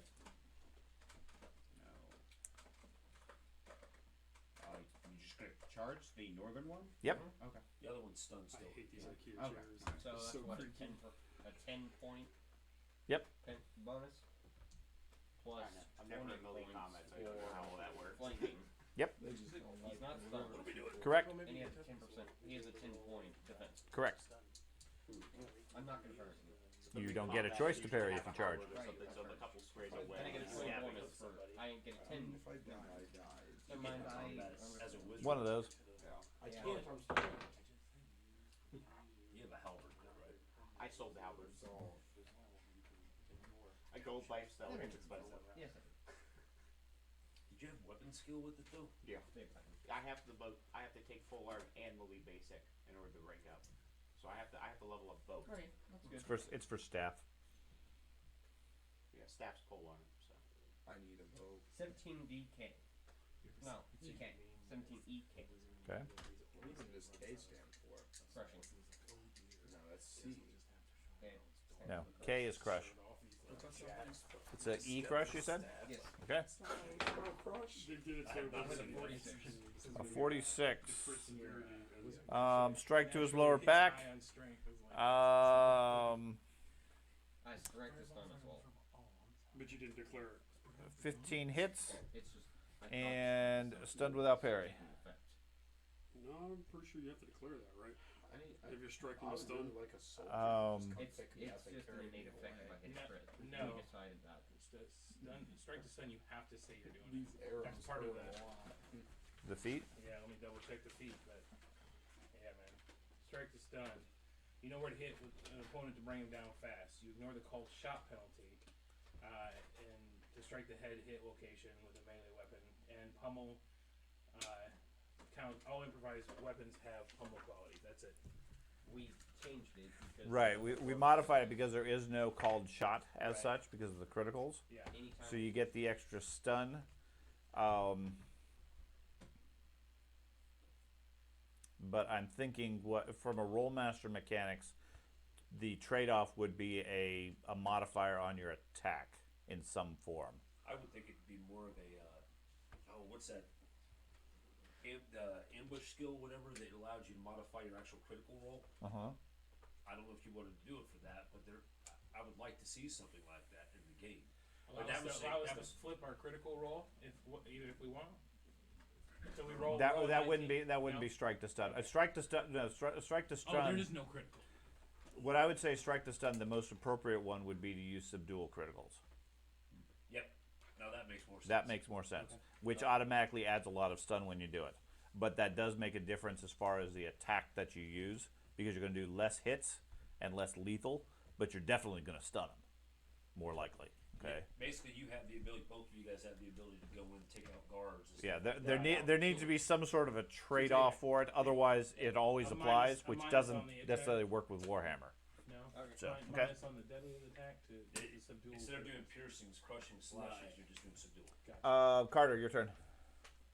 You just gonna charge the northern one? Yep. Okay. The other one's stunned I still. hate these IKEA Okay. chairs. So that's So what, creaky. a 10 point Yep. bonus? Plus I've never 20 heard Lily points comment, so I don't know how all that works. flanking. Yep. He's not stunned. Correct. And he has a 10%. He has a 10-point defense. Correct. I'm not going to hurt him. You don't get a choice to parry if you charge. Something, so a couple squares Then I away. get a 20 bonus for. I get a 10. If I die, I die. Never mind. As a wizard. One of those. I Yeah. can't. I'm stuck. You have a halberd, right? I sold the halberd. A gold lifestyle is expensive. Yes. Did you have weapon skill with it though? Yeah. I have to take full art and melee basic in order to rank up. So I have to level up both. Alright, that's good. It's for staff. Yeah, staff's pole armor. So I need a bow. 17 DK. No, EK. 17 EK. Okay. What does K stand for? Crushing. No, that's C. Okay. No, K is crush. It's a E crush, you said? Yes. Okay. Crush. They did it so I was good. at 46. A 46. Crit severity and- Strike to his lower back. High on strength is like- I strength is stun as well. But you didn't declare it. 15 hits It's just. I and stunned without parry. No, I'm pretty sure you have to declare that, right? If you're striking I with would stun. really like a soldier. It's just an innate effect if I hit No, crit. no. We decided that. Strike to stun, you have to say you're doing These it. arrows That's part of hurt that. a lot. The feet. Yeah, let me double check the feet, but yeah, man. Strike to stun. You know where to hit with an opponent to bring him down fast. You ignore the called shot penalty, and to strike the head hit location with a melee weapon. And pummel. Count all improvised weapons have pummel quality. That's it. We changed it because Right. We modified it because there is no called shot as Right. such because of the criticals. Yeah. anytime So you get the extra stun. But I'm thinking, what from a Rolemaster mechanics, the trade-off would be a modifier on your attack in some form. I would think it'd be more of a what's that? Ambush skill, whatever, that allows you to modify your actual critical roll. I don't know if you wanted to do it for that, but I would like to see something like that in the game. But Allow us to flip our critical roll even if we want. So we roll. That roll wouldn't 19. be No? strike to stun. Strike to stun. No, strike to Oh, stun. there is no critical. What I would say, strike to stun. The most appropriate one would be to use subdual criticals. Yep. Now that makes more sense. That makes more sense, Okay. which automatically adds a lot of stun when you do it. But that does make a difference as far as the attack that you use, because you're going to do less hits and less lethal, but you're definitely going to stun them, more likely. Okay. Basically, you have the ability. Both of you guys have the ability to go in and take out guards. And Yeah, stuff. there needs to be some sort of a trade-off for it. Otherwise, it always A applies, minus- a which minus doesn't on the attack. necessarily work with Warhammer. No. Okay. So, okay. Minus on the deadly attack to subdue. Instead of doing piercings, crushing, slashes, Right. you're just doing subdual. Carter, your turn.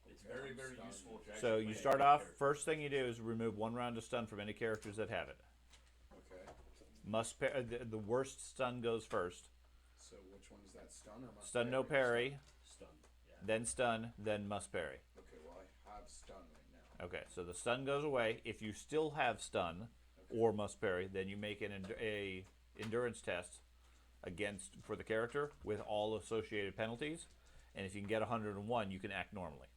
It's very, very useful. If you're So actually you playing start a off. character. First thing you do is remove one round of stun from any characters that have it. Okay. The worst stun goes first. So which one is that? Stun or must Stun no parry, Stun. Yeah. then stun, then must parry. Okay, well I have stun right now. Okay, so the stun goes away. If you still have stun or must parry, then you make a endurance test for the character with all associated penalties. And if you can get 101, you can act normally.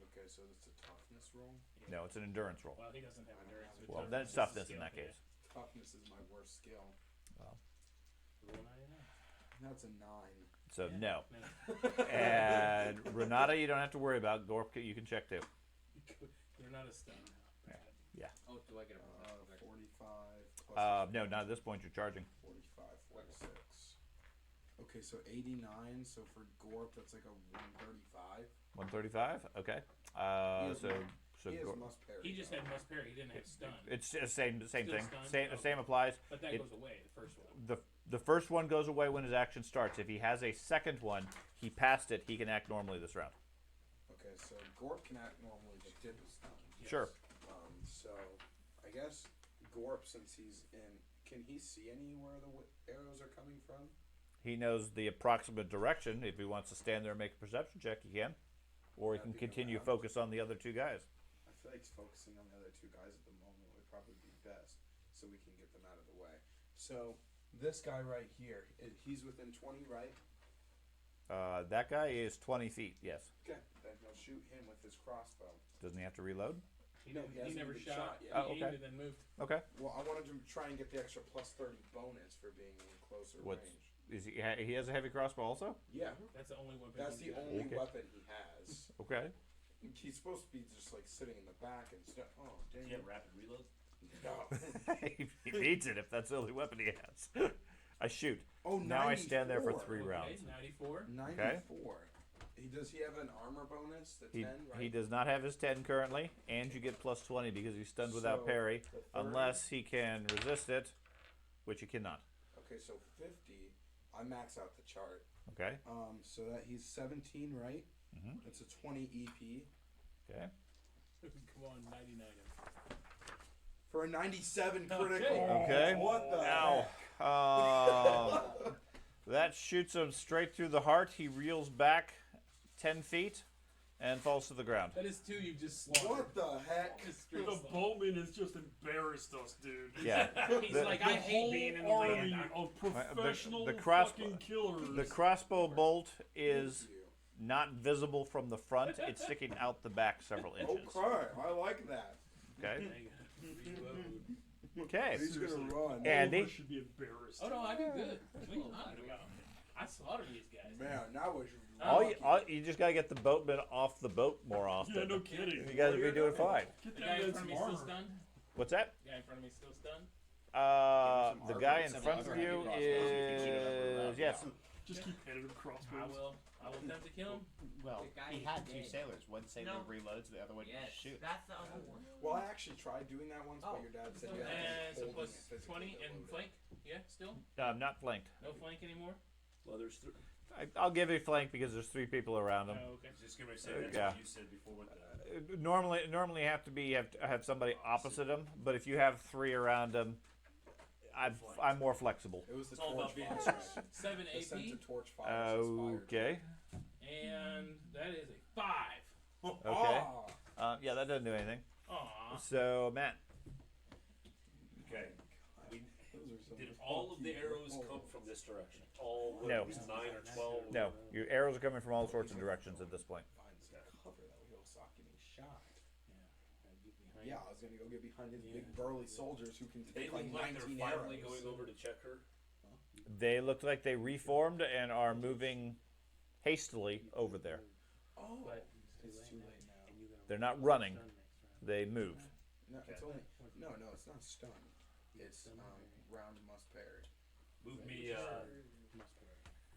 Okay, so it's a toughness roll. No, it's an endurance roll. Well, he doesn't have endurance. but Well, then it's is a toughness in skill, that yeah. case. Toughness is my worst skill. Roll 99. That's a 9. So no. No. And Renata, you don't have to worry about. Gorp, you can check too. You're not a stun. Oh, do I get a 45 plus No, not at this point. You're charging. 45, 46. Okay, so 89. So for Gorp, that's like a 135. 135. Okay. So He has Gorp, must parry. He just though. had must parry. He didn't have stun. it's the same Still thing. stun? Same Okay. same applies. But that It- goes away. The first one. The first one goes away when his action starts. If he has a second one, he passed it. He can act normally this round. Okay, so Gorp can act normally, but did the stun. Sure. So I guess Gorp, since he's in, can he see anywhere the arrows are coming from? He knows the approximate direction. If he wants to stand there and make a perception check, he can. Or he can That'd be continue around. focus on the other two guys. I feel like focusing on the other two guys at the moment would probably be best, so we can get them out of the way. So this guy right here, he's within 20, right? That guy is 20 feet, yes. Okay, then he'll shoot him with his crossbow. Doesn't he have to reload? He, No, didn't- he he hasn't never even shot. shot yet. He Oh, aimed okay. and then moved. Okay. Well, I wanted to try and get the extra plus 30 bonus for being in closer What's range. is he? He has a heavy crossbow also. Yeah, That's the only weapon. that's he the got. only Okay. weapon he has. Okay. He's supposed to be just like sitting in the back and stuff. Oh, Do dang you it. have rapid reload? No. He needs it if that's the only weapon he has. I shoot. Oh, Now I stand there for 94. 3 Okay, rounds. 94. 94. Does he have an armor bonus? The 10, right? He does not have his 10 currently, and you get plus 20 because he's stunned without So, parry, the 30. unless he can resist it, which he cannot. Okay, so 50. I max out the chart. Okay. So that he's 17, right? Mhm. It's a 20 EP. Okay. Come on, 99. For a 97 Okay. critical. Okay. What the Ow. heck? That shoots him straight through the heart. He reels back 10 feet and falls to the ground. That is 2 you just slaughtered. What the heck? Just straight The slaughter. bowman has just embarrassed us, dude. Yeah. He's The- like, The I hate whole being in the army land. of professional the crossbow- fucking killers. The crossbow bolt is Thank you. not visible from the front. It's sticking out the back several inches. Okay, I like that. Okay. Reload. Okay. He's gonna run. Andy? All of us should be embarrassed. Oh no, I do good. What are you talking about? I slaughter these guys. Man, now was You just gotta get the boatman off the boat more often. Yeah, no kidding. You guys will be doing fine. Get The that guy in man front of some me still armor. stunned. What's that? The guy in front of me still stunned. The guy in front of you is yes. Just keep hitting him crossbows. I will attempt to kill him. Well, The guy he is had two dead. sailors. One sailor No. reloads, the other one Yes. shoots. That's the other one. Well, I actually tried doing that once, Oh. but your dad said you had And to so hold plus it physically 20 to and load it. flank. Yeah, still I'm not flanked. no flank anymore. Well, there's I'll give you flank because there's 3 people around him. Oh, okay. Just gonna say that's Yeah. what you said before with the. Normally you have somebody opposite him, but if you have 3 around him, I'm more flexible. It was the It's all torch about being fire. 7 The sense AP, of torch fire was inspired. Okay. and that is a 5. Okay. Ah. Yeah, that doesn't do anything. Aw. So Matt, Okay. We, Those are some did all of the funky arrows rolls. come from this direction? All what, No. it was 9 or 12? no, your arrows are coming from all sorts of directions at this point. Find some cover that way he'll stop getting shot. Gotta get behind Yeah, I was gonna go get behind his big burly soldiers who can They take look like like 19 they're finally arrows. going over to check her. They look like they reformed and are moving hastily over there. Oh, But it's too late now. They're not running. They moved. No, it's only no, it's not stun. It's round must parry. Move me,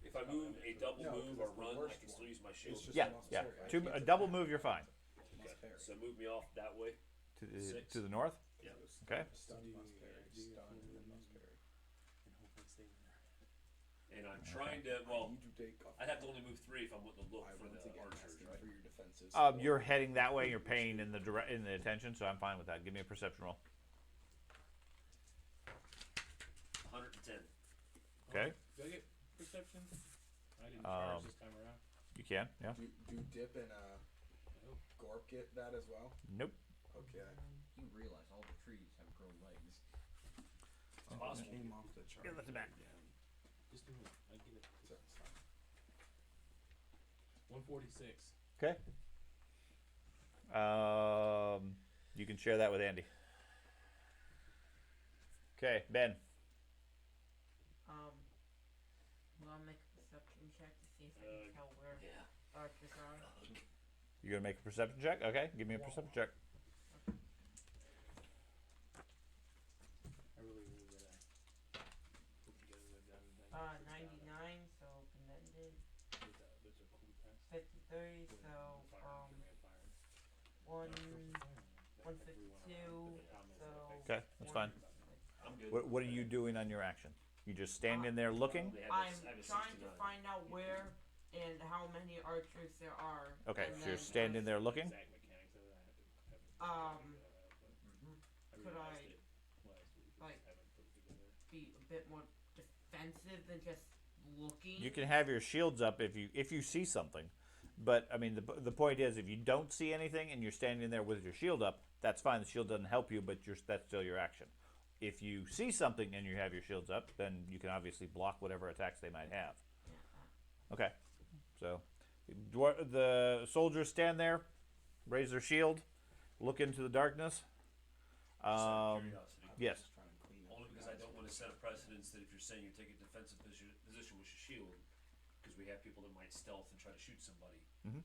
if I move a double No, move 'cause or it's the run, I worst can one. still use my It's shield. just Yeah, must yeah. parry. I Two, can't a do double that. move, you're fine. Must parry. So move me off that way. To the north. Yeah. Okay. Stun must parry. Stun and then must parry. And I'm trying to, well, You do take off. I'd have to only move 3 if I'm wanting to look I for once the again archers, asking right? for your defenses. You're heading that way. You're paying in the attention, so I'm fine with that. Give me a perception roll. 110. Okay. Do I get perception? I didn't Um, charge this time around. You can. Yeah. Do dip and Gorp get that as well? Nope. Okay. You realize all the trees have grown legs. It's possible. Came off the chart. Give it back. Just a minute. I get it. So it's fine. 146. Okay. You can share that with Andy. Okay, Ben. Will I make a perception check to see if I can tell where Yeah. archers are? You're gonna make a perception check. Okay. Give me a perception check. I really need that. Put together the gun. 99, so commended. Those are cool tests. 53, so one 152. So Okay, that's fine. I'm good. What are you doing on your action? You just standing there looking? They have I'm I have a trying to 69. find out where and how many archers there are. Okay, and so you're then standing there looking. Exact mechanics of that. I have to Could realized I, it last week. I like, just haven't put it together. be a bit more defensive than just looking. You can have your shields up if you see something, but I mean the point is if you don't see anything and you're standing there with your shield up, that's fine. The shield doesn't help you, but that's still your action. If you see something and you have your shields up, then you can obviously block whatever attacks they might have. Okay, so the soldiers stand there, raise their shield, look into the darkness. Just out of curiosity. Yes. Just trying to clean up Only the because I guys. don't want to set a precedence that if you're saying you're taking a defensive position with your shield, because we have people that might stealth and try to shoot somebody. Mhm.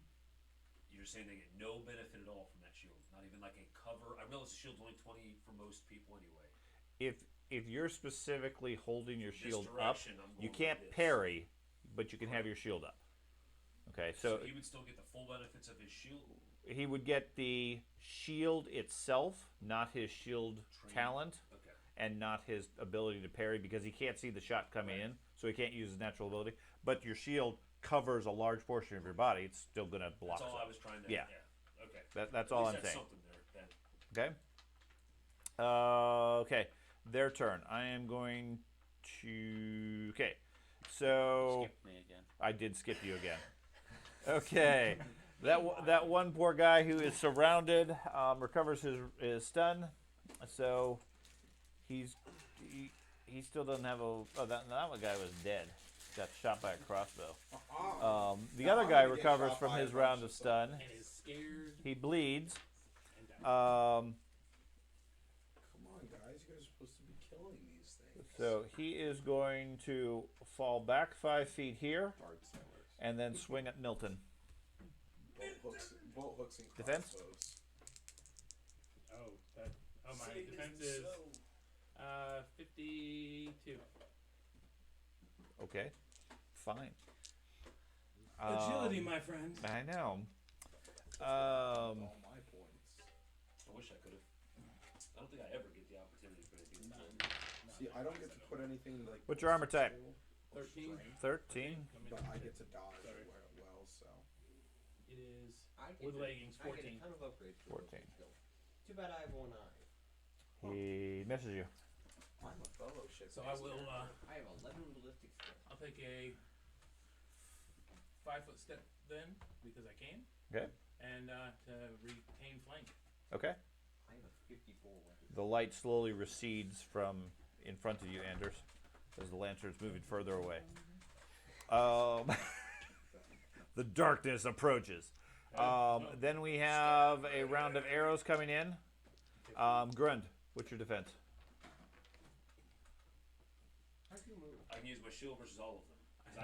You're saying they get no benefit at all from that shield, not even like a cover. I realize the shield's only 20 for most people anyway. If you're specifically holding your This shield up, direction, I'm you going can't like this. parry, but you can have your shield up. Okay, So so he would still get the full benefits of his shield. he would get the shield itself, not his shield Training. talent, Okay. and not his ability to parry because he can't see the shot coming in, so he can't use his natural ability. But your shield covers a large portion of your body; it's still going to block. That's all I some. was trying to. Yeah. Okay. That's At all least I'm that's saying. something there. Then. Okay. Okay. Their turn. I am going to. Okay. So Skip me again. I did skip you again. Okay. That one poor guy who is surrounded recovers his stun, so he still doesn't have a. Oh, that one guy was dead. Got shot by a crossbow. The other guy recovers from his round of stun. And is scared He bleeds. and dies. So he is going to fall back 5 feet here, Guard sailors. and then swing at Milton. Bolt hooks and Defense? crossbows. My defense is 52. Okay, fine. Agility, my friend. I know. All my points. I wish I could have. I don't think I ever get the opportunity for anything. See, I don't get to put anything like. What's your armor type? 13. 13. But I get to dodge Sorry. well, so. It is I get with to- leggings I get 14. a ton of upgrades for 14. those skills. Too bad I have one eye. He misses you. I'm a fellow shit. So I will. I have 11 ballistic skills. I'll take a 5-foot step then because I can, Okay. and to retain flank. Okay. I have a 54 weapon. The light slowly recedes from in front of you, Anders, as the lantern's moving further away. The darkness approaches. Then we have a round of arrows coming in. Grund, what's your defense? How do you move? I can use my shield versus all of them.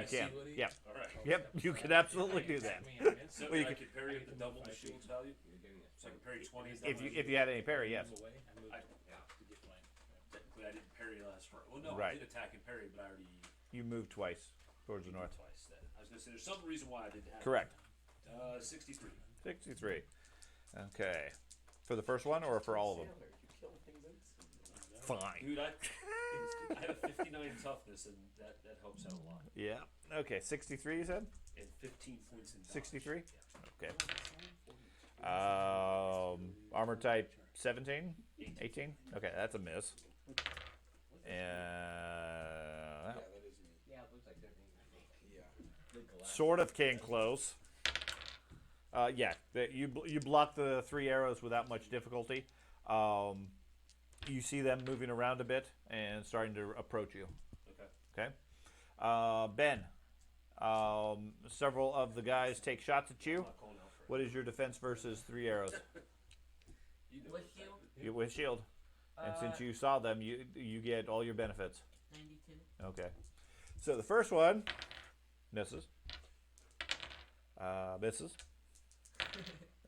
You can. Yep. All right. Yep. You can absolutely do that. So Well, you I can- can parry at the double the shield's value. You're doing it. So I can parry 20. If you had any parry, yes. Move away, I moved I- to get flank. Technically, I didn't parry last round. Well, no, Right. I did attack and parry, but I already You moved twice towards the north. twice. Then I was gonna say there's some reason why I didn't have. Correct. 63. 63. Okay. For the first one or for all of them? Sailor, you kill things instantly. Fine. Dude, I have a 59 toughness, and that helps out a lot. Yeah. Okay. 63, you said? And 15 points in dodge. 63? Yeah. Okay. Armor type 17? 18? Okay, that's a miss. Yeah, that is me. Yeah, it looks like they're being Yeah. the glass. Sort of came close. Yeah, you block the 3 arrows without much difficulty. You see them moving around a bit and starting to approach you. Okay. Okay. Ben, several of the guys take shots at you. I'm not calling out for it. What is your defense versus 3 arrows? You know With exactly. shield? You with shield. And since you saw them, you get all your benefits. 92. Okay. So the first one misses. Misses.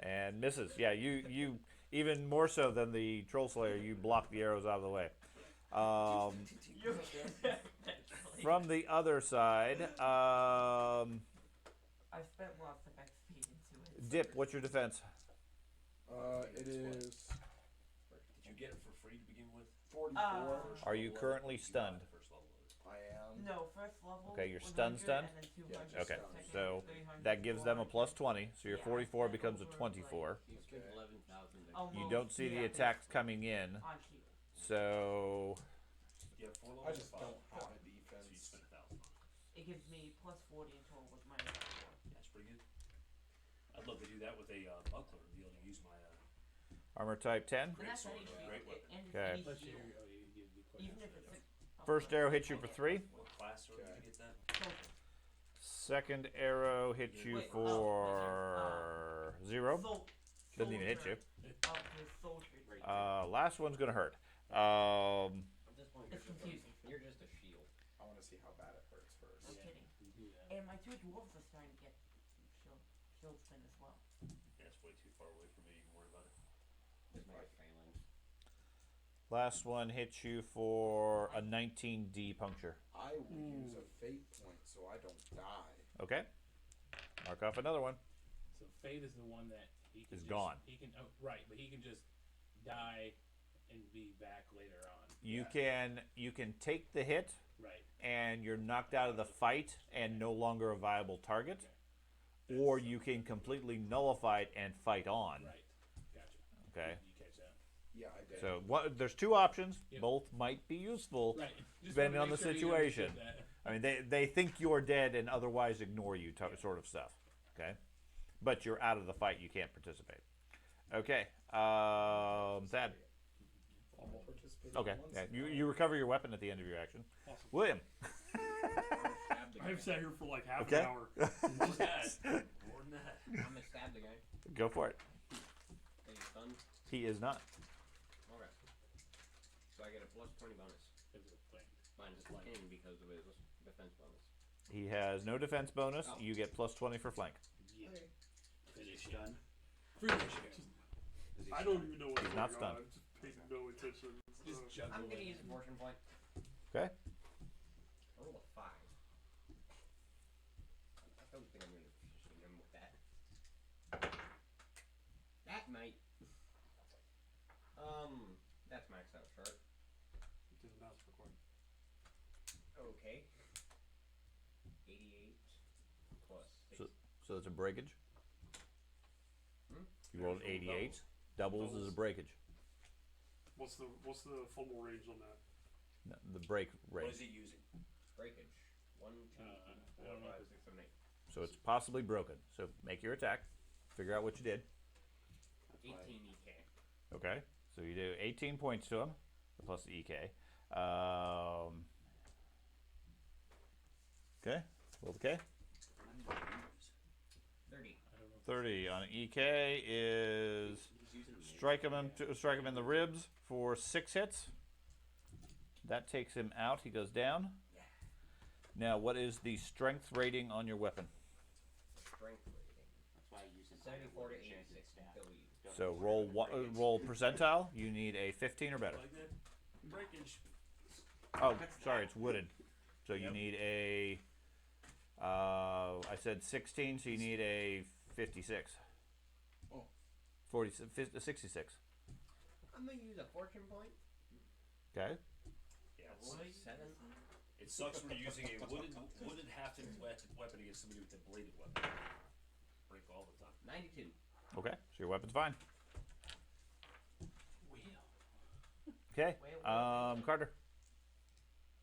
And misses. Yeah, you even more so than the Troll Slayer, you block the arrows out of the way. From the other side, I spent lots of XP into it. Dip, what's your defense? It is Did you get it for free to begin with? 44. Are you currently You got stunned? the first level of it. I am. No, first level. Okay, you're 100, stunned? And then 200, Yeah, just Okay, stunned. second, so 300, that gives them a 400. plus 20, so your Yeah, 44 I spent becomes a over, 24. You spent 11,000. You Almost, don't see the yeah, attacks coming in, on shield. so You have 4 levels. I just or 5? don't have a So you defense. spent 1,000 on it. It gives me plus 40 in total with minus 4. Yeah, that's pretty good. I'd love to do that with a buckler and be able to use my. armor type 10. And that's sword, any though. shield. Great weapon. And it's Okay. any Plus shield. you'd be quite Even if nice. it's a First arrow hits you for 3. What class sword did you get that? soldier. Second arrow hits you Wait, for 0. Doesn't even hit you. Oh, the soldier. Last one's gonna hurt. At this point, It's confusing. you're just a shield. I want to see how bad it hurts first. I'm kidding. You do that. And my 2 dwarves are starting to get shield spin as well. Yeah, it's way too far away for me to even worry about it. With my phalanx. Last one hits you for a 19D puncture. I will use a fate point so I don't die. Okay. Mark off another one. So Fate is the one that he can Is just, gone. He can but he can just die and be back later on. You can take the hit Right. and you're knocked out of the fight and no longer a viable target, or you can completely nullify it and fight on. Right. Gotcha. Okay. You catch that. Yeah, I did. So there's 2 options. Yep. Both might be useful. Right. Just Depending wanted on to the make sure you understood situation. that. I mean, they think you're dead and otherwise ignore you, sort of stuff. Okay, but you're out of the fight. You can't participate. Okay, Thad. I'll participate Okay, once yeah, in a you recover your weapon at the end of your action. Awesome. William. I've sat here for like half Okay. an hour. More than that. More than that. I'm gonna stab the guy. Go for it. Is he stunned? He is not. Okay. So I get a plus 20 bonus. It was a thing. just in because of his defense bonus. He has no defense bonus. Oh. You get plus 20 for flank. Yeah. Okay. Is he stunned? I don't even know what's He's going not on. stunned. I'm just paying no attention. Just So- juggle I'm gonna it. use a fortune point. Okay. I roll a 5. I don't think I'm gonna position him with that. That might. That's maxed out chart. To the mouse record. Okay. 88 plus 6. So it's a breakage. Hmm? You rolled 88. Doubles is a breakage. What's the fumble range on that? No, the break What rate. is he using? Breakage. 1, 2, 3, 4, 5, 6, 7, 8. So it's possibly broken. So make your attack. Figure out what you did. 18 EK. Okay. So you do 18 points to him, plus the EK. Okay. Roll the K. 30. 30 on EK is strike him in the ribs for 6 hits. That takes him out. He goes down. Yeah. Now, what is the strength rating on your weapon? Strength rating. That's why I use it. 74 to 86. Delete. So roll percentile. You need a 15 or better. Like that. Breakage. Oh, sorry, it's wooded. So you Yep. need a. I said 16, so you need a 56. Oh. 66. I'm gonna use a fortune point. Okay. Yeah. Roll a 7. It sucks when you're using a wooden half-inch weapon against somebody with a bladed weapon. Break all the time. 92. Okay. So your weapon's fine. Okay. Carter.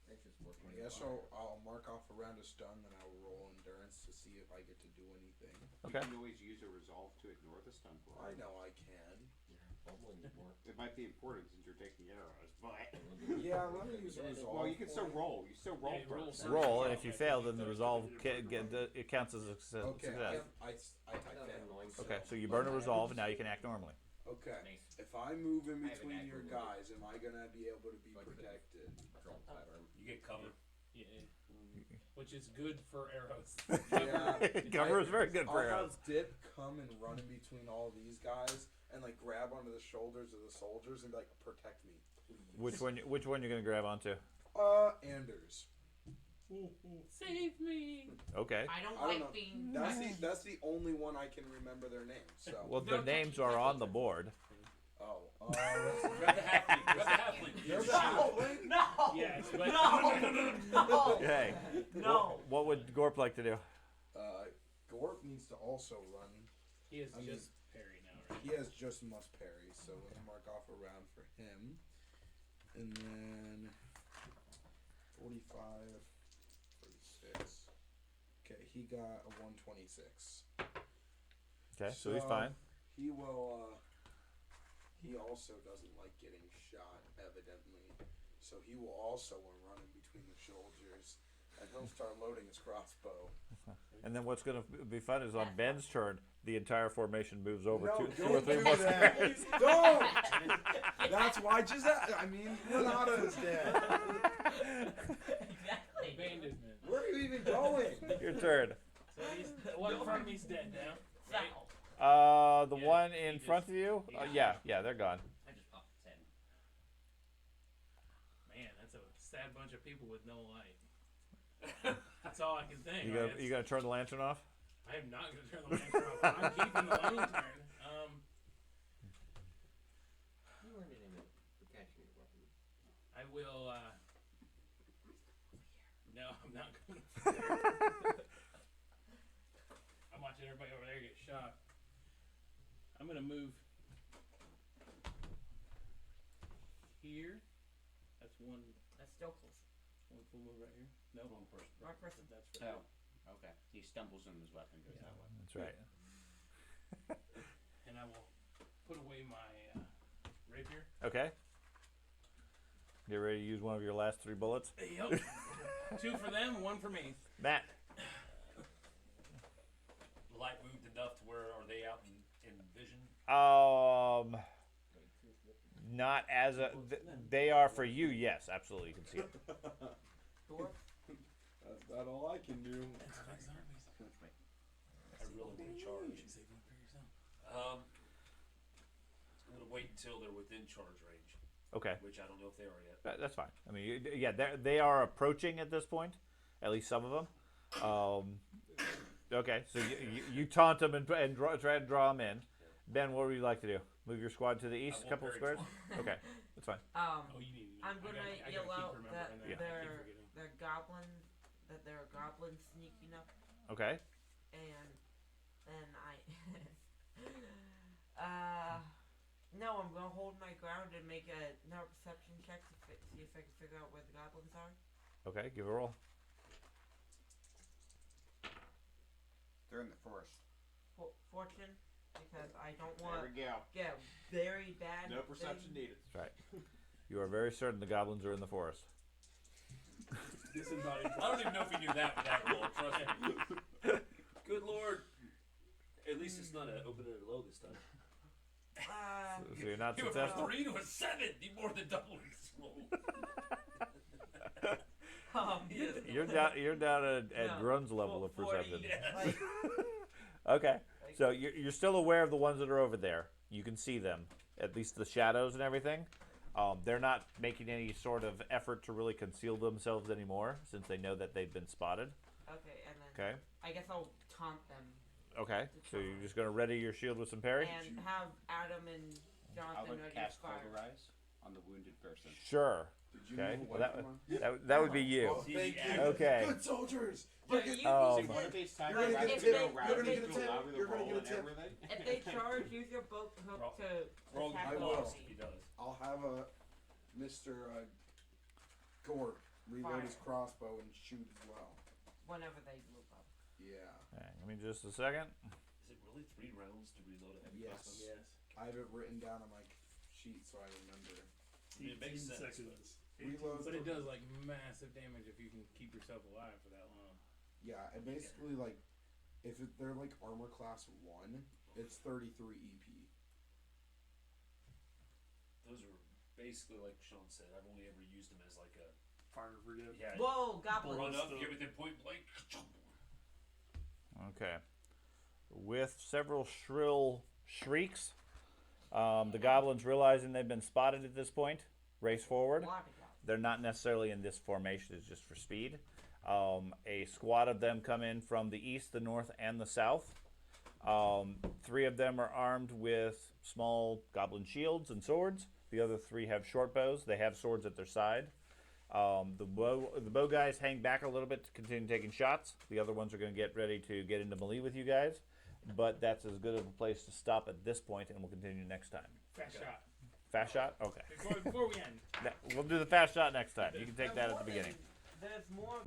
That's just fortune. I guess I'll mark off a round of stun, then I'll roll endurance to see if I get to do anything. Okay. You can always use a resolve to ignore the stun blow. I know I can. Fumbling more. It might be important since you're taking arrows, but Yeah, let me use a resolve. well, you can still point. roll. You still roll Yeah, you roll first. some. Roll, and if you fail, then the resolve it counts as a success. Okay, I That's failed. annoying. Okay. So you burn a resolve, and now you can act normally. Okay. Nice. If I move in I have an between your active guys, am I gonna be able to be Like a- protected? Draw pattern. You get cover. Yeah. Which is good for arrows. Yeah. Cover is very good for I'll arrows. have Dip come and run in between all these guys and like grab onto the shoulders of the soldiers and be like, protect me, please. Which one you gonna grab onto? Anders. Save me. Okay. I don't I don't like know. being. That's the only one I can remember their names. So. Well, their names are on the board. Oh. Grab the halfling. Grab the halfling. There's a halfling? No. Yes, but No. Hey. No. What would Gorp like to do? Gorp needs to also run. he is I mean, just parry now, right? He has just must parry, so let's mark off a round for him. And then 45, 46. Okay, he got a 126. Okay, so he's fine. He will, he also doesn't like getting shot, evidently. So he will also run in between the shoulders, and he'll start loading his crossbow. And then what's going to be fun is on Ben's turn, the entire formation moves over No, two don't or three do more that. squares. Don't! That's why I mean, Renata is dead. Exactly. Abandonment. Where are you even going? Your turn. So he's, the one in front of me's dead now. Right? So, The Yeah, one he in just- front of you? yeah. Yeah, they're gone. I just popped its head. Man, that's a sad bunch of people with no light. That's all I can think. You Like, gonna it's- you gonna turn the lantern off? I am not going to turn the lantern off. I'm keeping the lantern. You weren't in it for catching your weapon. I will. No, I'm not going. I'm watching everybody over there get shot. I'm going to move here. That's one that's still close. full move right here. No, One person. Wrong person. that's for Oh, okay. He stumbles and his weapon goes that way. That's right. And I will put away my rapier. Okay. Get ready to use one of your last 3 bullets. Yep. 2 for them, 1 for me. Matt. The light moved enough to where are they out in vision? Not as they are for you. Yes, absolutely. You can see it. dwarf. That's about all I can do. I really want to charge. I'm gonna wait until they're within charge range, Okay, which I don't know if they are yet. that's fine. I mean, yeah, they are approaching at this point. At least some of them. Okay, so you taunt them and try to draw them in. Ben, what would you like to do? Move your squad to the east, a couple of squares. Okay, that's fine. Oh, you need. I'm gonna I yell gotta out keep that remembering that. I keep forgetting. they're goblins, that there are goblins sneaking up, Okay. and then no, I'm gonna hold my ground and make another perception check to see if I can figure out where the goblins are. Okay, give a roll. They're in the forest. Fortune, because I don't There want we go. to get a very bad. No perception thing. needed. That's right. You are very certain the goblins are in the forest. Disembodied. I don't even know if he knew that with that roll. Trust me. Good lord. At least it's not an open and low this time. So you're not You went from successful. 3 to a 7. You more than double his roll. You're down at No. Grun's level of 40, perception. Yes. Like, Okay, so you're still aware of the ones that are over there. You can see them, at least the shadows and everything. They're not making any sort of effort to really conceal themselves anymore, since they know that they've been spotted. okay, and then Okay. I guess I'll taunt them Okay, so you're just gonna ready your shield with some parry. and have Adam and I Jonathan would ready cast to fire. Pulverize on the wounded person. Sure. Did you Okay. move Well, away from one? that would be you. Oh, thank you. Okay. Good soldiers. But You're you gonna- Um, use One it- of these times, You're gonna rather get a than tip. go around You're gonna it, get a to tip. allow me to You're gonna roll get a and tip. everything. If they charge, use your boat hook to Roll attack I the will. enemy. He does. I'll have a Mr. Gort reload his Fire. crossbow and shoot as well. Whenever they move up. Yeah. Hang, give me just a second. Is it really 3 rounds to reload a heavy Yes. crossbow? Yes. I have it written down on my sheet so I remember. It makes 18 sense, seconds. Reload. But it does like massive damage if you can keep yourself alive for that long. Yeah, and basically like if they're like armor class 1, it's 33 EP. Those are basically, like Sean said, I've only ever used them as like a Fire to forget. Whoa, goblins! run up, Stuff. get within point blank. Okay. With several shrill shrieks, the goblins, realizing they've been spotted at this point, race forward. Lot of goblins. They're not necessarily in this formation, it's just for speed. A squad of them come in from the east, the north, and the south. 3 of them are armed with small goblin shields and swords. The other 3 have short bows. They have swords at their side. The bow guys hang back a little bit to continue taking shots. The other ones are going to get ready to get into melee with you guys. But that's as good of a place to stop at this point, and we'll continue next time. Fast shot. Fast shot? Okay. Before we end. We'll do the fast shot next time. You can take that at the beginning. There's more.